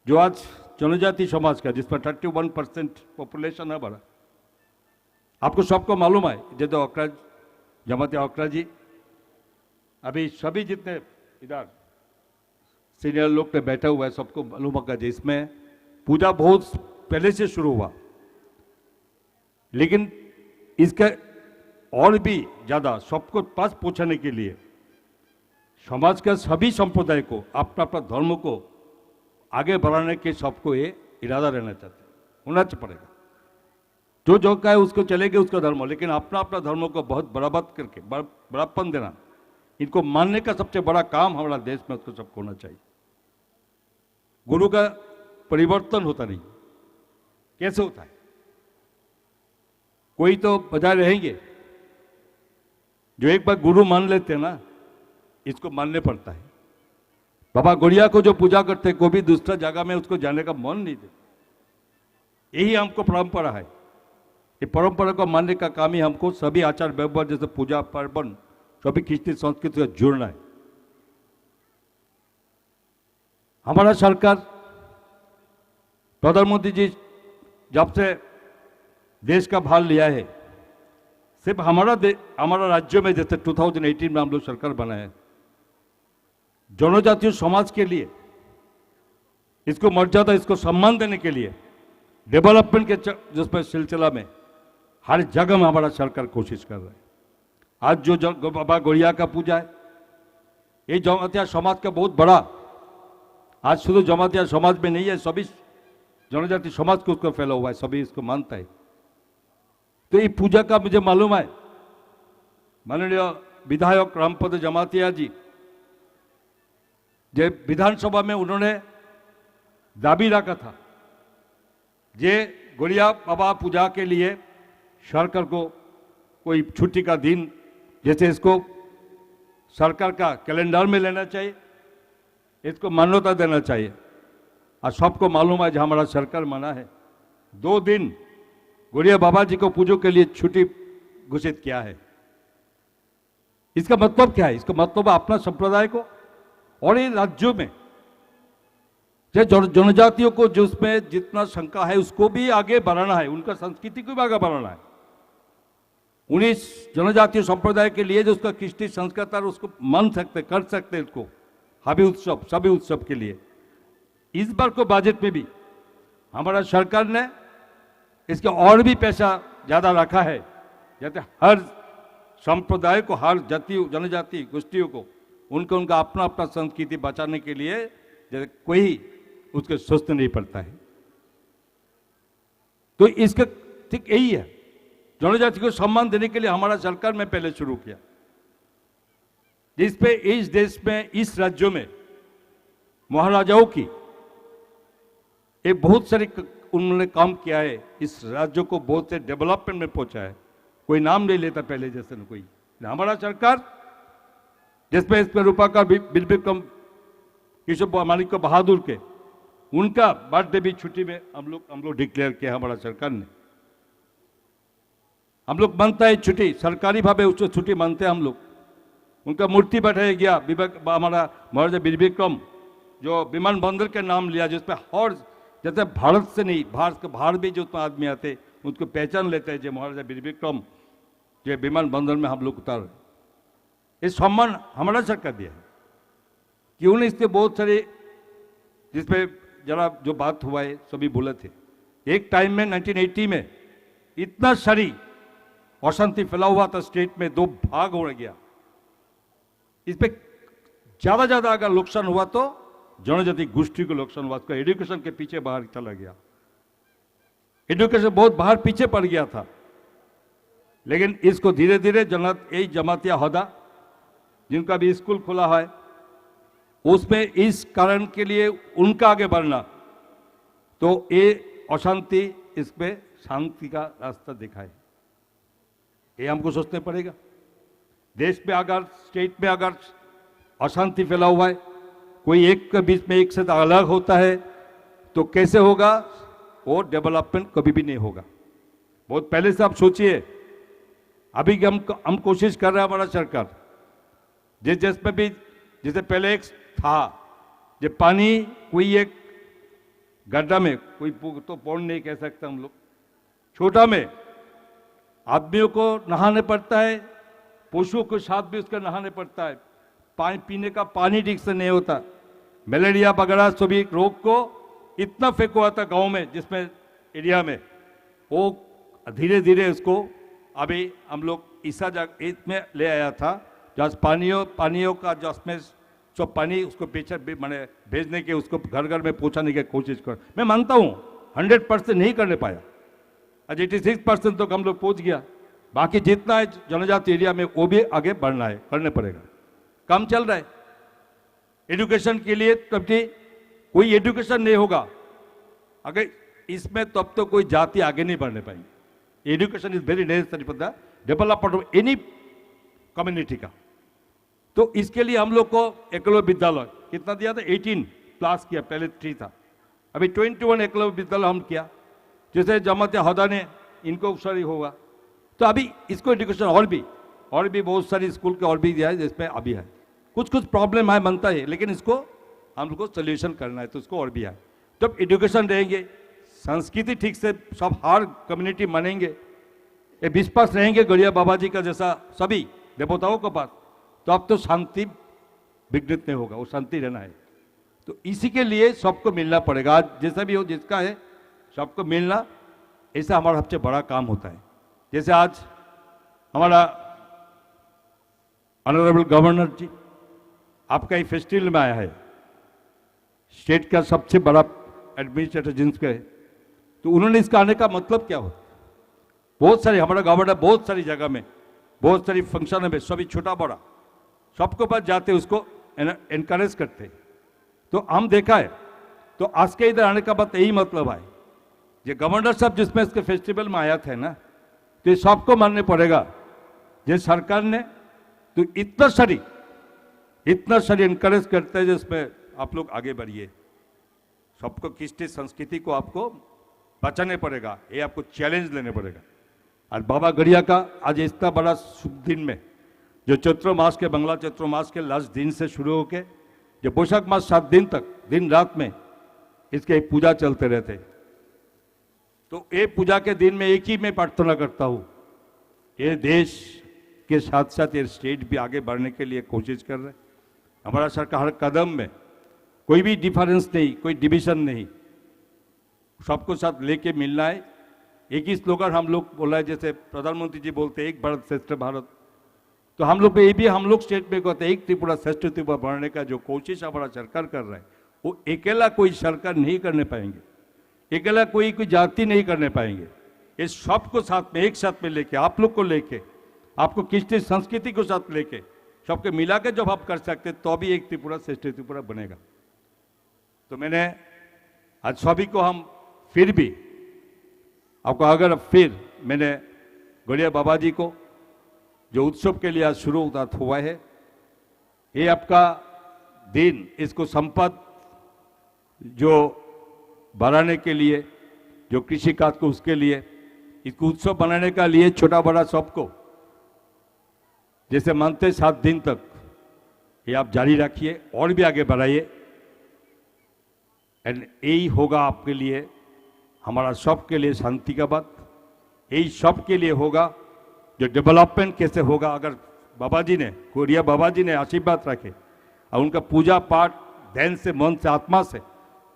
जो आज जनजाति समाज का, जिसमें 31% पॉपुलेशन है बड़ा, आपको सबको मालूम है, जैसे अखरा जमाती अखरा जी, अभी सभी जितने इधर सीनियर लोग पे बैठा हुआ है, सबको मालूम होगा जी, इसमें पूजा बहुत पहले से शुरू हुआ, लेकिन इसका और भी ज़्यादा सबको पास पहुंचाने के लिए समाज का सभी संप्रदाय को, अपना अपना धर्म को आगे बढ़ाने के सबको ये इरादा रहना चाहते हैं, होना पड़ेगा। जो जो का है उसको चलेगा उसका धर्म, लेकिन अपना अपना धर्म को बहुत बराबर करके बड़ापन देना, इनको मानने का सबसे बड़ा काम हमारा देश में उसको सबको होना चाहिए। गुरु का परिवर्तन होता नहीं, कैसे होता है? कोई तो बजाय रहेंगे जो एक बार गुरु मान लेते हैं ना, इसको मानने पड़ता है। बाबा गौड़िया को जो पूजा करते हैं, कोई भी दूसरा जगह में उसको जाने का मन नहीं दे। यही हमको परंपरा है, ये परंपरा को मानने का काम ही हमको सभी आचार व्यवहार जैसे पूजा पर्वण सभी खिस्ती संस्कृति से जुड़ना है। हमारा सरकार, प्रधानमंत्री जी जब से देश का भार लिया है, सिर्फ हमारा राज्य में जैसे 2018 में हम लोग सरकार बनाए हैं, जनजातीय समाज के लिए इसको मर्यादा, इसको सम्मान देने के लिए डेवलपमेंट के जिसमें सिलसिला में हर जगह में हमारा सरकार कोशिश कर रहा है। आज जो बाबा गौड़िया का पूजा है, ये जमातिया समाज का बहुत बड़ा, आज शुद्ध जमातिया समाज में नहीं है, सभी जनजाति समाज को उसको फैला हुआ है, सभी इसको मानता है। तो ये पूजा का मुझे मालूम है, माननीय विधायक रामपद जमातिया जी जो विधानसभा में उन्होंने दाबी रखा था, जे गौड़िया बाबा पूजा के लिए सरकार को कोई छुट्टी का दिन जैसे इसको सरकार का कैलेंडर में लेना चाहिए, इसको मान्यता देना चाहिए। और सबको मालूम है जो हमारा सरकार मना है, 2 दिन गौड़िया बाबा जी को पूजो के लिए छुट्टी घोषित किया है। इसका मतलब क्या है? इसका मतलब है अपना संप्रदाय को और इन राज्यों में जनजातियों को जो उसमें जितना शंका है उसको भी आगे बढ़ाना है, उनका संस्कृति को भी आगे बढ़ाना है। 19 जनजातीय संप्रदाय के लिए जो उसका कृष्टि संस्कृत और उसको मान सकते, कर सकते, इसको हबी उत्सव सभी उत्सव के लिए इस बार को बजट में भी हमारा सरकार ने इसके और भी पैसा ज्यादा रखा है, जाते हर संप्रदाय को, हर जाति जनजाति गोष्ठियों को उनका अपना अपना संस्कृति बचाने के लिए जैसे कोई उसके सोचने नहीं पड़ता है। तो इसका ठीक यही है, जनजाति को सम्मान देने के लिए हमारा सरकार में पहले शुरू किया, जिसपे इस देश में इस राज्यों में महाराजाओं की एक बहुत सारे उन्होंने काम किया है, इस राज्य को बहुत से डेवलपमेंट में पहुंचा है। कोई नाम नहीं लेता पहले जैसे न कोई, हमारा सरकार जिसमें इसमें रूपा का बिल विक्रम किशोर मानिक बहादुर के उनका बर्थडे भी छुट्टी में हम लोग डिक्लेयर किया हमारा सरकार ने। हम लोग मानता है छुट्टी, सरकारी भावे उसको छुट्टी मानते हैं हम लोग। उनका मूर्ति बैठाया गया, हमारा महाराजा वीर विक्रम जो विमानबंदर के नाम लिया, जिसमें हर जैसे भारत से नहीं, भारत के बाहर भी जो आदमी आते उसको पहचान लेते हैं जो महाराजा वीर विक्रम जो विमानबंदर में हम लोग उतार, ये सम्मान हमारा सरकार दिया है। क्यों नहीं? इसके बहुत सारे जिसपे जरा जो बात हुआ है सभी बोले थे, एक टाइम में 1980 में इतना सारी अशांति फैला हुआ था स्टेट में, 2 भाग हो गया। इस पे ज्यादा अगर नुकसान हुआ तो जनजाति गोष्ठी को नुकसान हुआ, उसका एजुकेशन के पीछे बाहर चला गया, एजुकेशन बहुत बाहर पीछे पड़ गया था। लेकिन इसको धीरे धीरे यही जमातिया होदा जिनका भी स्कूल खुला है उसमें इस कारण के लिए उनका आगे बढ़ना, तो ये अशांति इस पे शांति का रास्ता दिखाए, ये हमको सोचना पड़ेगा। देश में अगर स्टेट में अगर अशांति फैला हुआ है कोई एक के बीच में एक से अलग होता है तो कैसे होगा? वो डेवलपमेंट कभी भी नहीं होगा। बहुत पहले से आप सोचिए, अभी हम कोशिश कर रहे हैं, हमारा सरकार जिसमें भी, जैसे पहले एक था जो पानी कोई एक गड्ढा में, कोई तो पौंड नहीं कह सकता हम लोग, छोटा में आदमियों को नहाने पड़ता है, पशुओं के साथ भी उसका नहाने पड़ता है, पानी पीने का पानी ठीक से नहीं होता, मलेरिया वगैरह सभी रोग को इतना फेंक हुआ था गांव में, जिसमें एरिया में वो धीरे धीरे उसको अभी हम लोग ईसा जगह में ले आया था, जहाँ पानियों का जिसमें सब पानी उसको मैंने भेजने के, उसको घर घर में पहुँचाने की कोशिश कर। मैं मानता हूँ 100% नहीं करने पाया, आज 86% तक हम लोग पहुँच गया। बाकी जितना है जनजाति एरिया में वो भी आगे बढ़ना है, करने पड़ेगा, काम चल रहा है। एजुकेशन के लिए तब कोई एजुकेशन नहीं होगा अगर इसमें, तब तो कोई जाति आगे नहीं बढ़ने पाएंगे। Education is very necessary for the development of any community का। तो इसके लिए हम लोग को एकलव्य विद्यालय कितना दिया था? 18+ किया, पहले 3 था, अभी 21 एकलव्य विद्यालय हम किया। जैसे जमात हदा ने इनको सारी होगा, तो अभी इसको एजुकेशन और भी बहुत सारी स्कूल के और भी दिया है, जिसमें अभी है कुछ प्रॉब्लम है, बनता है, लेकिन इसको हम लोग को सोल्यूशन करना है, तो इसको और भी है। जब एजुकेशन रहेंगे, संस्कृति ठीक से सब हर कम्युनिटी मानेंगे, ये विश्वास रहेंगे गड़िया बाबा जी का जैसा सभी देवताओं के पास, तो अब तो शांति विघ्नित नहीं होगा, वो शांति रहना है। तो इसी के लिए सबको मिलना पड़ेगा, आज जैसा भी हो जिसका है सबको मिलना, ऐसा हमारा सबसे बड़ा काम होता है। जैसे आज हमारा ऑनरेबल गवर्नर जी आपका ही फेस्टिवल में आया है, स्टेट का सबसे बड़ा एडमिनिस्ट्रेटर जिनका है, तो उन्होंने इसका आने का मतलब क्या हो? बहुत सारे हमारा गवर्नर बहुत सारी जगह में, बहुत सारी फंक्शन में सभी छोटा बड़ा सबको पास जाते, उसको एनकरेज करते। तो हम देखा है, तो आज के इधर आने का बात यही मतलब है, ये गवर्नर साहब जिसमें इसके फेस्टिवल में आया था ना, तो ये सबको मानने पड़ेगा, ये सरकार ने तो इतना सारी एनकरेज करते हैं, जिसमें आप लोग आगे बढ़िए, सबको कृष्टि संस्कृति को आपको बचाने पड़ेगा, ये आपको चैलेंज लेने पड़ेगा। और बाबा गड़िया का आज इतना बड़ा शुभ दिन में, जो चैत्र मास के बांग्ला चैत्र मास के लास्ट दिन से शुरू होके जो बैशाख मास 7 दिन तक दिन रात में इसके पूजा चलते रहते, तो ये पूजा के दिन में एक ही मैं प्रार्थना करता हूँ, ये देश के साथ साथ ये स्टेट भी आगे बढ़ने के लिए कोशिश कर रहे हैं। हमारा सरकार हर कदम में कोई भी डिफरेंस नहीं, कोई डिविजन नहीं, सबको साथ लेके मिलना है। एक ही स्लोगन हम लोग बोला है, जैसे प्रधानमंत्री जी बोलते हैं एक भारत श्रेष्ठ भारत, तो हम लोग ये भी हम लोग स्टेट में कहते हैं एक त्रिपुरा श्रेष्ठ त्रिपुरा बढ़ने का जो कोशिश हमारा सरकार कर रहा है, वो अकेला कोई सरकार नहीं करने पाएंगे, अकेला कोई जाति नहीं करने पाएंगे। ये सबको साथ में एक साथ में लेके, आप लोग को लेके, आपको कृष्ण संस्कृति को साथ लेके सबके मिला के जब आप कर सकते, तो भी एक त्रिपुरा श्रेष्ठ त्रिपुरा बनेगा। तो मैंने आज सभी को हम फिर भी आपको अगर फिर मैंने गड़िया बाबा जी को जो उत्सव के लिए आज शुरू हुआ है, ये आपका दिन, इसको संपद जो बढ़ाने के लिए, जो कृषि कार्य को उसके लिए, इसको उत्सव बनाने का लिए छोटा बड़ा सबको जैसे मानते 7 दिन तक ये आप जारी रखिए और भी आगे बढ़ाइए, एंड यही होगा आपके लिए, हमारा सबके लिए शांति का बात, यही सबके लिए होगा जो डेवलपमेंट कैसे होगा। अगर बाबा जी ने, कोरिया बाबा जी ने आशीर्वाद रखे और उनका पूजा पाठ ध्यान से, मन से, आत्मा से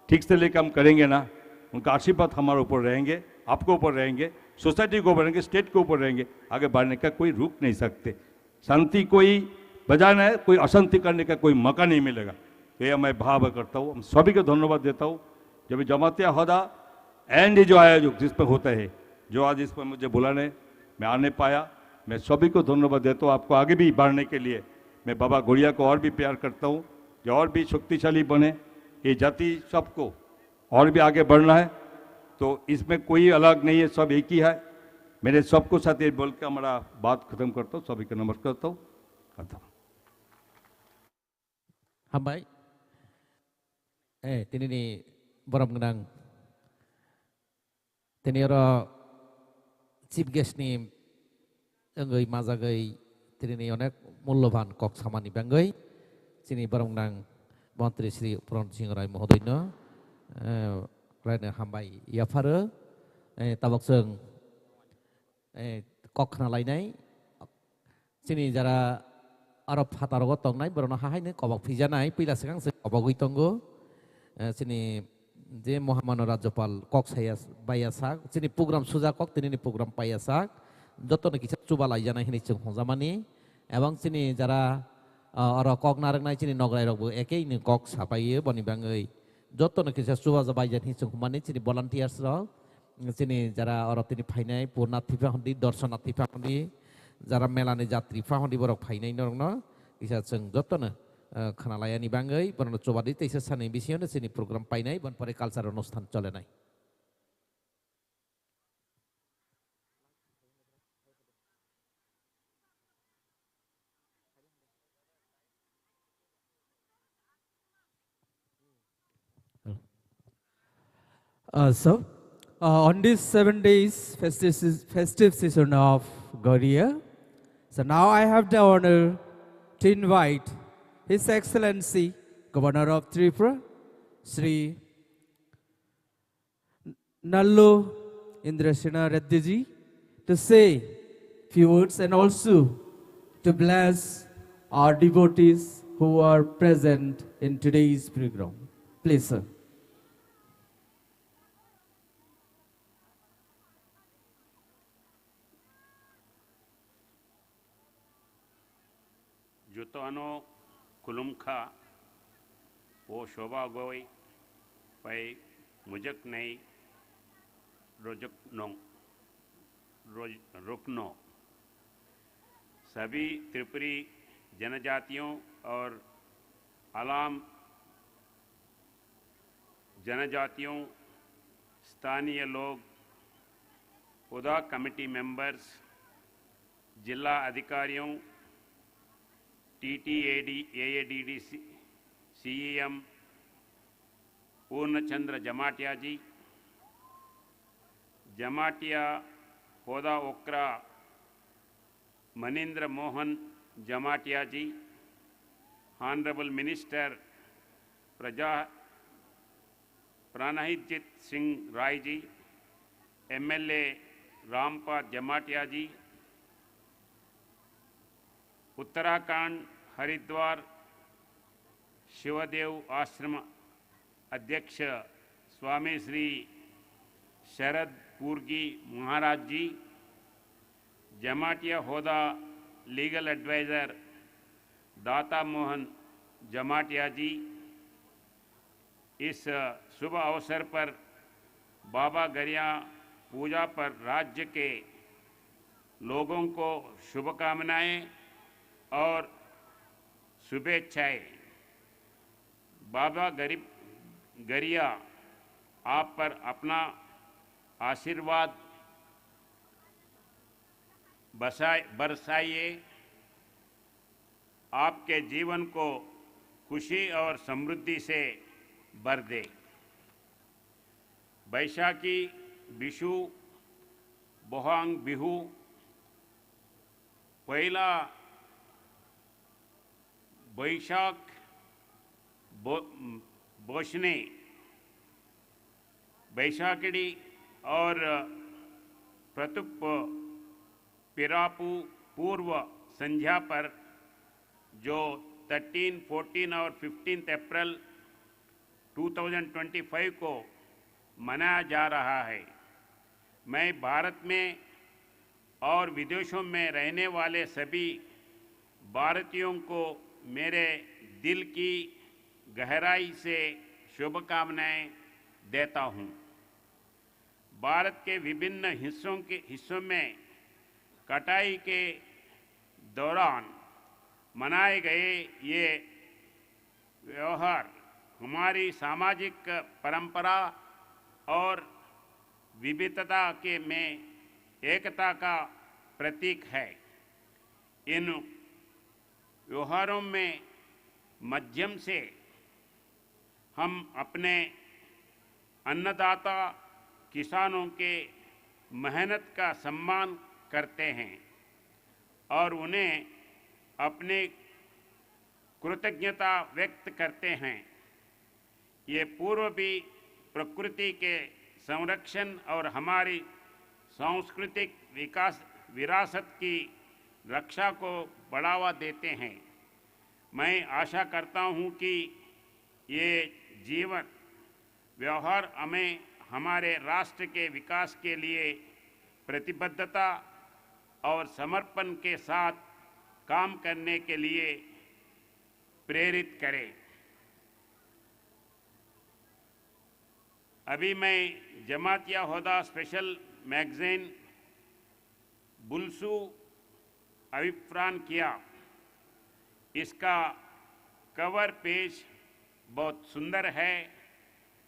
ठीक से लेकर हम करेंगे ना, उनका आशीर्वाद हमारे ऊपर रहेंगे, आपको ऊपर रहेंगे, सोसाइटी को ऊपर रहेंगे, स्टेट के ऊपर रहेंगे, आगे बढ़ने का कोई रुक नहीं सकते। शांति कोई बजाना है, कोई अशांति करने का कोई मौका नहीं मिलेगा। तो यह मैं भाव करता हूँ, हम सभी को धन्यवाद देता हूँ। जब जमात हदा एंड ये जो आयोजक जिसमें होता है, जो आज इस पर मुझे बुलाने मैं आने पाया, मैं सभी को धन्यवाद देता हूँ। आपको आगे भी बढ़ने के लिए मैं बाबा गड़िया को और भी प्यार करता हूँ, जो और भी शक्तिशाली बने, ये जाति सबको और भी आगे बढ़ना है, तो इसमें कोई अलग नहीं है, सब एक ही है। मेरे सबको साथ ये बोल के हमारा बात खत्म करता हूँ, सभी को नमस्कार करता हूँ। हाँ भाई, tini ni borom gendang tini oro chief guest ni enggoi majagai tini ni onek mullobhan kok samani bangai sini borom gendang Mantri Sri Puron Singrai Mohodoino Raina Hambai Yafare tabok seung kok na lainai sini jara Arab hatarogo tongnai borona hahaini kobak phijanai pila segang se kobagui tonggo sini je Mohamad Rajapal kok saya bayasak sini program suja kok tini program payasak joto ne kisah coba laijana hini chung hongzamani ebang sini jara aro kok nareng nai sini nograi rogbo eke ini kok sapai boni bangai joto ne kisah coba zabajan hi chung humani sini volunteers ro sini jara aro tini phainai purna thipa hondi darsana thipa hondi jara melane jatri fa hondi borok phainai norno kisah chung joto ne khana layani bangai bono coba di teisa sani bision sini program painai bon pore culture অনুষ্ঠান চলে নাই On this 7 days festive season of Gauriya, so now I have the honor to invite His Excellency Governor of Tripura, Sri Nallo Indrasena Reddy ji, to say few words and also to bless our devotees who are present in today's program. Please, sir. Jutano Kulumka O Shoba Goi Pai Mujak Nei Rojak Nong रुकनो सभी त्रिपुरी जनजातियों और आलाम जनजातियों स्थानीय लोग उदा committee members जिला अधिकारियों TTAD CEM पूर्णचंद्र जमाटिया जी जमाटिया होदा ओक्रा मनिंद्र मोहन जमाटिया जी honourable minister प्राणहित Singh Roy जी MLA Rampal जमाटिया जी उत्तराखंड हरिद्वार शिवदेव आश्रम अध्यक्ष स्वामी श्री शरद पूर्गी महाराज जी जमाटिया होदा लीगल एडवाइज़र दाता मोहन जमाटिया जी इस शुभ अवसर पर बाबा गरिया पूजा पर राज्य के लोगों को शुभकामनाएं और शुभेच्छाएं। बाबा गरिया आप पर अपना आशीर्वाद बरसाइए, आपके जीवन को खुशी और समृद्धि से भर दे। बैशाखी बिशु बोहांग बिहू पहला बैशाख बोशने बैशाखड़ी और प्रतुप पिरापू पूर्व संध्या पर जो 13, 14 और 15 अप्रैल 2025 को मनाया जा रहा है। मैं भारत में और विदेशों में रहने वाले सभी भारतीयों को मेरे दिल की गहराई से शुभकामनाएं देता हूं। भारत के विभिन्न हिस्सों में कटाई के दौरान मनाए गए ये त्योहार हमारी सामाजिक परंपरा और विविधता के में एकता का प्रतीक है। इन त्योहारों में माध्यम से हम अपने अन्नदाता किसानों के मेहनत का सम्मान करते हैं और उन्हें अपनी कृतज्ञता व्यक्त करते हैं। ये पूर्व भी प्रकृति के संरक्षण और हमारी सांस्कृतिक विकास विरासत की रक्षा को बढ़ावा देते हैं। मैं आशा करता हूँ कि ये जीवन व्यवहार हमें हमारे राष्ट्र के विकास के लिए प्रतिबद्धता और समर्पण के साथ काम करने के लिए प्रेरित करे। अभी मैं जमातिया होदा स्पेशल मैगजीन बुलसू अभिप्रान किया। इसका कवर पेज बहुत सुंदर है।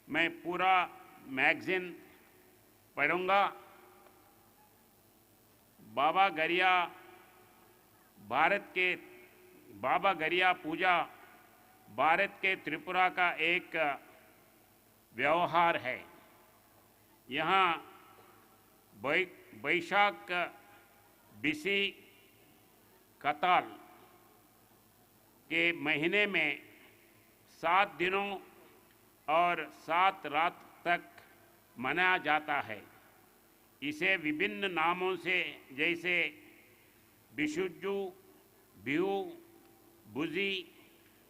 मैं पूरा मैगजीन पढ़ूंगा। बाबा गरिया पूजा भारत के त्रिपुरा का एक व्यवहार है। यहाँ बैशाख बिसी कताल के महीने में 7 दिनों और 7 रात तक मनाया जाता है। इसे विभिन्न नामों से जैसे बिशुज्जू, बिहू, बुजी,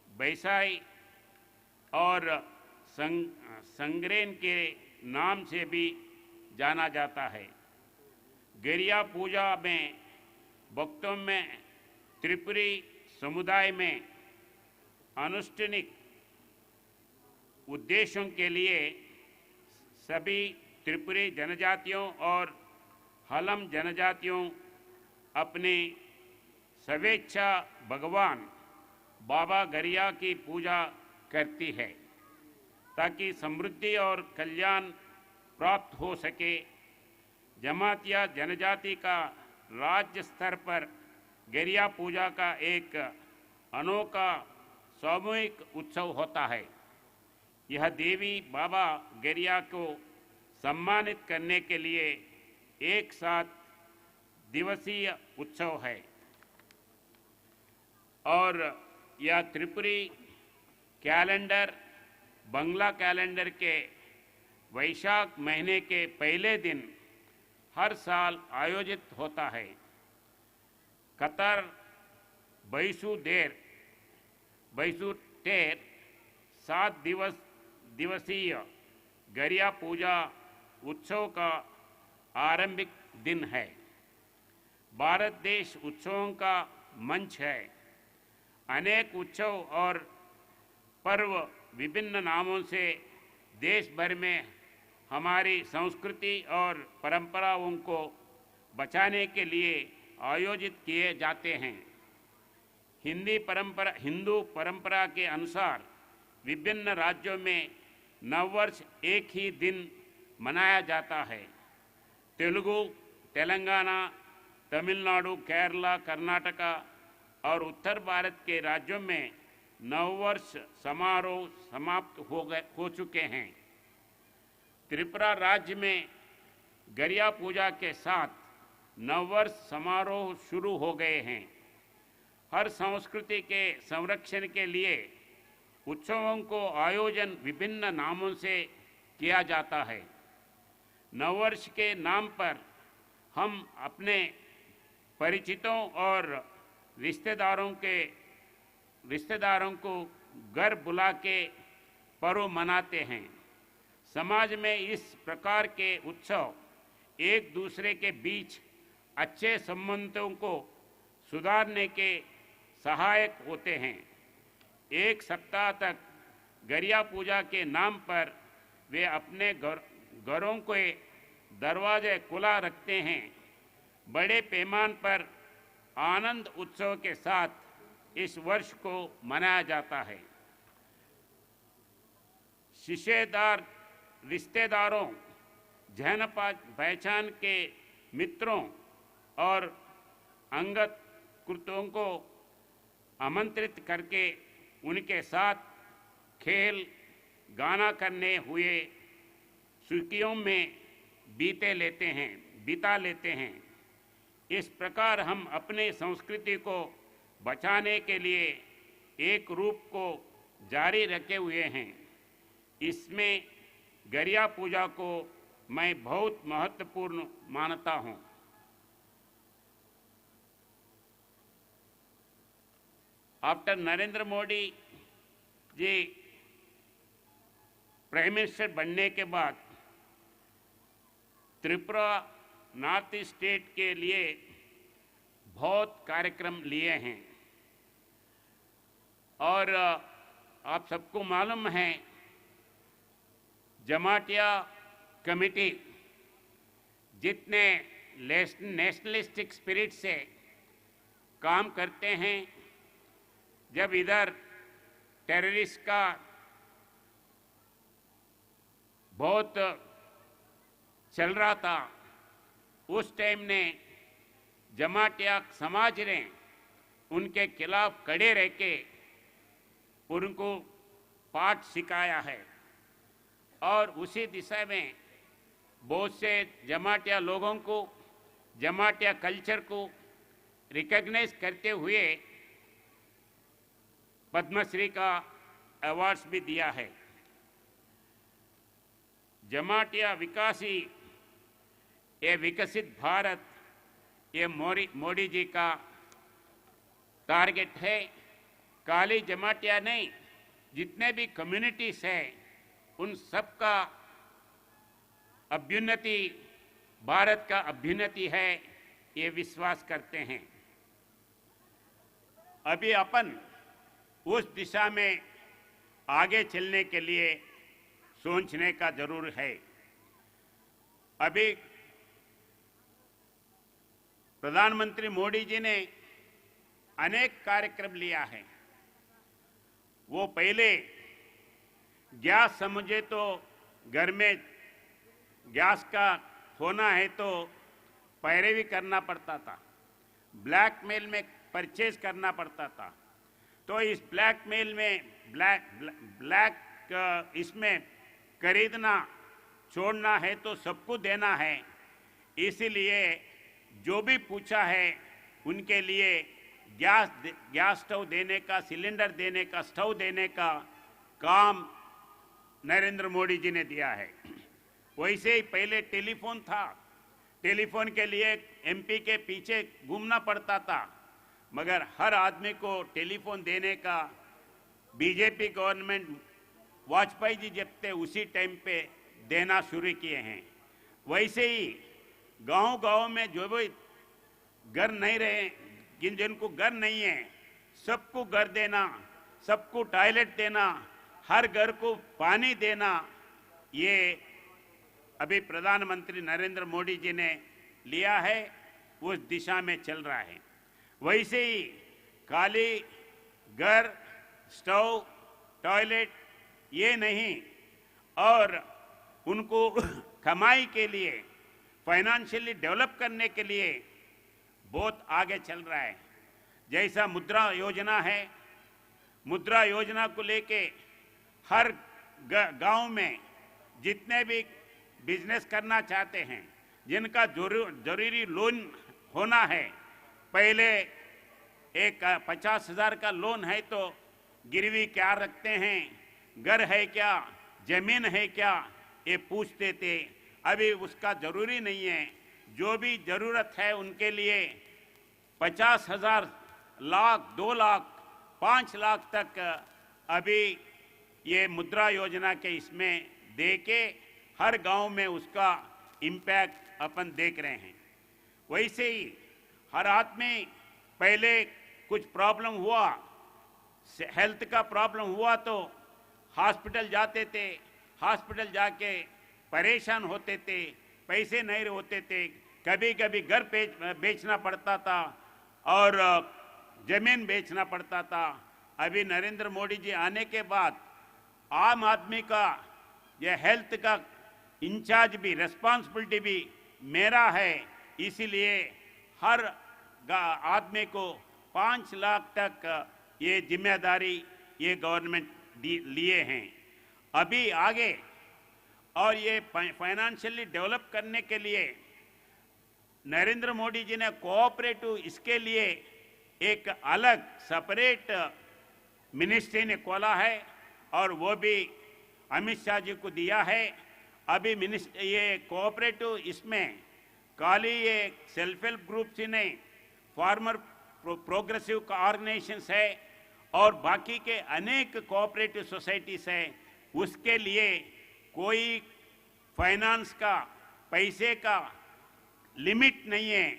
बैसाई और संग्रेन के नाम से भी जाना जाता है। गरिया पूजा में भक्तों में त्रिपुरी समुदाय में अनुष्ठानिक उद्देश्यों के लिए सभी त्रिपुरी जनजातियों और हलम जनजातियों अपनी स्वेच्छा भगवान बाबा गरिया की पूजा करती है ताकि समृद्धि और कल्याण प्राप्त हो सके। जमातिया जनजाति का राज्य स्तर पर गरिया पूजा का एक अनोखा सामूहिक उत्सव होता है। यह देवी बाबा गरिया को सम्मानित करने के लिए एक 7 दिवसीय उत्सव है और यह त्रिपुरी कैलेंडर बंगला कैलेंडर के वैशाख महीने के पहले दिन हर साल आयोजित होता है। कतर बैसू टेर 7 दिवसीय गरिया पूजा उत्सव का आरंभिक दिन है। भारत देश उत्सवों का मंच है। अनेक उत्सव और पर्व विभिन्न नामों से देश भर में हमारी संस्कृति और परंपराओं को बचाने के लिए आयोजित किए जाते हैं। हिंदू परंपरा के अनुसार विभिन्न राज्यों में नववर्ष एक ही दिन मनाया जाता है। तेलुगु, तेलंगाना, तमिलनाडु, केरला, कर्नाटका और उत्तर भारत के राज्यों में नववर्ष समारोह समाप्त हो चुके हैं। त्रिपुरा राज्य में गरिया पूजा के साथ नववर्ष समारोह शुरू हो गए हैं। हर संस्कृति के संरक्षण के लिए उत्सवों को आयोजन विभिन्न नामों से किया जाता है। नववर्ष के नाम पर हम अपने परिचितों और रिश्तेदारों को घर बुला के पर्व मनाते हैं। समाज में इस प्रकार के उत्सव एक दूसरे के बीच अच्छे संबंधों को सुधारने के सहायक होते हैं। एक सप्ताह तक गरिया पूजा के नाम पर वे अपने घरों के दरवाजे खुला रखते हैं। बड़े पैमाने पर आनंद उत्सव के साथ इस वर्ष को मनाया जाता है। रिश्तेदारों, जान पहचान के मित्रों और अंगत कृतों को आमंत्रित करके उनके साथ खेल, गाना करने हुए सुर्खियों में बिता लेते हैं। इस प्रकार हम अपने संस्कृति को बचाने के लिए एक रूप को जारी रखे हुए हैं। इसमें गरिया पूजा को मैं बहुत महत्वपूर्ण मानता हूं। After Narendra Modi ji prime minister बनने के बाद त्रिपुरा नॉर्थ ईस्ट स्टेट के लिए बहुत कार्यक्रम लिए हैं और आप सबको मालूम है जमातिया कमेटी जितने नेशनलिस्टिक स्पिरिट से काम करते हैं, जब इधर टेररिस्ट का बहुत चल रहा था, उस टाइम ने जमातिया समाज ने उनके खिलाफ खड़े रह के उनको पाठ सिखाया है और उसी दिशा में बहुत से जमातिया लोगों को, जमातिया कल्चर को रिकॉग्नाइज करते हुए पद्मश्री का अवार्ड्स भी दिया है। जमातिया विकासी ये विकसित भारत, ये मोदी जी का टारगेट है। काली जमातिया नहीं, जितने भी कम्युनिटीज हैं उन सब का अभ्युन्नति, भारत का अभ्युन्नति है, ये विश्वास करते हैं। अभी अपन उस दिशा में आगे चलने के लिए सोचने का जरूर है। अभी प्रधानमंत्री मोदी जी ने अनेक कार्यक्रम लिया है। वो पहले गैस समझे तो घर में गैस का होना है तो पैरवी करना पड़ता था, ब्लैकमेल में परचेज करना पड़ता था। तो इस ब्लैकमेल में इसमें खरीदना छोड़ना है तो सबको देना है। इसीलिए जो भी पूछा है उनके लिए गैस स्टोव देने का, सिलेंडर देने का, स्टोव देने का काम नरेंद्र मोदी जी ने दिया है। वैसे ही पहले टेलीफोन था, टेलीफोन के लिए एमपी के पीछे घूमना पड़ता था, मगर हर आदमी को टेलीफोन देने का बीजेपी गवर्नमेंट वाजपेयी जी जब थे उसी टाइम पे देना शुरू किए हैं। वैसे ही गांव-गांव में जो भी घर नहीं रहे, जिनको घर नहीं है, सबको घर देना, सबको टॉयलेट देना, हर घर को पानी देना, ये अभी प्रधानमंत्री नरेंद्र मोदी जी ने लिया है, उस दिशा में चल रहा है। वैसे ही खाली घर, स्टोव, टॉयलेट ये नहीं, और उनको कमाई के लिए, फाइनेंशियली डेवलप करने के लिए बहुत आगे चल रहा है। जैसा मुद्रा योजना है, मुद्रा योजना को लेके हर गांव में जितने भी बिजनेस करना चाहते हैं, जिनका जरूरी लोन होना है, पहले एक 50,000 का लोन है तो गिरवी क्या रखते हैं, घर है क्या, जमीन है क्या, ये पूछते थे। अभी उसका जरूरी नहीं है। जो भी जरूरत है उनके लिए 50,000, लाख, 2 लाख, 5 लाख तक अभी ये मुद्रा योजना के इसमें दे के हर गांव में उसका इम्पैक्ट अपन देख रहे हैं। वैसे ही हर आदमी पहले कुछ प्रॉब्लम हुआ, हेल्थ का प्रॉब्लम हुआ तो हॉस्पिटल जाते थे, हॉस्पिटल जाके परेशान होते थे, पैसे नहीं होते थे, कभी कभी घर बेचना पड़ता था और जमीन बेचना पड़ता था। अभी नरेंद्र मोदी जी आने के बाद आम आदमी का यह हेल्थ का इंचार्ज भी, रिस्पांसिबिलिटी भी मेरा है। इसीलिए हर आदमी को 5 लाख तक ये जिम्मेदारी ये गवर्नमेंट लिए हैं। अभी आगे और ये फाइनेंशियली डेवलप करने के लिए नरेंद्र मोदी जी ने कोऑपरेटिव इसके लिए एक अलग सेपरेट मिनिस्ट्री ने खोला है और वो भी अमित शाह जी को दिया है। अभी ये कोऑपरेटिव इसमें खाली ये सेल्फ हेल्प ग्रुप से नहीं, फार्मर प्रोग्रेसिव ऑर्गेनाइजेशंस है और बाकी के अनेक कोऑपरेटिव सोसाइटीज है। उसके लिए कोई फाइनेंस का पैसे का लिमिट नहीं है।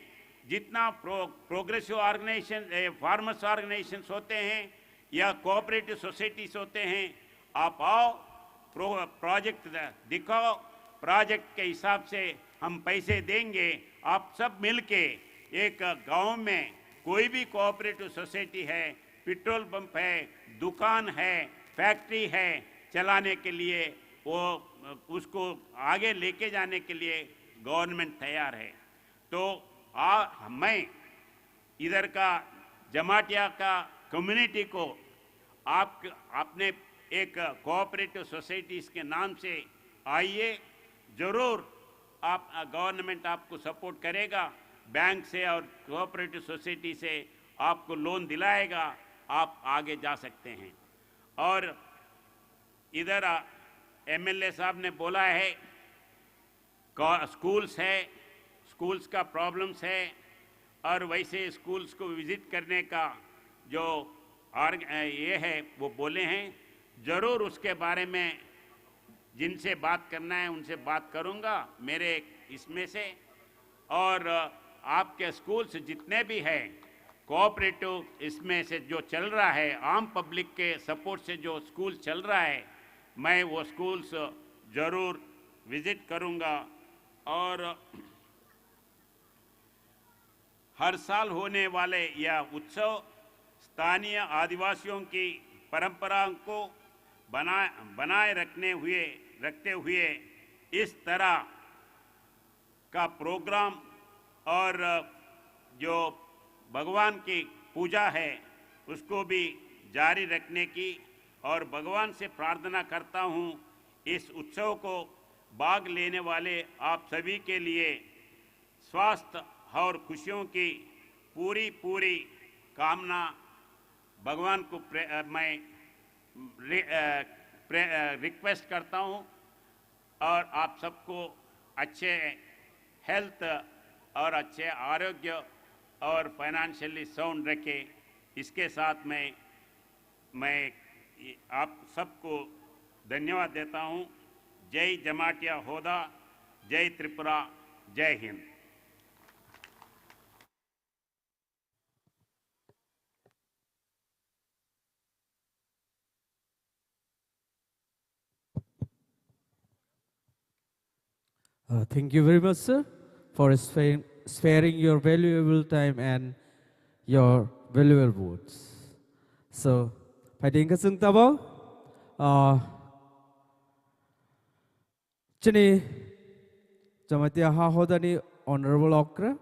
जितना प्रोग्रेसिव ऑर्गेनाइजेशन फार्मर्स ऑर्गेनाइजेशंस होते हैं या कोऑपरेटिव सोसाइटीज होते हैं, आप आओ, प्रोजेक्ट दिखाओ, प्रोजेक्ट के हिसाब से हम पैसे देंगे। आप सब मिलके एक गांव में कोई भी कोऑपरेटिव सोसाइटी है, पेट्रोल पंप है, दुकान है, फैक्ट्री है, चलाने के लिए वो उसको आगे लेके जाने के लिए गवर्नमेंट तैयार है। तो मैं इधर का जमातिया का कम्युनिटी को आपने एक कोऑपरेटिव सोसाइटीज के नाम से आइए, जरूर आप गवर्नमेंट आपको सपोर्ट करेगा, बैंक से और कोऑपरेटिव सोसाइटी से आपको लोन दिलाएगा, आप आगे जा सकते हैं। और इधर एमएलए साहब ने बोला है स्कूल्स है, स्कूल्स का प्रॉब्लम्स है और वैसे स्कूल्स को विजिट करने का जो ये है वो बोले हैं। जरूर उसके बारे में जिनसे बात करना है उनसे बात करूंगा मेरे इसमें से। और आपके स्कूल्स जितने भी हैं कोऑपरेटिव इसमें से जो चल रहा है, आम पब्लिक के सपोर्ट से जो स्कूल चल रहा है, मैं वो स्कूल्स जरूर विजिट करूंगा। और हर साल होने वाले यह उत्सव स्थानीय आदिवासियों की परंपराओं को बनाए रखते हुए इस तरह का प्रोग्राम और जो भगवान की पूजा है उसको भी जारी रखने की और भगवान से प्रार्थना करता हूँ इस उत्सव को भाग लेने वाले आप सभी के लिए स्वास्थ्य और खुशियों की पूरी कामना भगवान को मैं रिक्वेस्ट करता हूँ। और आप सबको अच्छे हेल्थ और अच्छे आरोग्य और फाइनेंशियली साउंड रखे। इसके साथ मैं आप सबको धन्यवाद देता हूँ। जय जमातिया होदा, जय त्रिपुरा, जय Hind. Thank you very much, sir, for sparing your valuable time and your valuable words. So, fighting ka sung tabo, chini Jamatia Hahodani Honorable Okra,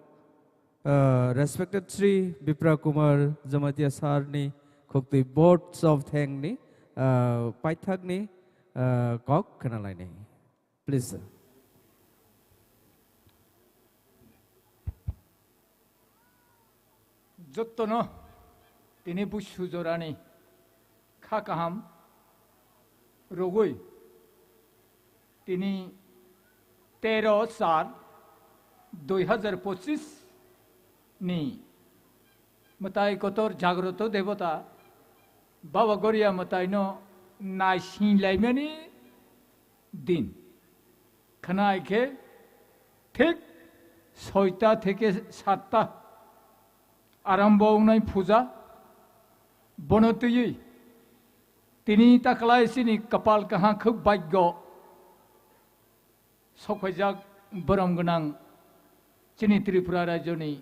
respected Sri Bipra Kumar Jamatia Sarni, Kokti boards of Thangni, Paithagni, Kok Kanalani. Please, sir. Jottono tini bushu jorani khakaham rogoi tini 13 साल 2025 ni matai kotor jagroto devota baba goria matai no nai sin laimani din khanai ke ঠিক 6টা থেকে 7টা आरंभ होनाय पूजा बनतुई तिनी ताकलायसिनी कपाल कहाँ खुब भाग्य सखयजाक बरम गोनां चिनी त्रिपुरा राज्यनि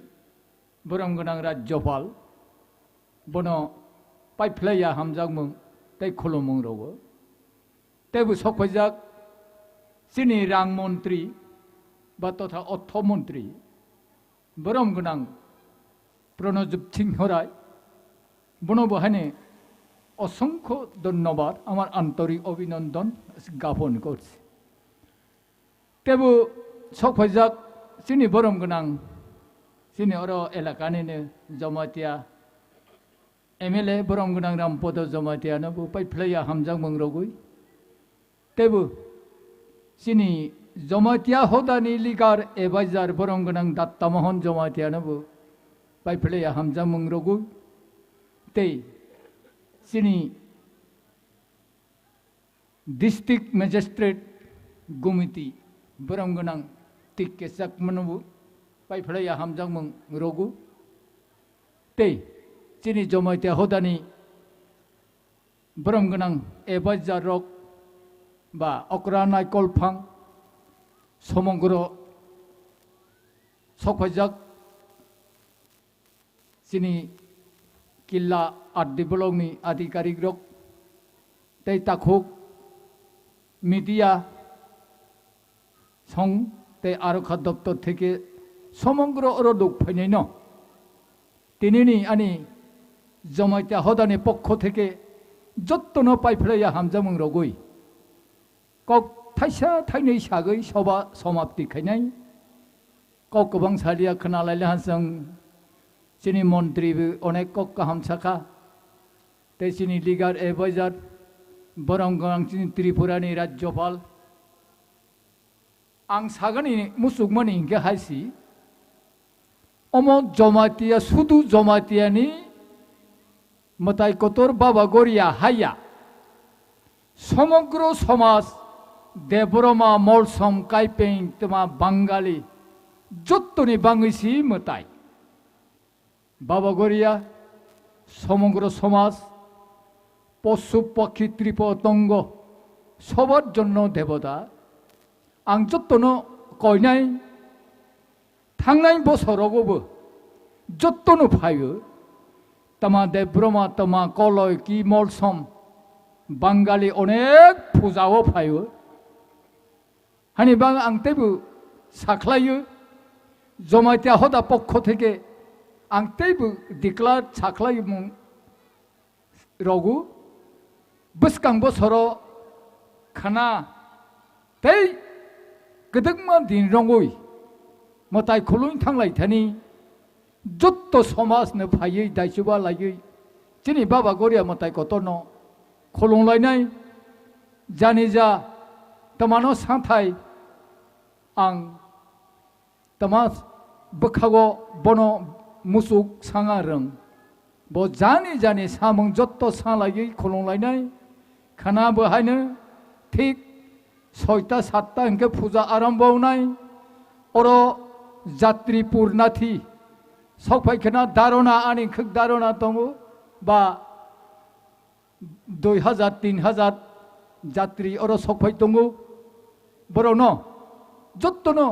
बरम गोनां राज्यपाल बनो पाइफ्लाया हामजागमुं तै खुलुमुं रवो तेबु सखयजाक चिनी रां मन्त्री बा तथा अर्थ मन्त्री बरम गोनां प्रणजुब सिंह हराय बनो बहाने অসংখ্য ধন্যবাদ আমার আন্তরিক অভিনন্দন জ্ঞাপন করছি তেবু সফাইজাক চিনি বরম গোনাং চিনি অর এলাকানিनो জমাতিয়া एमएलए बरम गोनां रामपद जमातियानो पाइफ्लाया हामजां मंग्रगुई तेबु सिनी जमातिया होदानि लिगार एबाजार बरम गोनां दत्तामोहन जमातियानो पाइफ्लाया हामजां मंग्रगुई ते सिनी डिस्ट्रिक्ट मेजिस्ट्रेट गुमिति बरम गोनां टिकेसाक मनबु पाइफ्लाया हामजां मंग्रगु ते चिनी जमातिया होदानि बरम गोनां एबाजार रक बा अक्रा नायकल फां समग्र सफाइजाक चिनी किल्ला आर्ट ब्लकनि आधिकारिक रक तै ताखुक मीडिया सं तै आरक्षा दप्तर थेके समग्र अरदुक फैनाय न तिनिनि आनि जमातिया हदानि पक्ष थेके जत्तनो पाइफ्लाया हामजा मंग्रगुई कक थाइसा थाइनै सागै सभा समाप्ति खायनाय कक गोबां सालिया खोनालायले हाजों चिनी मन्त्रीबो अनेक कक गाहाम साखा ते चिनी लिगार एबाजार बरम गोनां चिनी त्रिपुरानि राज्यपाल आं सागानि मुसुकमानि हिंखे हायसि अमो जमातिया सुदु जमातियानि मताय कतर बाबा गरिया हाया समग्र समाज देबरमा मलसम काइपें तमा बांगाली जत्तनि बांगैसि मताय बाबा गरिया समग्र समाज पशु पक्षी त्रिपतंग सबार जन्य देवता आं जत्तनो कयनाय थांनाय बोसोरावबो जत्तनो फायो तमा देब्रमा तमा कलय की मलसम बांगाली अनेक फुजाओ फायो हानिबा आं तेबो साख्लायो जमातिया हदा पक्ष थेके आं तेबो डिक्लार साख्लायो मुं रगु बसकां बोसोराव खाना तै गदगमा दिन रंगुई मताय खुलुं थांलाय थानी जत्त समाज ने फायै दाइसुबा लायै चिनी बाबा गरिया मताय कतनो खुलुंलायनाय जानि जा तमानो साथाय आं तमा बखागो बनो मुसुक सांगा रों बो जानि जानि सामों जत्त सालायै खुलुंलायनाय खाना बहायनो ठीक 6टा 7टा इनके फुजा आरम्भ होनाय अर जात्रि पुरनाथि सफायखना दारना आनि खोक दारना दङ बा 2000 3000 जात्रि अर सफाय दङ बरन जत्तनो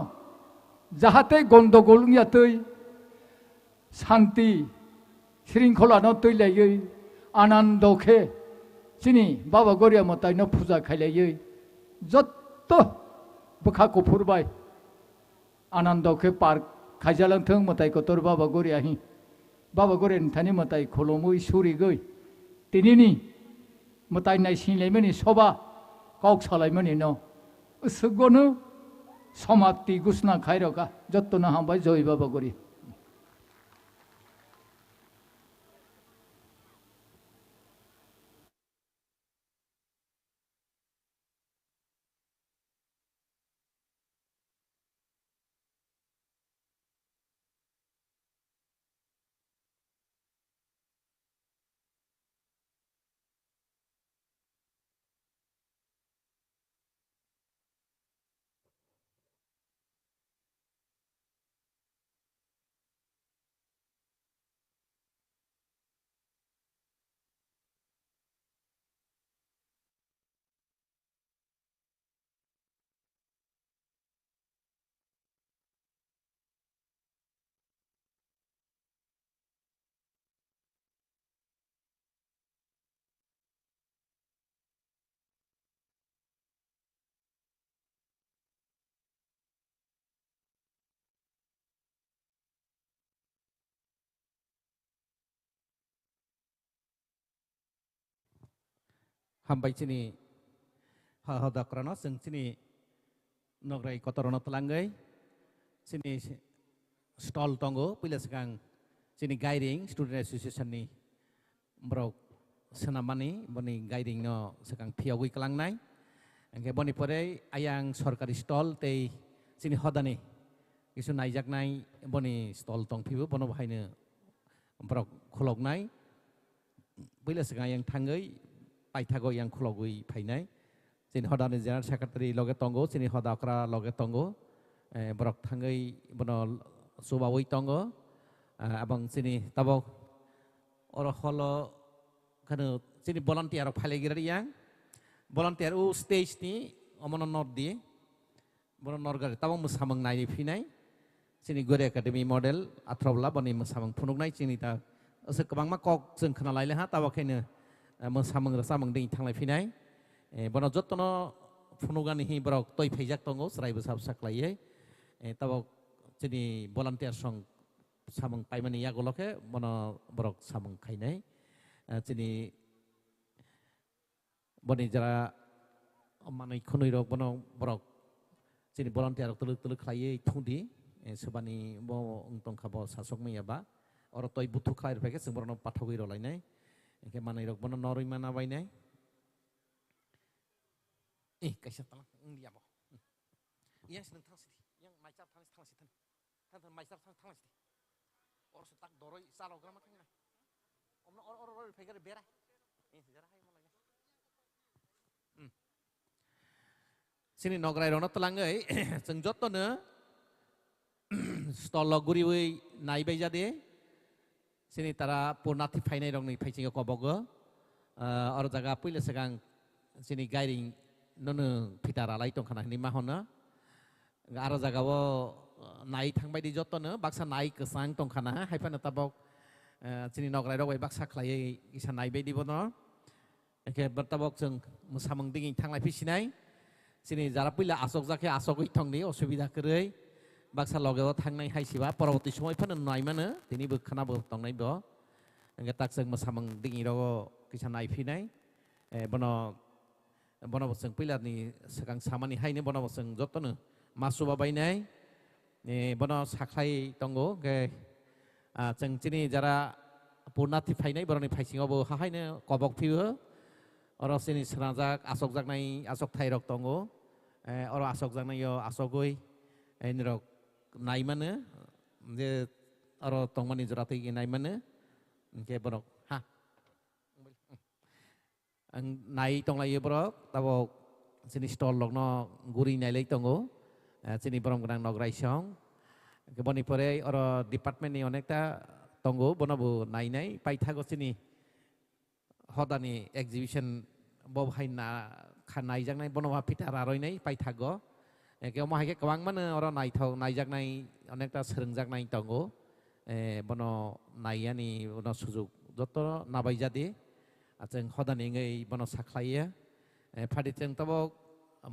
जाहाते गंडगोल यातै शांति श्रृंखला न तैलायै आनंदखे चिनी बाबा गरिया मताय न फुजा खायलायै जत्त बखा कफुरबाय आनंदखे पार्क खायजालांथों मताय कतर बाबा गरिया हि बाबा गरिया थानि मताय खुलुमै सुरिगै तिनिनि मताय नायसिंलायमनि सभा काउक सालायमनि न उसगनो समाप्ति घोषणा खायरका जत्तनो हामबाय जय बाबा गरिया। hambai sini hada krana sing sini nograi kotorono telangai sini stall tongo pila sekang sini guiding student association ni brok senamani boni guiding no sekang piawui kelang nai angke boni pore ayang sorkari stall te sini hodani isu naijak nai boni stall tong pibu bono bahine brok khulok nai pila sekang yang thangai paithago yang khulogui phainai sini hodani general secretary loge tongo sini hodakra loge tongo brok thangai bono subawi tongo abang sini tabok oro holo kanu sini volunteer phalegi yang volunteer u stage ni omono nord di bono norgar tabok musamang nai phinai sini gore academy model athrobla boni musamang phunuk nai sini ta ase kabang ma kok जों खोना लाइले ha tabok khaino musamang rasamang ding thanglai phinai bono jottono phunugani hi borok toi phaijak tongo sraibo sab saklaiye tabok sini volunteer song samang paimani yagoloke bono borok samang khainai sini boni jara manai khunui rok bono borok sini volunteer tuluk tuluk khlaiye thudi subani bo ungtong khabo sasok meyaba oro toi butu khlair pheke sing borno pathogui rolainai ke manai rok bono noroi mana bainai kaisa talang dia bo yang seneng thang sidi yang maicap thang sidi thang maicap thang sidi or setak doroi salo grama kang nai omno or fegar bera jara hai molai sini nograi rono telangai जों जत्तनो stall guriwi nai bai jade sini tara purnati phainai rong ni phaisinga kobogo or jaga puile segang sini guiding nono pitara lai tong khana ni mahona aro jaga wo nai thangbai di jottono baksa nai kesang tong khana haifana tabok sini nograi rok bai baksa khlai isa nai bai di bono ke bertabok जों musamang dingi thanglai phisinai sini jara puila asok jake asok thong ni osubida krei baksa logeo thangnai haisiba poroboti সময় phana nai mano tini bo khana bo tongnai bo engke tak जों musamang dingi ro kisa nai phinai bono bono जों puila ni sakang samani haine bono जों jottono masuba bainai bono saklai tongo ke जों sini jara purnati phainai boroni phaisingo bo hahaine kobok phibo oro sini sranjak asok jaknai asok thairok tongo oro asok jaknai yo asogoi nirok nai mane je oro tongmani jorati nai mane ke borok ha nai tonglai borok tabok sini stall lokno guri nai lei tongo sini borom grang nograi song ke boni pore oro department ni onekta tongo bonobo nai nai paithago sini hodani exhibition bo haina khanai jangnai bonowa pitara roinai paithago ke mo haike kwang mane oro nai thau nai jaknai onekta srengjaknai tongo bono naiani bono sujuk jotto nabai jade acheng hodani ngai bono saklaiya phadi cheng tabok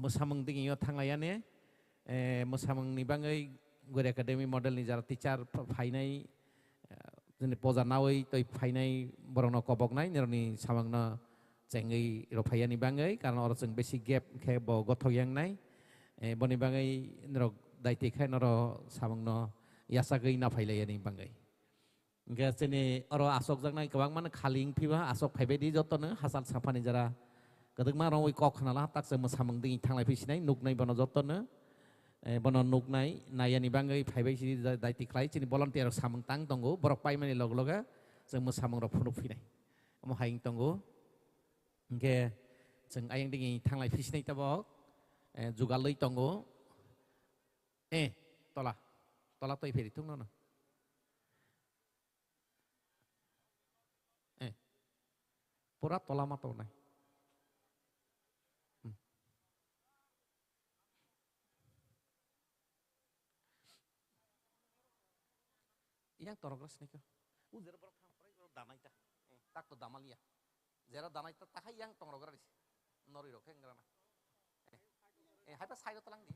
musamang dingi yo thanglayane musamang ni bangai gore academy model ni jara teacher phainai jeni poja nawai toi phainai borongno koboknai nironi samangna chengai ro phaiani bangai karena oro cheng besi gap khe bo gothok yang nai boni bangai nrok daite khai noro samangno yasagai na phailayani bangai ge cheni oro asok jaknai kwang man khaling phiba asok phaibedi jottono hasal safani jara kadakma roi kok khanala tak se musamang dingi thanglai phisinai nuknai bono jottono bono nuknai nayani bangai phaibai sini daite khlai chini volunteer samang tang tongo borok paimani log loga जों musamang ro phunuk phinai mo haing tongo ge जों ayang dingi thanglai phisinai tabok jugalai tongo tola tola toi pheri tung no pura tola ma to nai yang torogras nih kau zero borok thang pray danai ta tak to damalia zero danai ta tak yang torogras nori rok heng grana hai pas hai to telang di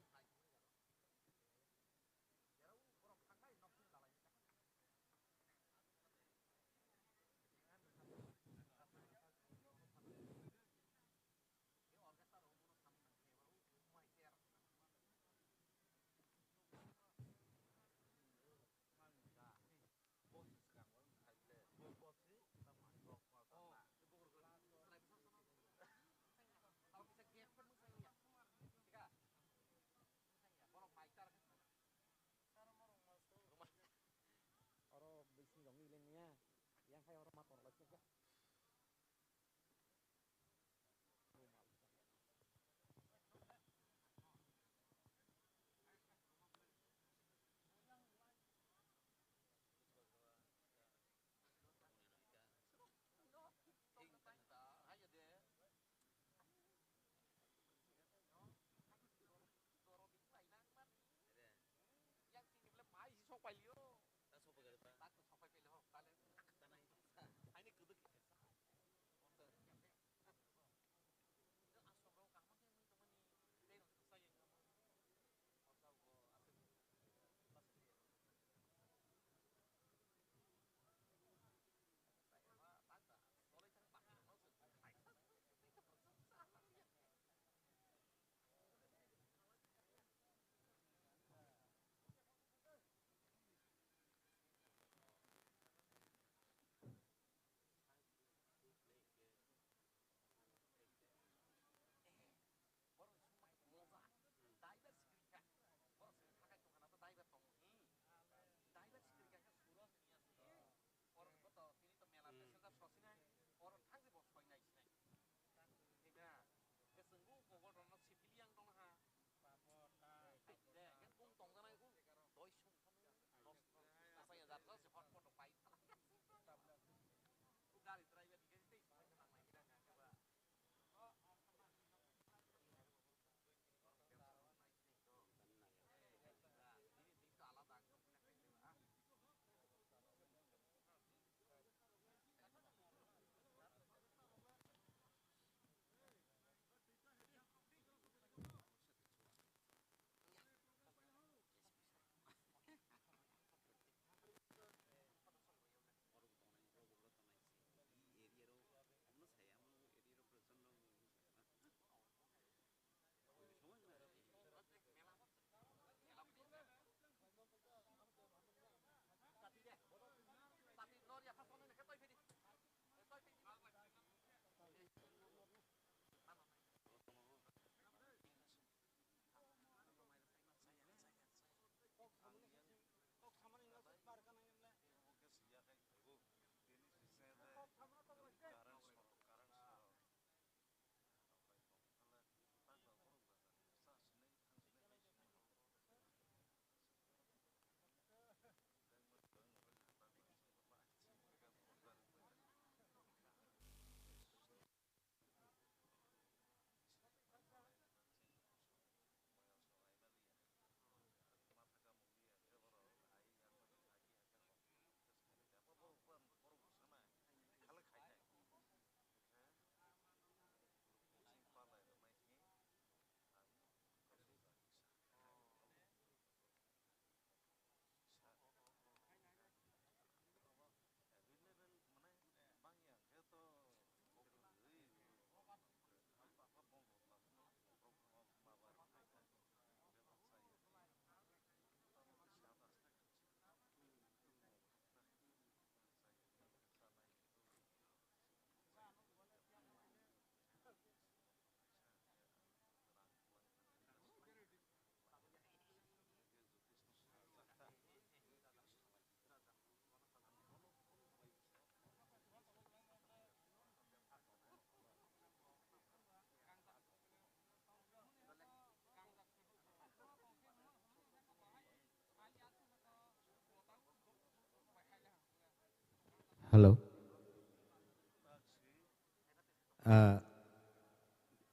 Hello.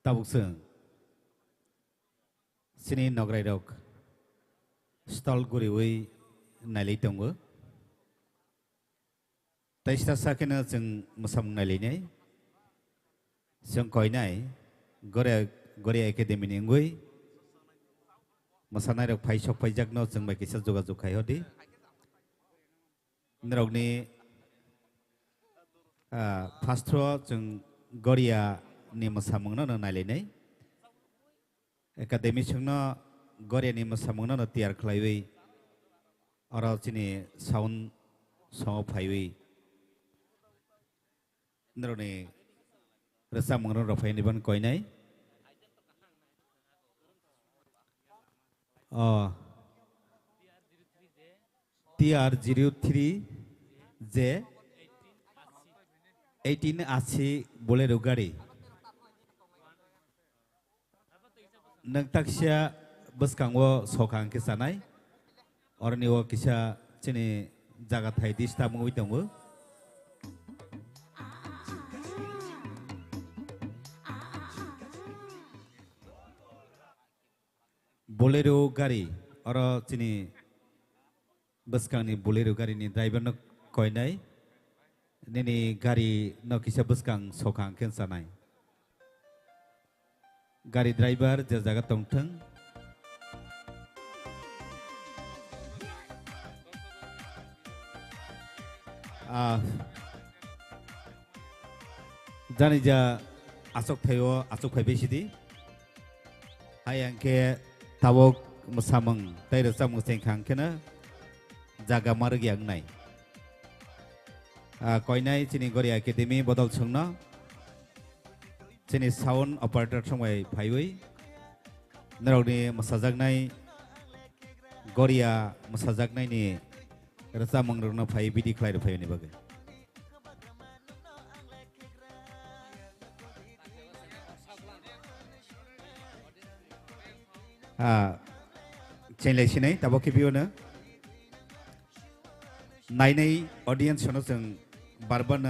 Tabuk seng. Sini nograi dok. Stall guriwi nalai tunggu. Taista sakena seng musam nalai ni. Seng koi nai. Gore akademi ni ngui. Masanai dok pai sok pai jak no seng bagi sejuga jukai hodi. Nerok ni Pastro jeng Goria ni masamung no nalai ni. Akademi sengno Goria ni masamung no tiar klaiwi. Orang sini sound song paiwi. Nerok ni resamung no rafai ni ban koi nai. TR03J 18 aci bolero gari. Nang taksya beskangwo sokang kesanai. Orang ni wo kisah cini jaga thai di sta mengui tunggu. Bolero gari. Orang cini beskang ni bolero gari ni driver no koi nai. Nini gari no kisah beskang sokang kesanai. Gari driver jaga tongteng. Jani ja asok thayo asok phai besidi. Hayang ke tabok musamang tai resamung sengkang kena jaga margi ang nai. Koinai cini Goria Academy bodol sungna cini sound operator sungwai phaiwi nerok ni masajak nai Goria masajak nai ni resamung rona phai bidi khlai phai ni bagai. Chen lei sinai tabok kibiu na नायनाय audience know जों बारबान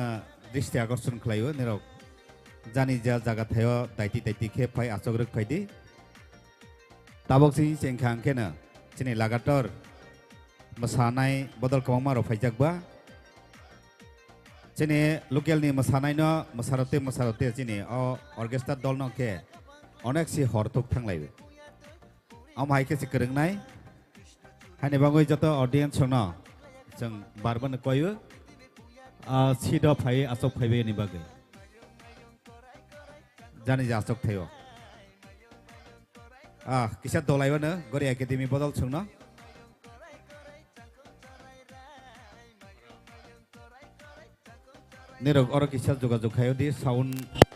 दृष्टि आकर्षण खालायो नेरक जानि जा जागा थायो दाइति दाइति खे फाय आसग्रक फायदि ताबक सिं सेंखां केना चिनि लगातार मोसानाय बदल कमारो फायजाकबा चिनि लोकेलनि मोसानाय न मोसारते चिनि अ अर्केस्ट्रा दल न के अनेक सि हरथुक थांलायो आम हायके सि करंनाय हानि बांगै जत ऑडियंस न जों बारबान कयो सीधा फाय आसक फायबे नि बागै जानि जा आसक थायो किसा दलायबानो गरे एकाडेमी बदल सोंनो निरक और किसा जोगाजोग खायो दि साउन्ड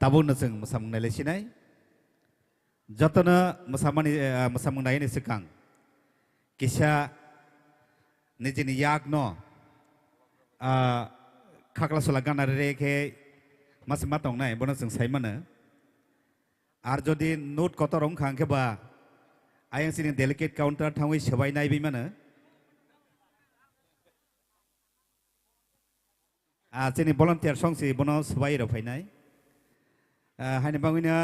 ताबुन जों मोसामंनाय लायसिनाय जतनो मोसामंनायनि सिगां किसा निजेनि याग न खाख्ला सला गाना रेखे मासे मा दंनाय बनो जों सायमानो आर जदि नोट कतरं खांखेबा आयं सिनि डेलिकेट काउंटर थाङै सोबायनाय बिमानो जोंनि भलन्टियार संसि बनो सबाय रफायनाय हानि बाङैनो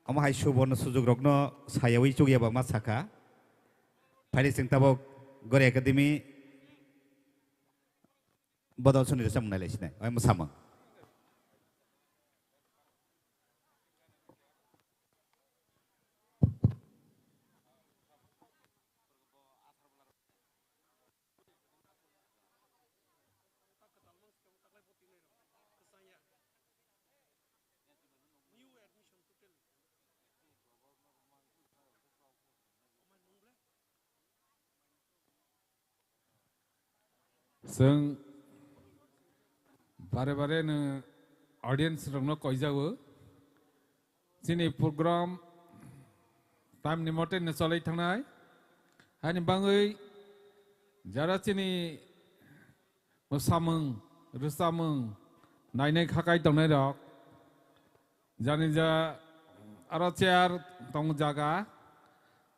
अमाहाय सुबर्न सुजुग रगनो सायावै जुगियाबा मा साखा फायदि जों ताबक गरे एकाडेमी बदल सुनि रसमनाय लायसिनाय ओय मोसामों जों बारे बारे नो ऑडियंस रंनो कइजावो जिनि प्रोग्राम टाइम निमते न चलै थांनाय हानि बाङै जारा चिनि मोसामों रोसामों नायनाय खाकाय दंनाय रक जानि जा आरो चेयार दं जागा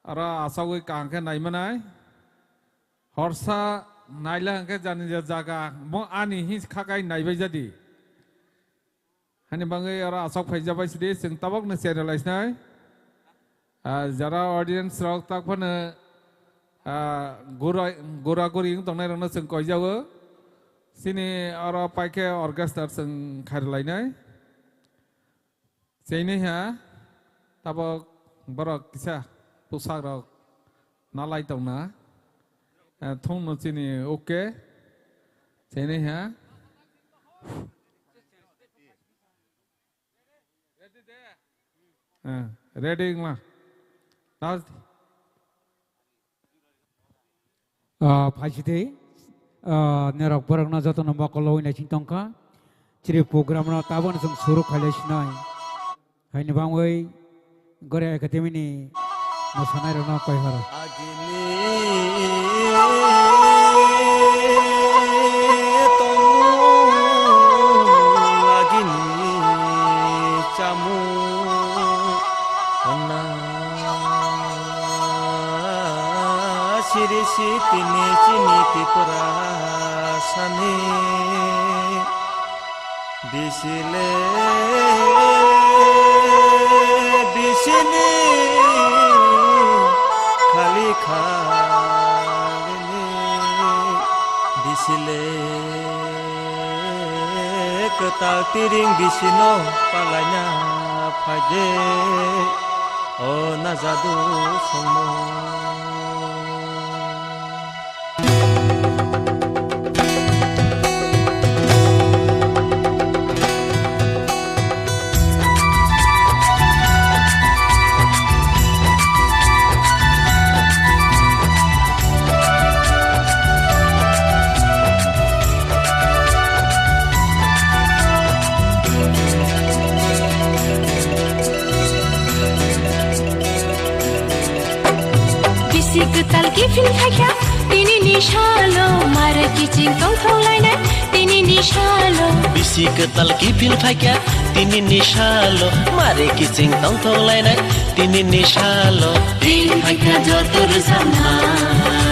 आरो आसावै कांखे नायमनाय हरसा नायला के जानि जागा मो आनि हि खाकाय नायबाय जादि हानि बाङै आरो आसाव फायजाबाय सिदि जों ताबक न सेरेलाइसनाय जारा ऑडियंस रक ताकफोनो गोरा गोरि दंनाय रनो जों कइजावो सिनि आरो पाइके ऑर्केस्ट्रा जों खारलायनाय जैनि हा ताबक बरक किसा पोसाक रक नालाय दंना थों नचिनी ओके चेने है रेडी मा फाइसिते नेरक बरक न जतो न मकलो इना चिंतंका चिरे प्रोग्राम न ताबन जों सुरु खालेसिनाय Hai ni bangoi gore akademi ni mosanai rona koi hara. Sirisi tini cini tipura sani bisile bisini khali khalini bisile ketal tiring bisino palanya phaje o nazadu somo. Ketal kifin khakya tini nishalo mara kicing tong thong laina tini nishalo bisi ketal kifin khakya tini nishalo mara kicing tong thong laina tini nishalo tin khakya jotur zaman